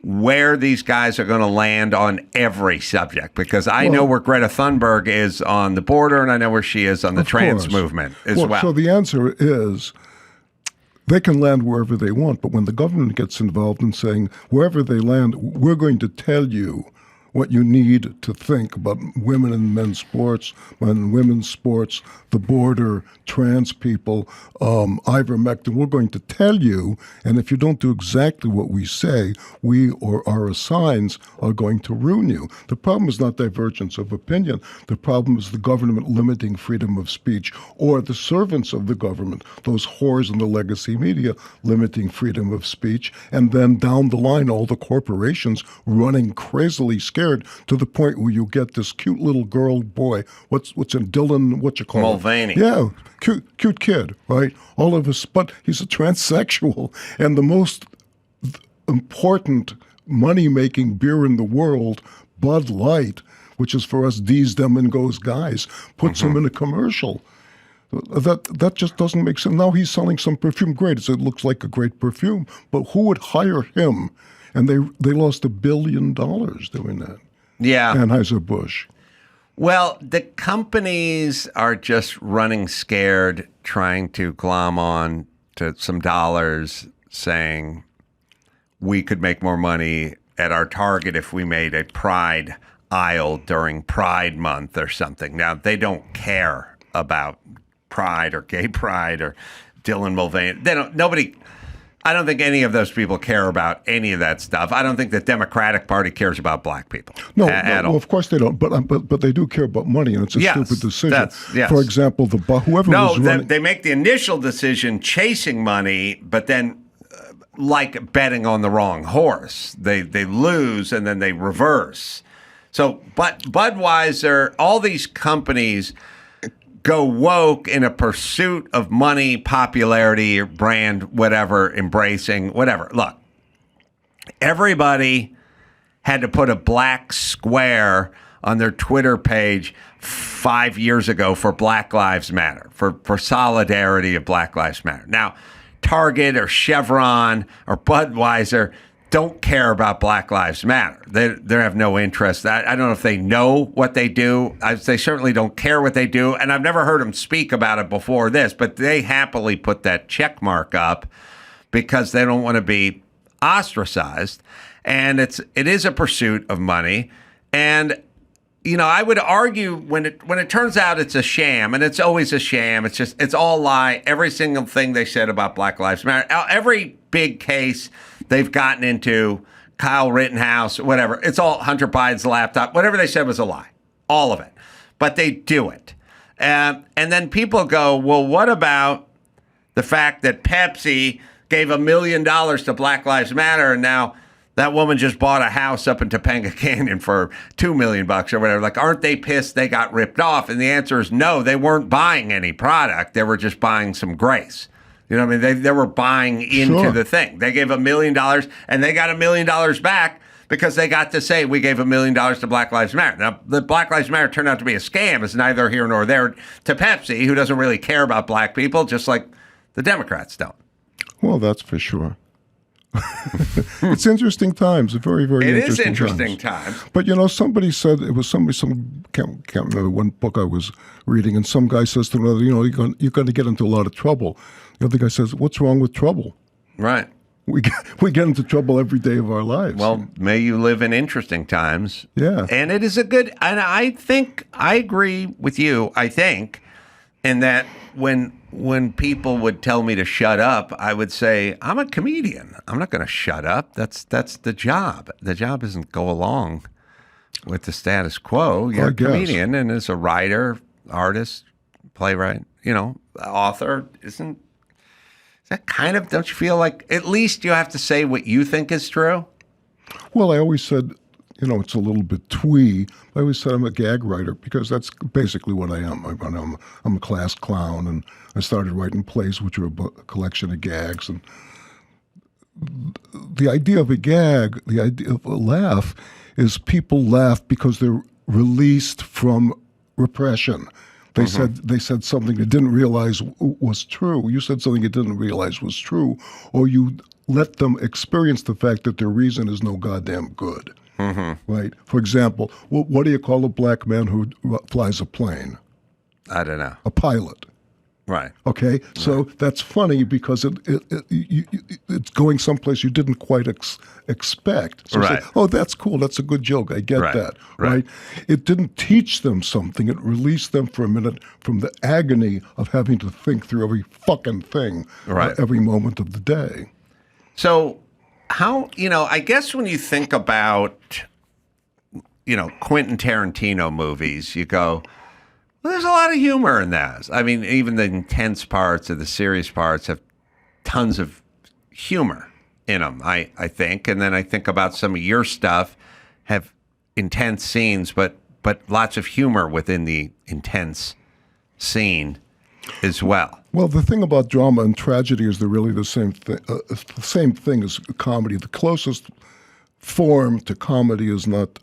where these guys are going to land on every subject? Because I know where Greta Thunberg is on the border, and I know where she is on the trans movement as well. So the answer is, they can land wherever they want, but when the government gets involved in saying, wherever they land, we're going to tell you what you need to think about women and men's sports, men and women's sports, the border, trans people, ivermectin. We're going to tell you, and if you don't do exactly what we say, we or our assigns are going to ruin you. The problem is not divergence of opinion. The problem is the government limiting freedom of speech, or the servants of the government, those whores in the legacy media, limiting freedom of speech, and then down the line, all the corporations running crazily scared to the point where you get this cute little girl, boy, what's in Dylan, what you call Mulvaney. Yeah, cute kid, right? All of us, but he's a transsexual, and the most important money-making beer in the world, Bud Light, which is for us D's, them, and goes guys, puts him in a commercial. That just doesn't make sense. Now he's selling some perfume. Great, it looks like a great perfume, but who would hire him? And they lost $1 billion doing that. Yeah. Anheuser-Busch. Well, the companies are just running scared, trying to glom on to some dollars, saying we could make more money at our Target if we made a Pride aisle during Pride Month or something. Now, they don't care about Pride or gay Pride or Dylan Mulvaney. I don't think any of those people care about any of that stuff. I don't think the Democratic Party cares about black people. No, at all. Well, of course they don't. But they do care about money, and it's a stupid decision. Yes. For example, whoever was running. They make the initial decision chasing money, but then, like betting on the wrong horse, they lose and then they reverse. So, but Budweiser, all these companies go woke in a pursuit of money, popularity, or brand, whatever, embracing, whatever. Look, everybody had to put a black square on their Twitter page 5 years ago for Black Lives Matter, for solidarity of Black Lives Matter. Now, Target or Chevron or Budweiser don't care about Black Lives Matter. They have no interest. I don't know if they know what they do. They certainly don't care what they do. And I've never heard them speak about it before this, but they happily put that check mark up because they don't want to be ostracized. And it is a pursuit of money. And I would argue when it turns out it's a sham, and it's always a sham. It's all lie. Every single thing they said about Black Lives Matter, every big case they've gotten into, Kyle Rittenhouse, whatever, it's all Hunter Biden's laptop. Whatever they said was a lie, all of it. But they do it, and then people go, well, what about the fact that Pepsi gave $1 million to Black Lives Matter, and now that woman just bought a house up in Topanga Canyon for $2 million or whatever. Like, aren't they pissed they got ripped off? And the answer is no, they weren't buying any product. They were just buying some grace. You know what I mean? They were buying into the thing. They gave $1 million and they got $1 million back because they got to say, we gave $1 million to Black Lives Matter. Now, the Black Lives Matter turned out to be a scam. It's neither here nor there to Pepsi, who doesn't really care about black people, just like the Democrats don't. Well, that's for sure. It's interesting times, very, very interesting times. It is interesting times. But, somebody said, it was somebody, can't remember one book I was reading, and some guy says to another, you're going to get into a lot of trouble. The other guy says, what's wrong with trouble? Right. We get into trouble every day of our lives. Well, may you live in interesting times. Yeah. And it is and I think, I agree with you, I think, in that when people would tell me to shut up, I would say, I'm a comedian. I'm not going to shut up. That's the job. The job isn't go along with the status quo. You're a comedian, and as a writer, artist, playwright, author, is that kind of, don't you feel like at least you have to say what you think is true? Well, I always said, it's a little bit twee. I always said I'm a gag writer because that's basically what I am. I'm a class clown, and I started writing plays, which are a collection of gags. And the idea of a gag, the idea of a laugh, is people laugh because they're released from repression. They said something they didn't realize was true. You said something you didn't realize was true, or you let them experience the fact that their reason is no goddamn good. Mm-hmm. Right? For example, what do you call a black man who flies a plane? I don't know. A pilot. Right. Okay? So that's funny because it's going someplace you didn't quite expect. So say, oh, that's cool. That's a good joke. I get that. Right? It didn't teach them something. It released them for a minute from the agony of having to think through every fucking thing every moment of the day. So how, I guess when you think about, Quentin Tarantino movies, you go, well, there's a lot of humor in that. I mean, even the intense parts or the serious parts have tons of humor in them, I think. And then I think about some of your stuff have intense scenes, but lots of humor within the intense scene as well. Well, the thing about drama and tragedy is they're really the same thing as comedy. The closest form to comedy is not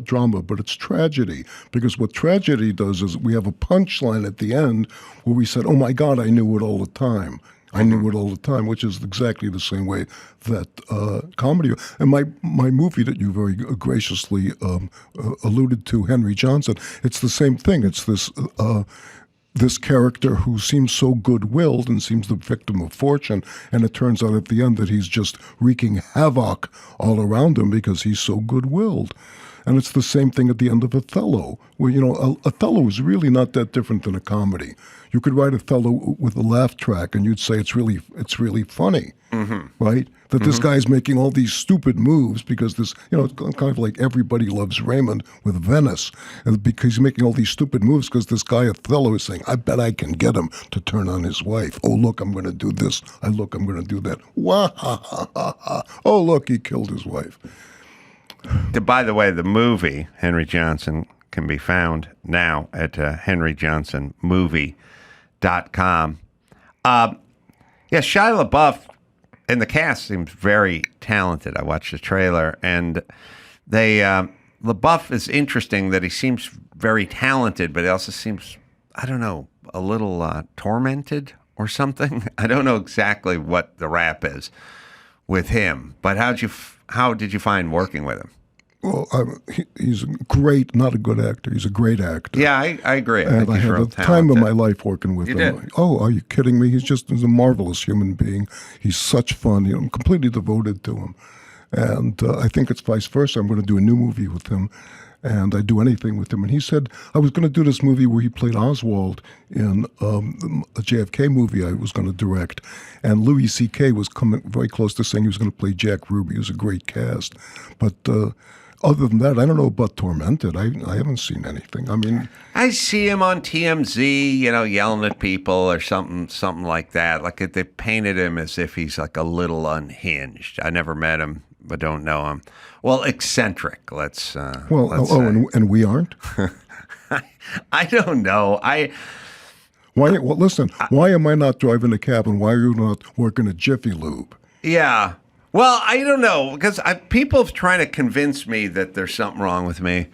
drama, but it's tragedy. Because what tragedy does is we have a punchline at the end where we said, oh my God, I knew it all the time. I knew it all the time, which is exactly the same way that comedy. And my movie that you very graciously alluded to, Henry Johnson, it's the same thing. It's this character who seems so good-willed and seems the victim of fortune, and it turns out at the end that he's just wreaking havoc all around him because he's so good-willed. And it's the same thing at the end of Othello, where, Othello is really not that different than a comedy. You could write Othello with a laugh track, and you'd say it's really funny, right? That this guy's making all these stupid moves because this, it's kind of like Everybody Loves Raymond with Venice, and because he's making all these stupid moves because this guy Othello is saying, I bet I can get him to turn on his wife. Oh, look, I'm going to do this. I'm going to do that. Wah, ha, ha, ha, ha. Oh, look, he killed his wife. By the way, the movie, Henry Johnson, can be found now at henryjohnsonmovie.com. Shia LaBeouf and the cast seems very talented. I watched the trailer, and LaBeouf is interesting that he seems very talented, but he also seems, I don't know, a little tormented or something. I don't know exactly what the rap is with him, but how did you find working with him? Well, he's great, not a good actor. He's a great actor. Yeah, I agree. And I had the time of my life working with him. Did. Oh, are you kidding me? He's a marvelous human being. He's such fun. I'm completely devoted to him. And I think it's vice versa. I'm going to do a new movie with him. and I'd do anything with him. And he said I was going to do this movie where he played Oswald in a JFK movie I was going to direct, and Louis C.K. was coming very close to saying he was going to play Jack Ruby. It was a great cast, but other than that, I don't know about Tormented. I haven't seen anything. I mean, I see him on TMZ, yelling at people or something like that. Like they painted him as if he's like a little unhinged. I never met him, but don't know him. Well, eccentric. Let's say. And we aren't. I don't know. Why? Well, listen. Why am I not driving a cab, and why are you not working at Jiffy Lube? Yeah. Well, I don't know, because people are trying to convince me that there's something wrong with me,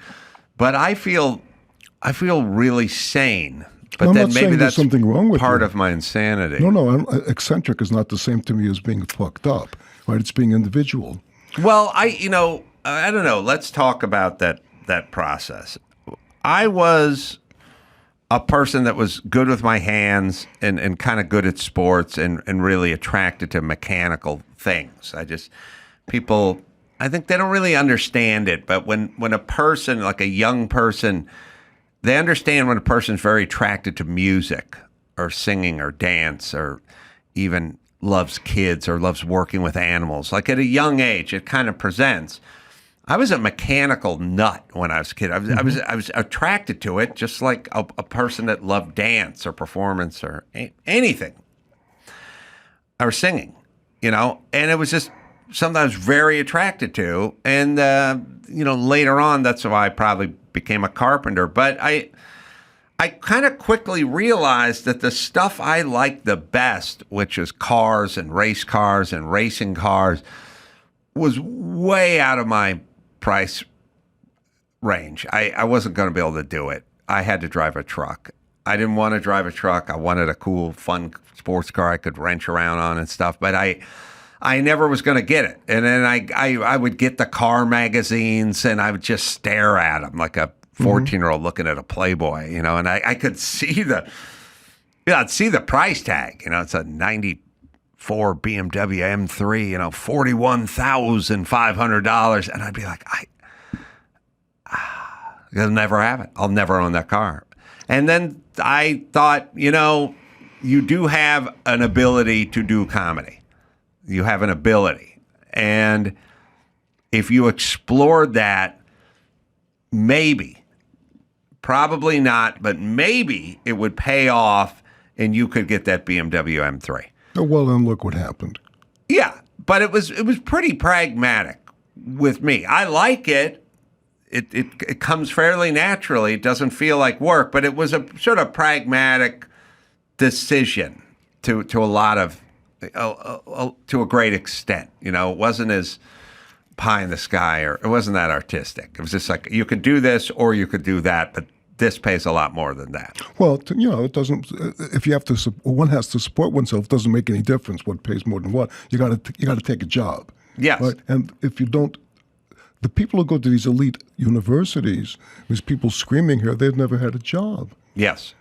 but I feel really sane. But I'm then not maybe saying that's there's something wrong with part you. of my insanity. No. Eccentric is not the same to me as being fucked up. Right? It's being individual. Well, I don't know. Let's talk about that process. I was a person that was good with my hands and kind of good at sports and really attracted to mechanical things. I think they don't really understand it, but when a person, like a young person, they understand when a person's very attracted to music or singing or dance or even loves kids or loves working with animals. Like at a young age, it kind of presents. I was a mechanical nut when I was a kid. I was attracted to it, just like a person that loved dance or performance or anything or singing, and it was just something I was very attracted to. And later on, that's why I probably became a carpenter. But I kind of quickly realized that the stuff I liked the best, which is cars and racing cars, was way out of my price range. I wasn't going to be able to do it. I had to drive a truck. I didn't want to drive a truck. I wanted a cool, fun sports car I could wrench around on and stuff, but I never was going to get it. And then I would get the car magazines and I would just stare at them like a 14-year-old looking at a Playboy, and I could see I'd see the price tag. It's a 94 BMW M3, $41,500. And I'd be like, I'll never have it. I'll never own that car. And then I thought, you do have an ability to do comedy. You have an ability. And if you explored that, probably not, but maybe it would pay off and you could get that BMW M3. Well, then look what happened. Yeah, but it was pretty pragmatic with me. I like it. It comes fairly naturally. It doesn't feel like work, but it was a sort of pragmatic decision to a lot of to a great extent. It wasn't as pie in the sky, or it wasn't that artistic. It was just like you could do this or you could do that, but this pays a lot more than that. Well, it doesn't. If you have to, one has to support oneself. It doesn't make any difference what pays more than what. You got to take a job. Yes. Right? And if you don't, the people who go to these elite universities, these people screaming here, they've never had a job. Yes.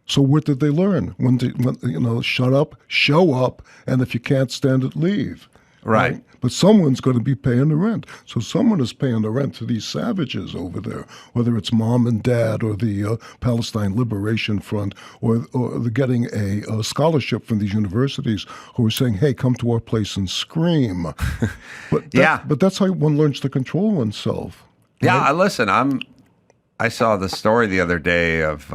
So what did they learn? When shut up, show up, and if you can't stand it, leave. Right. But someone's going to be paying the rent. So someone is paying the rent to these savages over there, whether it's mom and dad or the Palestine Liberation Front, or they're getting a scholarship from these universities who are saying, hey, come to our place and scream. But that's how one learns to control oneself. Right? Yeah, listen, I saw the story the other day of,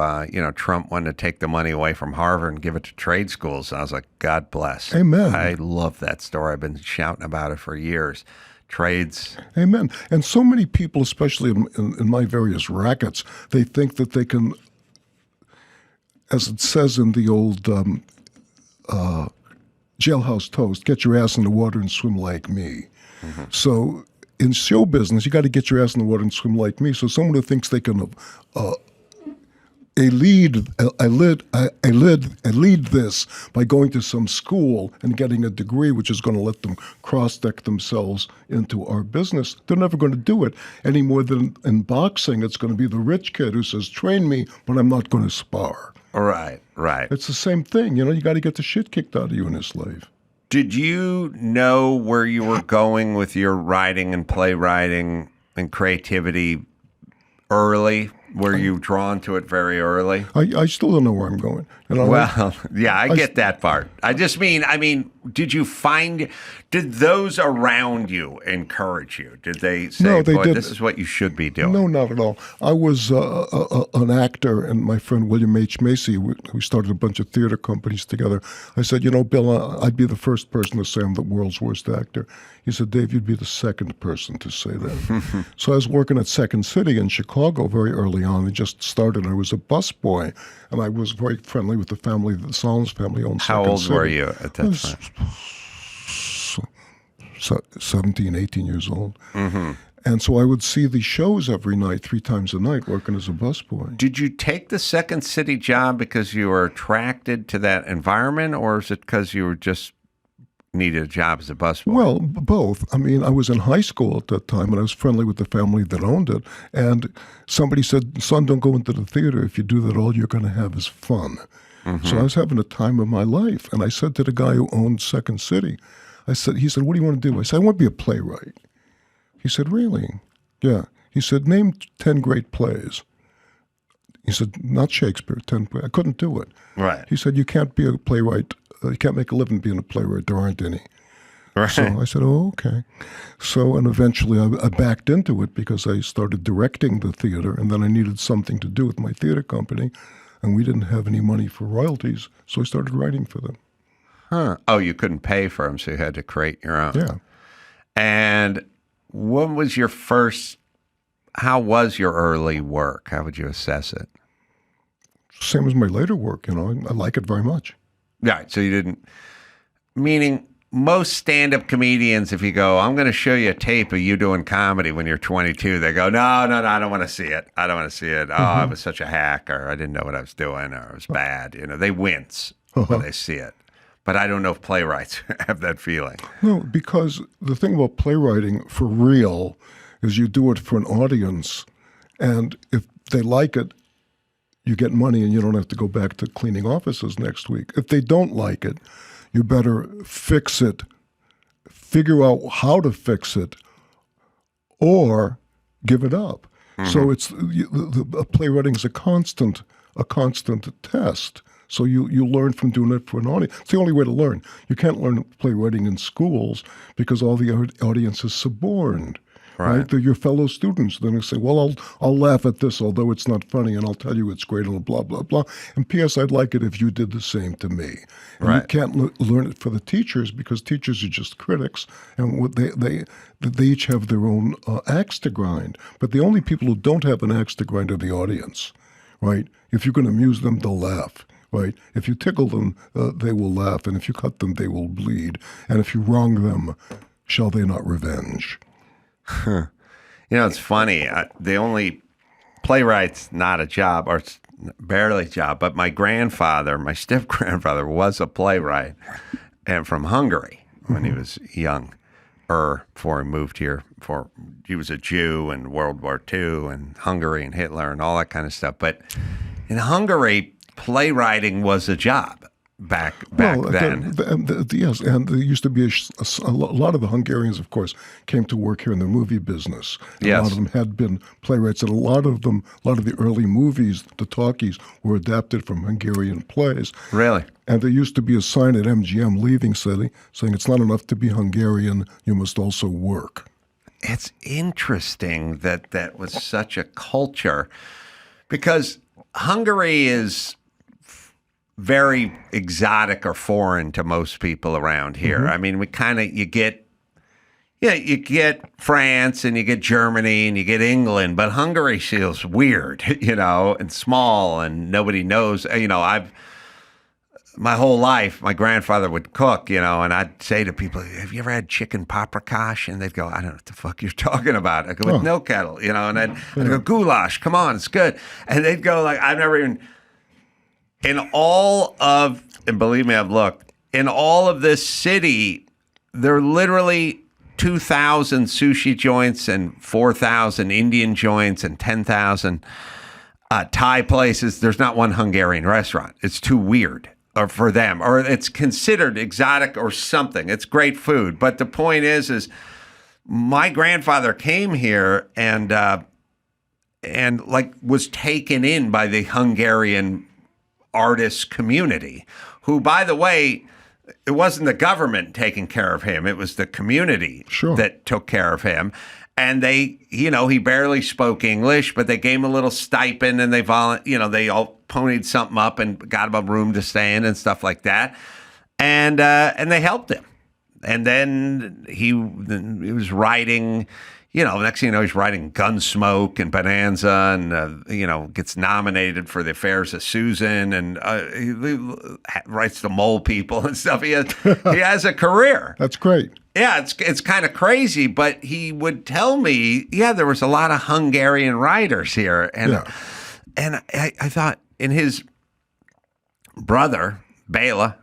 Trump wanting to take the money away from Harvard and give it to trade schools. And I was like, God bless. Amen. I love that story. I've been shouting about it for years. Trades. Amen. And so many people, especially in my various rackets, they think that they can, as it says in the old Jailhouse Toast, get your ass in the water and swim like me. Mm-hmm. So in show business, you got to get your ass in the water and swim like me. So someone who thinks they can lead this by going to some school and getting a degree, which is going to let them cross-deck themselves into our business, they're never going to do it any more than in boxing. It's going to be the rich kid who says, train me, but I'm not going to spar. Right. It's the same thing. You got to get the shit kicked out of you in a slave. Did you know where you were going with your writing and playwriting and creativity early? Were you drawn to it very early? I still don't know where I'm going. Well, yeah, I get that part. I mean, did those around you encourage you? Did they say, no, they didn't. This is what you should be doing? No, not at all. I was an actor, and my friend William H. Macy, we started a bunch of theater companies together. I said, Bill, I'd be the first person to say I'm the world's worst actor. He said, Dave, you'd be the second person to say that. So I was working at Second City in Chicago very early on. They just started. I was a busboy, and I was very friendly with the family. The Solons family owned Second City. How old were you at that time? 17, 18 years old. Mm-hmm. And so I would see the shows every night, 3 times a night, working as a busboy. Did you take the Second City job because you were attracted to that environment, or is it because you were just needed a job as a busboy? Well, both. I mean, I was in high school at that time, and I was friendly with the family that owned it. And somebody said, son, don't go into the theater. If you do that, all you're going to have is fun. Mm-hmm. So I was having a time of my life. And I said to the guy who owned Second City, he said, what do you want to do? I said, I want to be a playwright. He said, really? Yeah. He said, name 10 great plays. He said, not Shakespeare, 10 plays. I couldn't do it. Right. He said, you can't be a playwright. You can't make a living being a playwright. There aren't any. Right. So I said, oh, okay. So, and eventually I backed into it because I started directing the theater, and then I needed something to do with my theater company, and we didn't have any money for royalties, so I started writing for them. Huh. Oh, you couldn't pay for them, so you had to create your own. Yeah. And how was your early work? How would you assess it? Same as my later work, I like it very much. Right, so you didn't, meaning most stand-up comedians, if you go, I'm going to show you a tape of you doing comedy when you're 22, they go, no, I don't want to see it. I don't want to see it. Oh, I was such a hack, or I didn't know what I was doing, or it was bad. They wince when they see it. But I don't know if playwrights have that feeling. No, because the thing about playwriting for real is you do it for an audience, and if they like it, you get money and you don't have to go back to cleaning offices next week. If they don't like it, you better fix it, figure out how to fix it, or give it up. Mm-hmm. So it's playwriting is a constant test. So you learn from doing it for an audience. It's the only way to learn. You can't learn playwriting in schools because all the audience is suborned. Right? They're your fellow students. Then they say, well, I'll laugh at this, although it's not funny, and I'll tell you it's great, and blah, blah, blah. And P.S., I'd like it if you did the same to me. And you can't learn it for the teachers because teachers are just critics, and they each have their own axe to grind. But the only people who don't have an axe to grind are the audience, right? If you're going to amuse them, they'll laugh. Right? If you tickle them, they will laugh, and if you cut them, they will bleed. And if you wrong them, shall they not revenge? It's funny. The only playwright's not a job, or it's barely a job, but my step-grandfather was a playwright, and from Hungary when he was young, before he moved here. He was a Jew in World War II and Hungary and Hitler and all that kind of stuff. But in Hungary, playwriting was a job back then. Yes, and there used to be a lot of the Hungarians, of course, came to work here in the movie business. Yes. A lot of them had been playwrights, and a lot of the early movies, the talkies, were adapted from Hungarian plays. Really? And there used to be a sign at MGM leaving city saying it's not enough to be Hungarian, you must also work. It's interesting that was such a culture, because Hungary is very exotic or foreign to most people around here. Mm-hmm. I mean, you get France and you get Germany and you get England, but Hungary feels weird, and small, and nobody knows. My whole life, my grandfather would cook, and I'd say to people, have you ever had chicken paprikash? And they'd go, I don't know what the fuck you're talking about. I go, with no kettle, and I'd go, goulash, come on, it's good. And they'd go like, I've never even... and believe me, I've looked, in all of this city, there are literally 2,000 sushi joints and 4,000 Indian joints and 10,000 Thai places. There's not one Hungarian restaurant. It's too weird for them, or it's considered exotic or something. It's great food. But the point is my grandfather came here, and like was taken in by the Hungarian artist community, who, by the way, it wasn't the government taking care of him. It was the community that took care of him. And they, he barely spoke English, but they gave him a little stipend, and they all ponied something up and got him a room to stay in and stuff like that. And they helped him. And then he was writing, next thing you know, he's writing Gunsmoke and Bonanza, and, gets nominated for The Affairs of Susan, and he writes The Mole People and stuff. He has a career. That's great. Yeah, it's kind of crazy, but he would tell me, there was a lot of Hungarian writers here. And I thought, and his brother, Bela,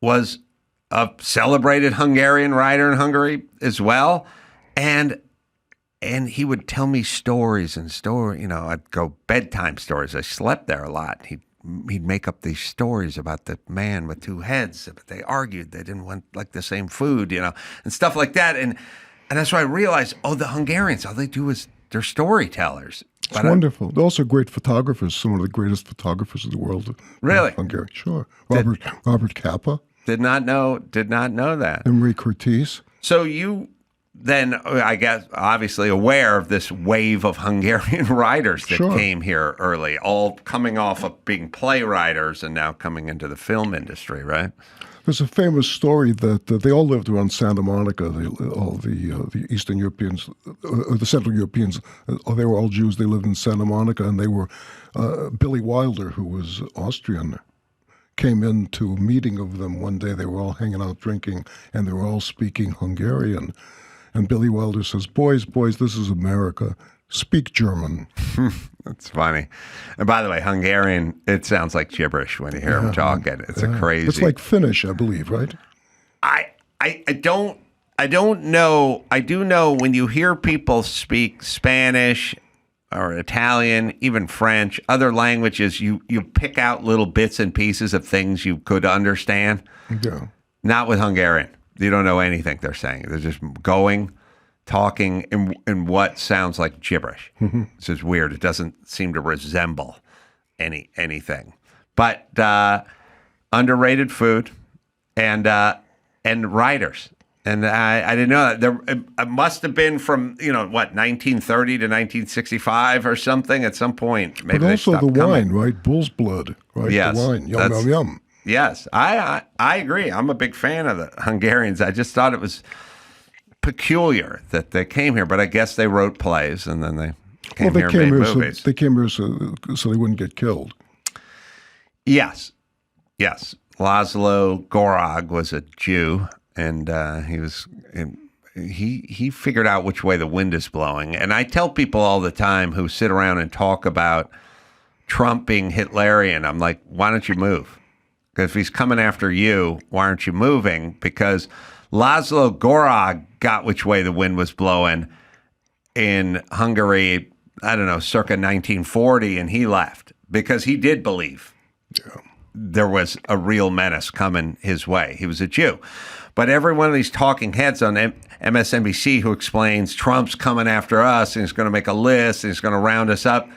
was a celebrated Hungarian writer in Hungary as well. And he would tell me stories, I'd go bedtime stories. I slept there a lot. He'd make up these stories about the man with two heads, but they argued they didn't want like the same food, and stuff like that. And that's why I realized, the Hungarians, all they do is they're storytellers. It's wonderful. They're also great photographers, some of the greatest photographers in the world. Really? Hungary, sure. Robert Capa. Did not know that. Emery Curtis. So you then, I guess, obviously aware of this wave of Hungarian writers that came here early, all coming off of being playwriters and now coming into the film industry, right? There's a famous story that they all lived around Santa Monica. All the Eastern Europeans, the Central Europeans, they were all Jews. They lived in Santa Monica, and they were Billy Wilder, who was Austrian, came into a meeting of them one day. They were all hanging out drinking, and they were all speaking Hungarian. And Billy Wilder says, boys, this is America. Speak German. That's funny. And by the way, Hungarian, it sounds like gibberish when you hear them talking. It's a crazy. It's like Finnish, I believe, right? I don't know. I do know when you hear people speak Spanish or Italian, even French, other languages, you pick out little bits and pieces of things you could understand. Yeah. Not with Hungarian. You don't know anything they're saying. They're just talking in what sounds like gibberish. Mm-hmm. It's just weird. It doesn't seem to resemble anything. But underrated food and writers. And I didn't know that. It must have been from, 1930 to 1965 or something at some point. Maybe but also the wine, coming. Right? Bull's blood, right? Yes. The wine. Yum. Yes, I agree. I'm a big fan of the Hungarians. I just thought it was peculiar that they came here, but I guess they wrote plays and then they came here and made movies. They came here so they wouldn't get killed. Yes. Laszlo Gorog was a Jew, and he figured out which way the wind is blowing. And I tell people all the time who sit around and talk about Trump being Hitlerian, I'm like, why don't you move? Because if he's coming after you, why aren't you moving? Because Laszlo Gorog got which way the wind was blowing in Hungary, I don't know, circa 1940, and he left because he did believe there was a real menace coming his way. He was a Jew. But every one of these talking heads on MSNBC who explains Trump's coming after us and he's going to make a list and he's going to round us up,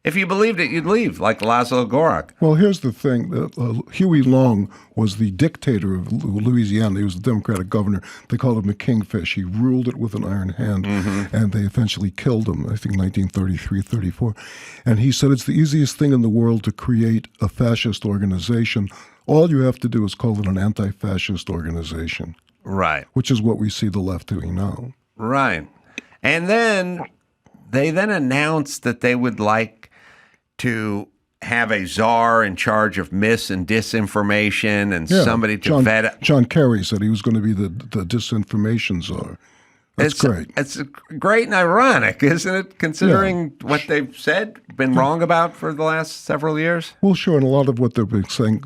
if you believed it, you'd leave, like Laszlo Gorog. Well, here's the thing. Huey Long was the dictator of Louisiana. He was the Democratic governor. They called him a kingfish. He ruled it with an iron hand, and they eventually killed him, I think 1933, 34. And he said it's the easiest thing in the world to create a fascist organization. All you have to do is call it an anti-fascist organization. Right. Which is what we see the left doing now. Right. And then they announced that they would like to have a czar in charge of mis and disinformation and somebody to vet it. John Kerry said he was going to be the disinformation czar. That's great. It's great and ironic, isn't it, considering what they've said, been wrong about for the last several years? Well, sure, and a lot of what they've been saying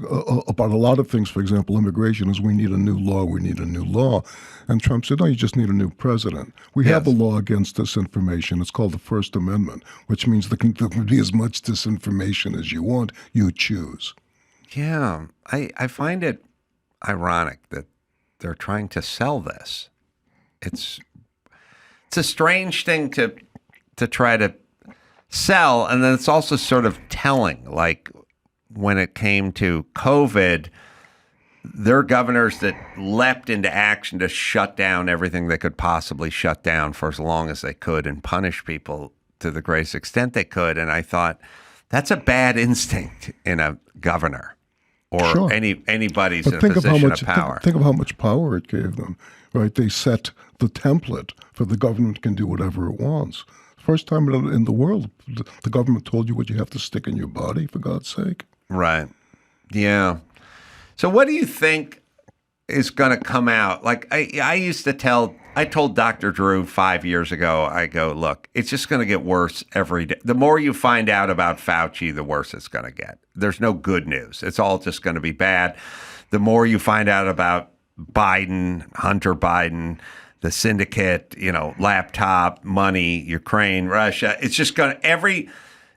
about a lot of things, for example, immigration, is we need a new law. And Trump said, no, you just need a new president. We have a law against disinformation. It's called the First Amendment, which means there can be as much disinformation as you want. You choose. Yeah, I find it ironic that they're trying to sell this. It's a strange thing to try to sell. And then it's also sort of telling, like when it came to COVID, there are governors that leapt into action to shut down everything they could possibly shut down for as long as they could and punish people to the greatest extent they could. And I thought, that's a bad instinct in a governor or anybody's in a position of power. Think of how much power it gave them, right? They set the template for the government can do whatever it wants. First time in the world, the government told you what you have to stick in your body, for God's sake. Right. Yeah. So what do you think is going to come out? Like I told Dr. Drew 5 years ago, I go, look, it's just going to get worse every day. The more you find out about Fauci, the worse it's going to get. There's no good news. It's all just going to be bad. The more you find out about Biden, Hunter Biden, the syndicate, laptop, money, Ukraine, Russia, it's just going to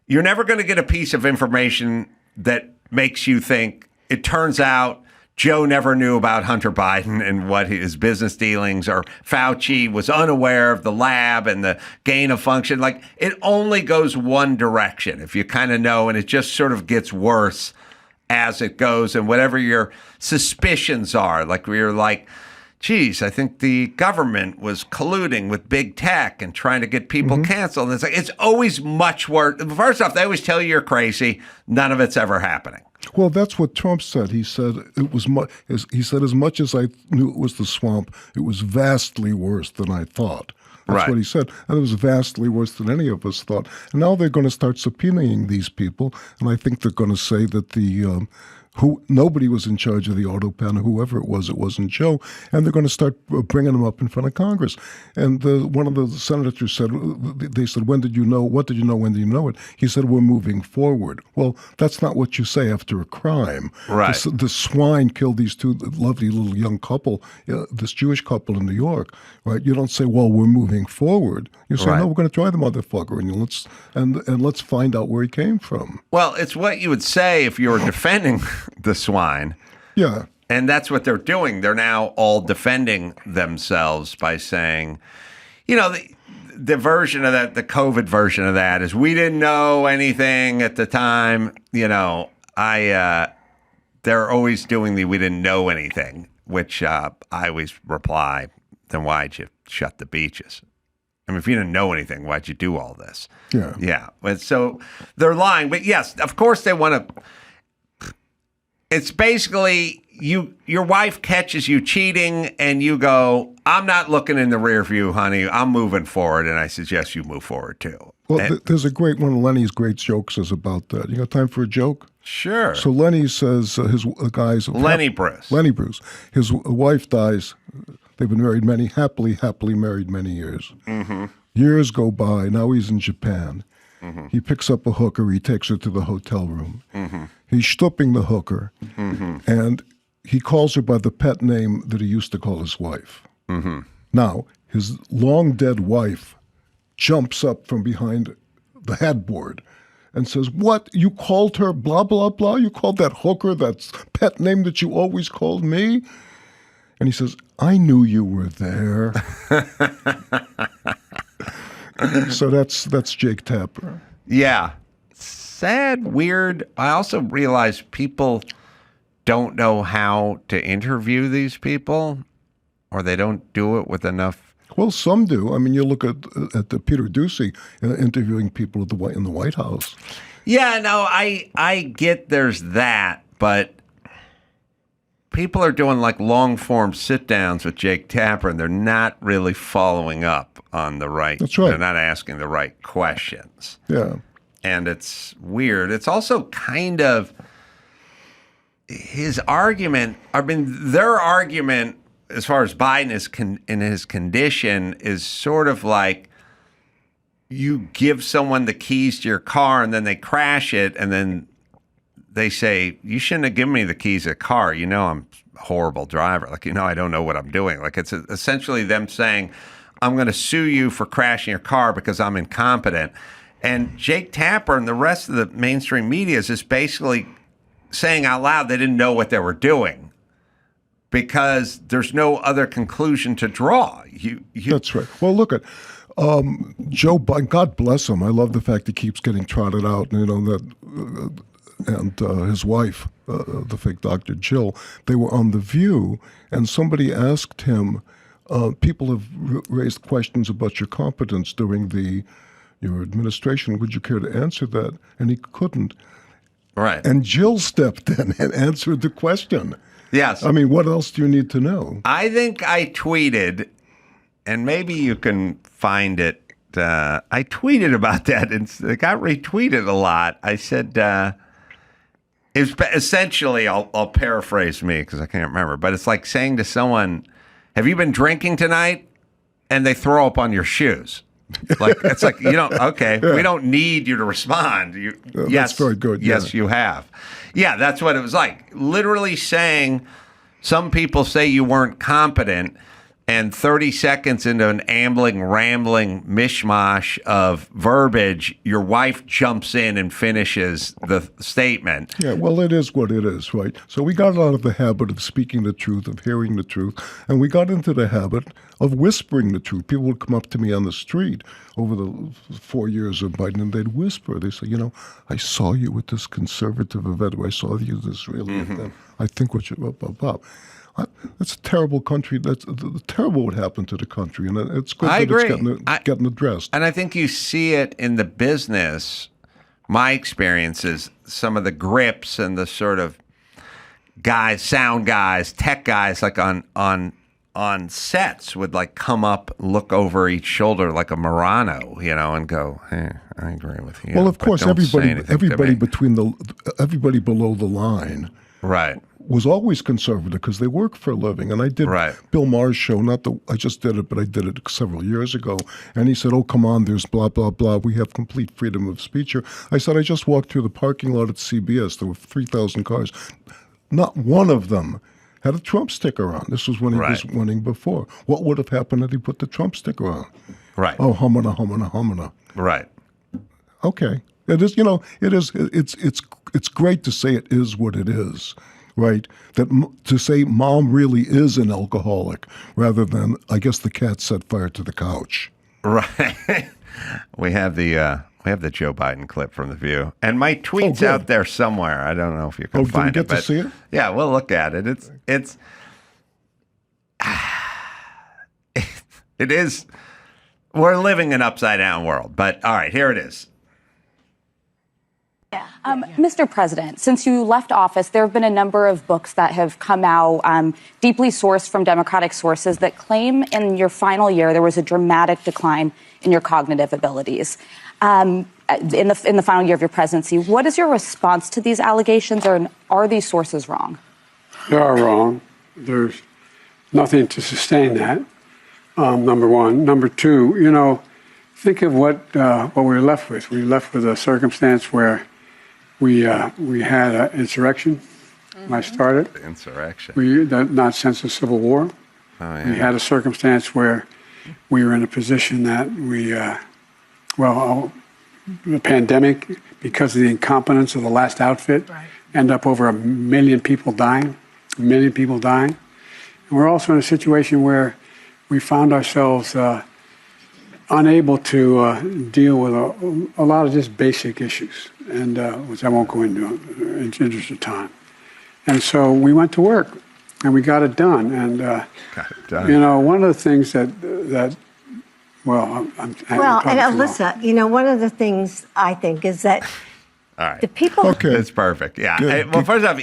you're never going to get a piece of information that makes you think, it turns out Joe never knew about Hunter Biden and what his business dealings, or Fauci was unaware of the lab and the gain of function. Like, it only goes one direction if you kind of know, and it just sort of gets worse as it goes. And whatever your suspicions are, like where you're like, geez, I think the government was colluding with big tech and trying to get people canceled. And it's always much worse. First off, they always tell you you're crazy. None of it's ever happening. Well, that's what Trump said. He said he said, as much as I knew it was the swamp, it was vastly worse than I thought. That's what he said. And it was vastly worse than any of us thought. And now they're going to start subpoenaing these people. And I think they're going to say that nobody was in charge of the auto pen, or whoever it wasn't Joe, and they're going to start bringing them up in front of Congress. And one of the senators said, they said, when did you know? What did you know? When did you know it? He said, we're moving forward. Well, that's not what you say after a crime. Right. The swine killed these two lovely little young couple, this Jewish couple in New York, right? You don't say, well, we're moving forward. You say, no, we're going to try the motherfucker, and let's find out where he came from. Well, it's what you would say if you were defending the swine. Yeah. And that's what they're doing. They're now all defending themselves by saying, the version of that, the COVID version of that is, we didn't know anything at the time. They're always doing we didn't know anything, which I always reply, then why'd you shut the beaches? I mean, if you didn't know anything, why'd you do all this? Yeah. Yeah. And so they're lying. But yes, of course they want to. It's basically your wife catches you cheating and you go, I'm not looking in the rear view, honey. I'm moving forward. And I suggest you move forward too. Well, there's a great one of Lenny's great jokes is about that. You got time for a joke? Sure. So Lenny says Lenny Bruce. His wife dies. They've been happily married many years. Mm-hmm. Years go by. Now he's in Japan. Mm-hmm. He picks up a hooker. He takes her to the hotel room. Mm-hmm. He's stooping the hooker, and he calls her by the pet name that he used to call his wife. Mm-hmm. Now, his long-dead wife jumps up from behind the headboard and says, what, you called her blah, blah, blah? You called that hooker that pet name that you always called me? And he says, I knew you were there. So that's Jake Tapper. Yeah. Sad, weird. I also realize people don't know how to interview these people, or they don't do it with enough. Well, some do. I mean, you look at Peter Doocy interviewing people in the White House. Yeah, no, I get there's that, but people are doing like long form sit downs with Jake Tapper, and they're not really following up on the right. That's right. They're not asking the right questions. Yeah. And it's weird. It's also kind of his argument. I mean, their argument, as far as Biden is in his condition, is sort of like you give someone the keys to your car and then they crash it, and then they say, you shouldn't have given me the keys to the car. I'm a horrible driver. Like, I don't know what I'm doing. Like, it's essentially them saying, I'm going to sue you for crashing your car because I'm incompetent. And Jake Tapper and the rest of the mainstream media is just basically saying out loud they didn't know what they were doing because there's no other conclusion to draw. That's right. Well, look at Joe Biden, God bless him. I love the fact he keeps getting trotted out. And his wife, the fake Dr. Jill, they were on The View, and somebody asked him, people have raised questions about your competence during your administration. Would you care to answer that? And he couldn't. Right. And Jill stepped in and answered the question. Yes. I mean, what else do you need to know? I think I tweeted, and maybe you can find it. I tweeted about that, and it got retweeted a lot. I said, it's essentially, I'll paraphrase me because I can't remember, but it's like saying to someone, have you been drinking tonight? And they throw up on your shoes. Like, it's like, we don't need you to respond. Yes, that's very good. Yes, you have. Yeah, that's what it was like. Literally saying, some people say you weren't competent, and 30 seconds into an rambling mishmash of verbiage, your wife jumps in and finishes the statement. Yeah, well, it is what it is, right? So we got out of the habit of speaking the truth, of hearing the truth, and we got into the habit of whispering the truth. People would come up to me on the street over the 4 years of Biden, and they'd whisper. They say, I saw you at this conservative event, or I saw you at this Israeli event. I think what you, blah, blah, blah. It's a terrible country. That's terrible what happened to the country, and it's good that it's getting addressed. And I think you see it in the business. My experience is some of the grips and the sort of sound guys, tech guys, like on sets would like come up, look over each shoulder like a Murano, and go, "Hey, I agree with you." Well, of course, everybody below the line, right, was always conservative because they work for a living. And I did Bill Maher's show, I just did it, but I did it several years ago. And he said, oh, come on, there's blah, blah, blah. We have complete freedom of speech here. I said, I just walked through the parking lot at CBS. There were 3,000 cars. Not one of them had a Trump sticker on. This was when he was winning before. What would have happened if he put the Trump sticker on? Right. Oh, humana, humana, humana. Right. Okay. It is, it's great to say it is what it is. Right, to say mom really is an alcoholic rather than, I guess the cat set fire to the couch. Right. We have the Joe Biden clip from The View, and my tweet's out there somewhere. I don't know if you can find it. Did we get to see it? Yeah, we'll look at it. It is. We're living an upside down world, but all right, here it is. Mr. President, since you left office, there have been a number of books that have come out, deeply sourced from Democratic sources, that claim in your final year there was a dramatic decline in your cognitive abilities. In the final year of your presidency, what is your response to these allegations, or are these sources wrong? They are wrong. There's nothing to sustain that. Number one. Number two, think of what we were left with. We were left with a circumstance where we had an insurrection when I started. Insurrection. Not since the Civil War. Oh, yeah. We had a circumstance where we were in a position that the pandemic, because of the incompetence of the last outfit, end up over 1 million people dying. 1 million people dying. And we're also in a situation where we found ourselves unable to deal with a lot of just basic issues, and which I won't go into in the interest of time. And so we went to work, and we got it done. And one of the things that and Alyssa, one of the things I think is that all right, the people. Okay, it's perfect. Yeah. Well, first off,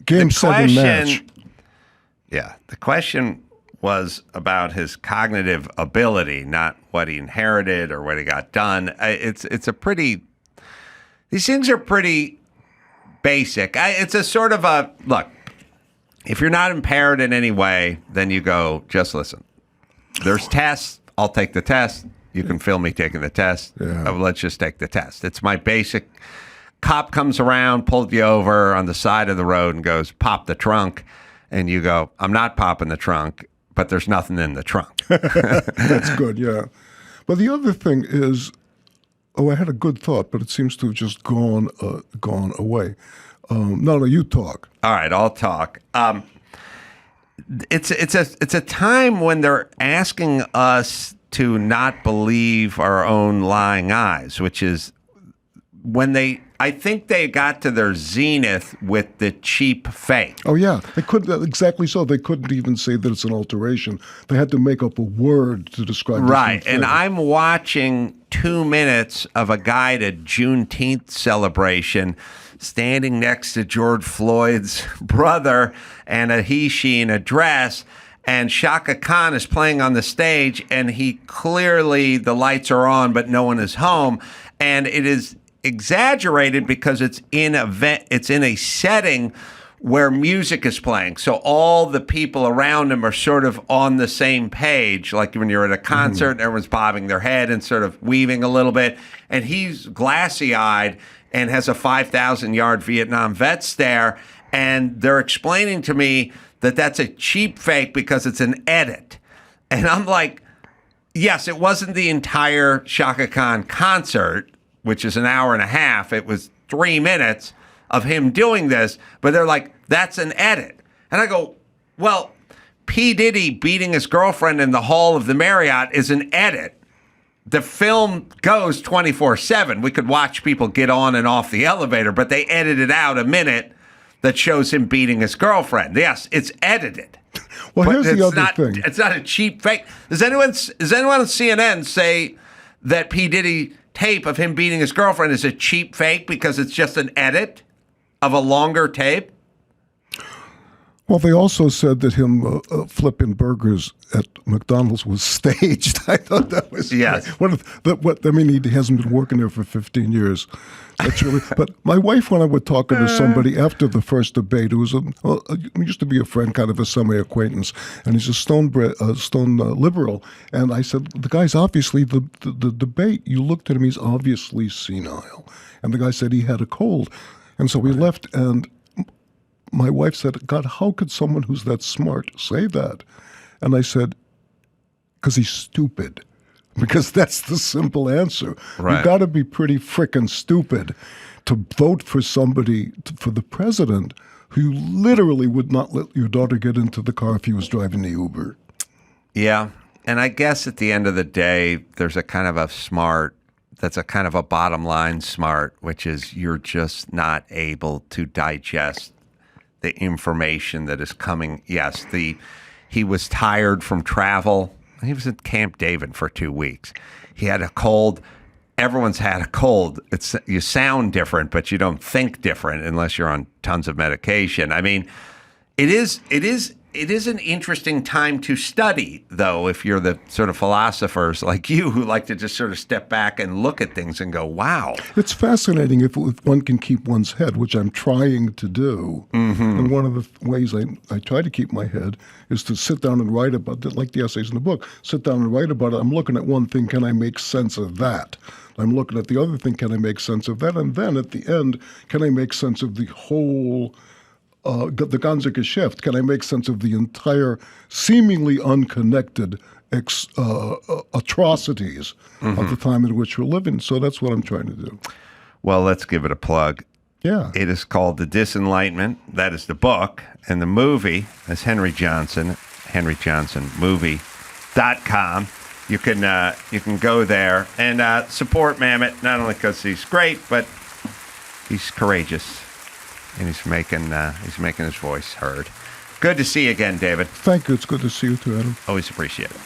Game 7 match. Yeah, the question was about his cognitive ability, not what he inherited or what he got done. These things are pretty basic. It's a sort of a, look, if you're not impaired in any way, then you go, just listen. There's tests. I'll take the test. You can film me taking the test. Yeah. Let's just take the test. It's my basic. Cop comes around, pulls you over on the side of the road and goes, pop the trunk. And you go, I'm not popping the trunk, but there's nothing in the trunk. That's good, yeah. But the other thing is, I had a good thought, but it seems to have just gone away. No, you talk. All right, I'll talk. it's a time when they're asking us to not believe our own lying eyes, which is when I think they got to their zenith with the cheap fake. Oh, yeah. They couldn't, exactly so. They couldn't even say that it's an alteration. They had to make up a word to describe it. Right. And I'm watching 2 minutes of a guy at a Juneteenth celebration standing next to George Floyd's brother and a he-she in a dress. And Shaka Khan is playing on the stage, and the lights are on, but no one is home. And it is exaggerated because it's in a setting where music is playing. So all the people around him are sort of on the same page, like when you're at a concert and everyone's bobbing their head and sort of weaving a little bit. And he's glassy-eyed and has a 5,000-yard Vietnam vet stare. And they're explaining to me that that's a cheap fake because it's an edit. And I'm like, yes, it wasn't the entire Shaka Khan concert, which is an hour and a half. It was 3 minutes of him doing this, but they're like, that's an edit. And I go, well, P. Diddy beating his girlfriend in the hall of the Marriott is an edit. The film goes 24/7. We could watch people get on and off the elevator, but they edited out a minute that shows him beating his girlfriend. Yes, it's edited. Well, but here's the other thing. It's not a cheap fake. Does anyone on CNN say that P. Diddy tape of him beating his girlfriend is a cheap fake because it's just an edit of a longer tape? Well, they also said that him flipping burgers at McDonald's was staged. I thought that was yes. He hasn't been working there for 15 years. That's really. But my wife, when I was talking to somebody after the first debate, who was used to be a friend, kind of a semi-acquaintance, and he's a stone liberal, and I said, the guy's obviously the debate. You looked at him; he's obviously senile, and the guy said he had a cold, and so we left and. My wife said, God, how could someone who's that smart say that? And I said, because he's stupid. Because that's the simple answer. Right. You've got to be pretty frickin' stupid to vote for somebody, for the president, who literally would not let your daughter get into the car if he was driving the Uber. Yeah. And I guess at the end of the day, there's a kind of that's a kind of a bottom line smart, which is you're just not able to digest the information that is coming. Yes, he was tired from travel. He was at Camp David for 2 weeks. He had a cold. Everyone's had a cold. You sound different, but you don't think different unless you're on tons of medication. I mean, it is an interesting time to study, though, if you're the sort of philosophers like you who like to just sort of step back and look at things and go, wow. It's fascinating if one can keep one's head, which I'm trying to do. Mm-hmm. And one of the ways I try to keep my head is to sit down and write about it, like the essays in the book. Sit down and write about it. I'm looking at one thing, can I make sense of that? I'm looking at the other thing, can I make sense of that? And then at the end, can I make sense of the whole the ganze Geschäft? Can I make sense of the entire seemingly unconnected atrocities of the time in which we're living? So that's what I'm trying to do. Well, let's give it a plug. Yeah. It is called The Disenlightenment. That is the book. And the movie is Henry Johnson, henryjohnsonmovie.com. You can go there and support Mamet, not only because he's great, but he's courageous. And he's making his voice heard. Good to see you again, David. Thank you. It's good to see you too, Adam. Always appreciate it.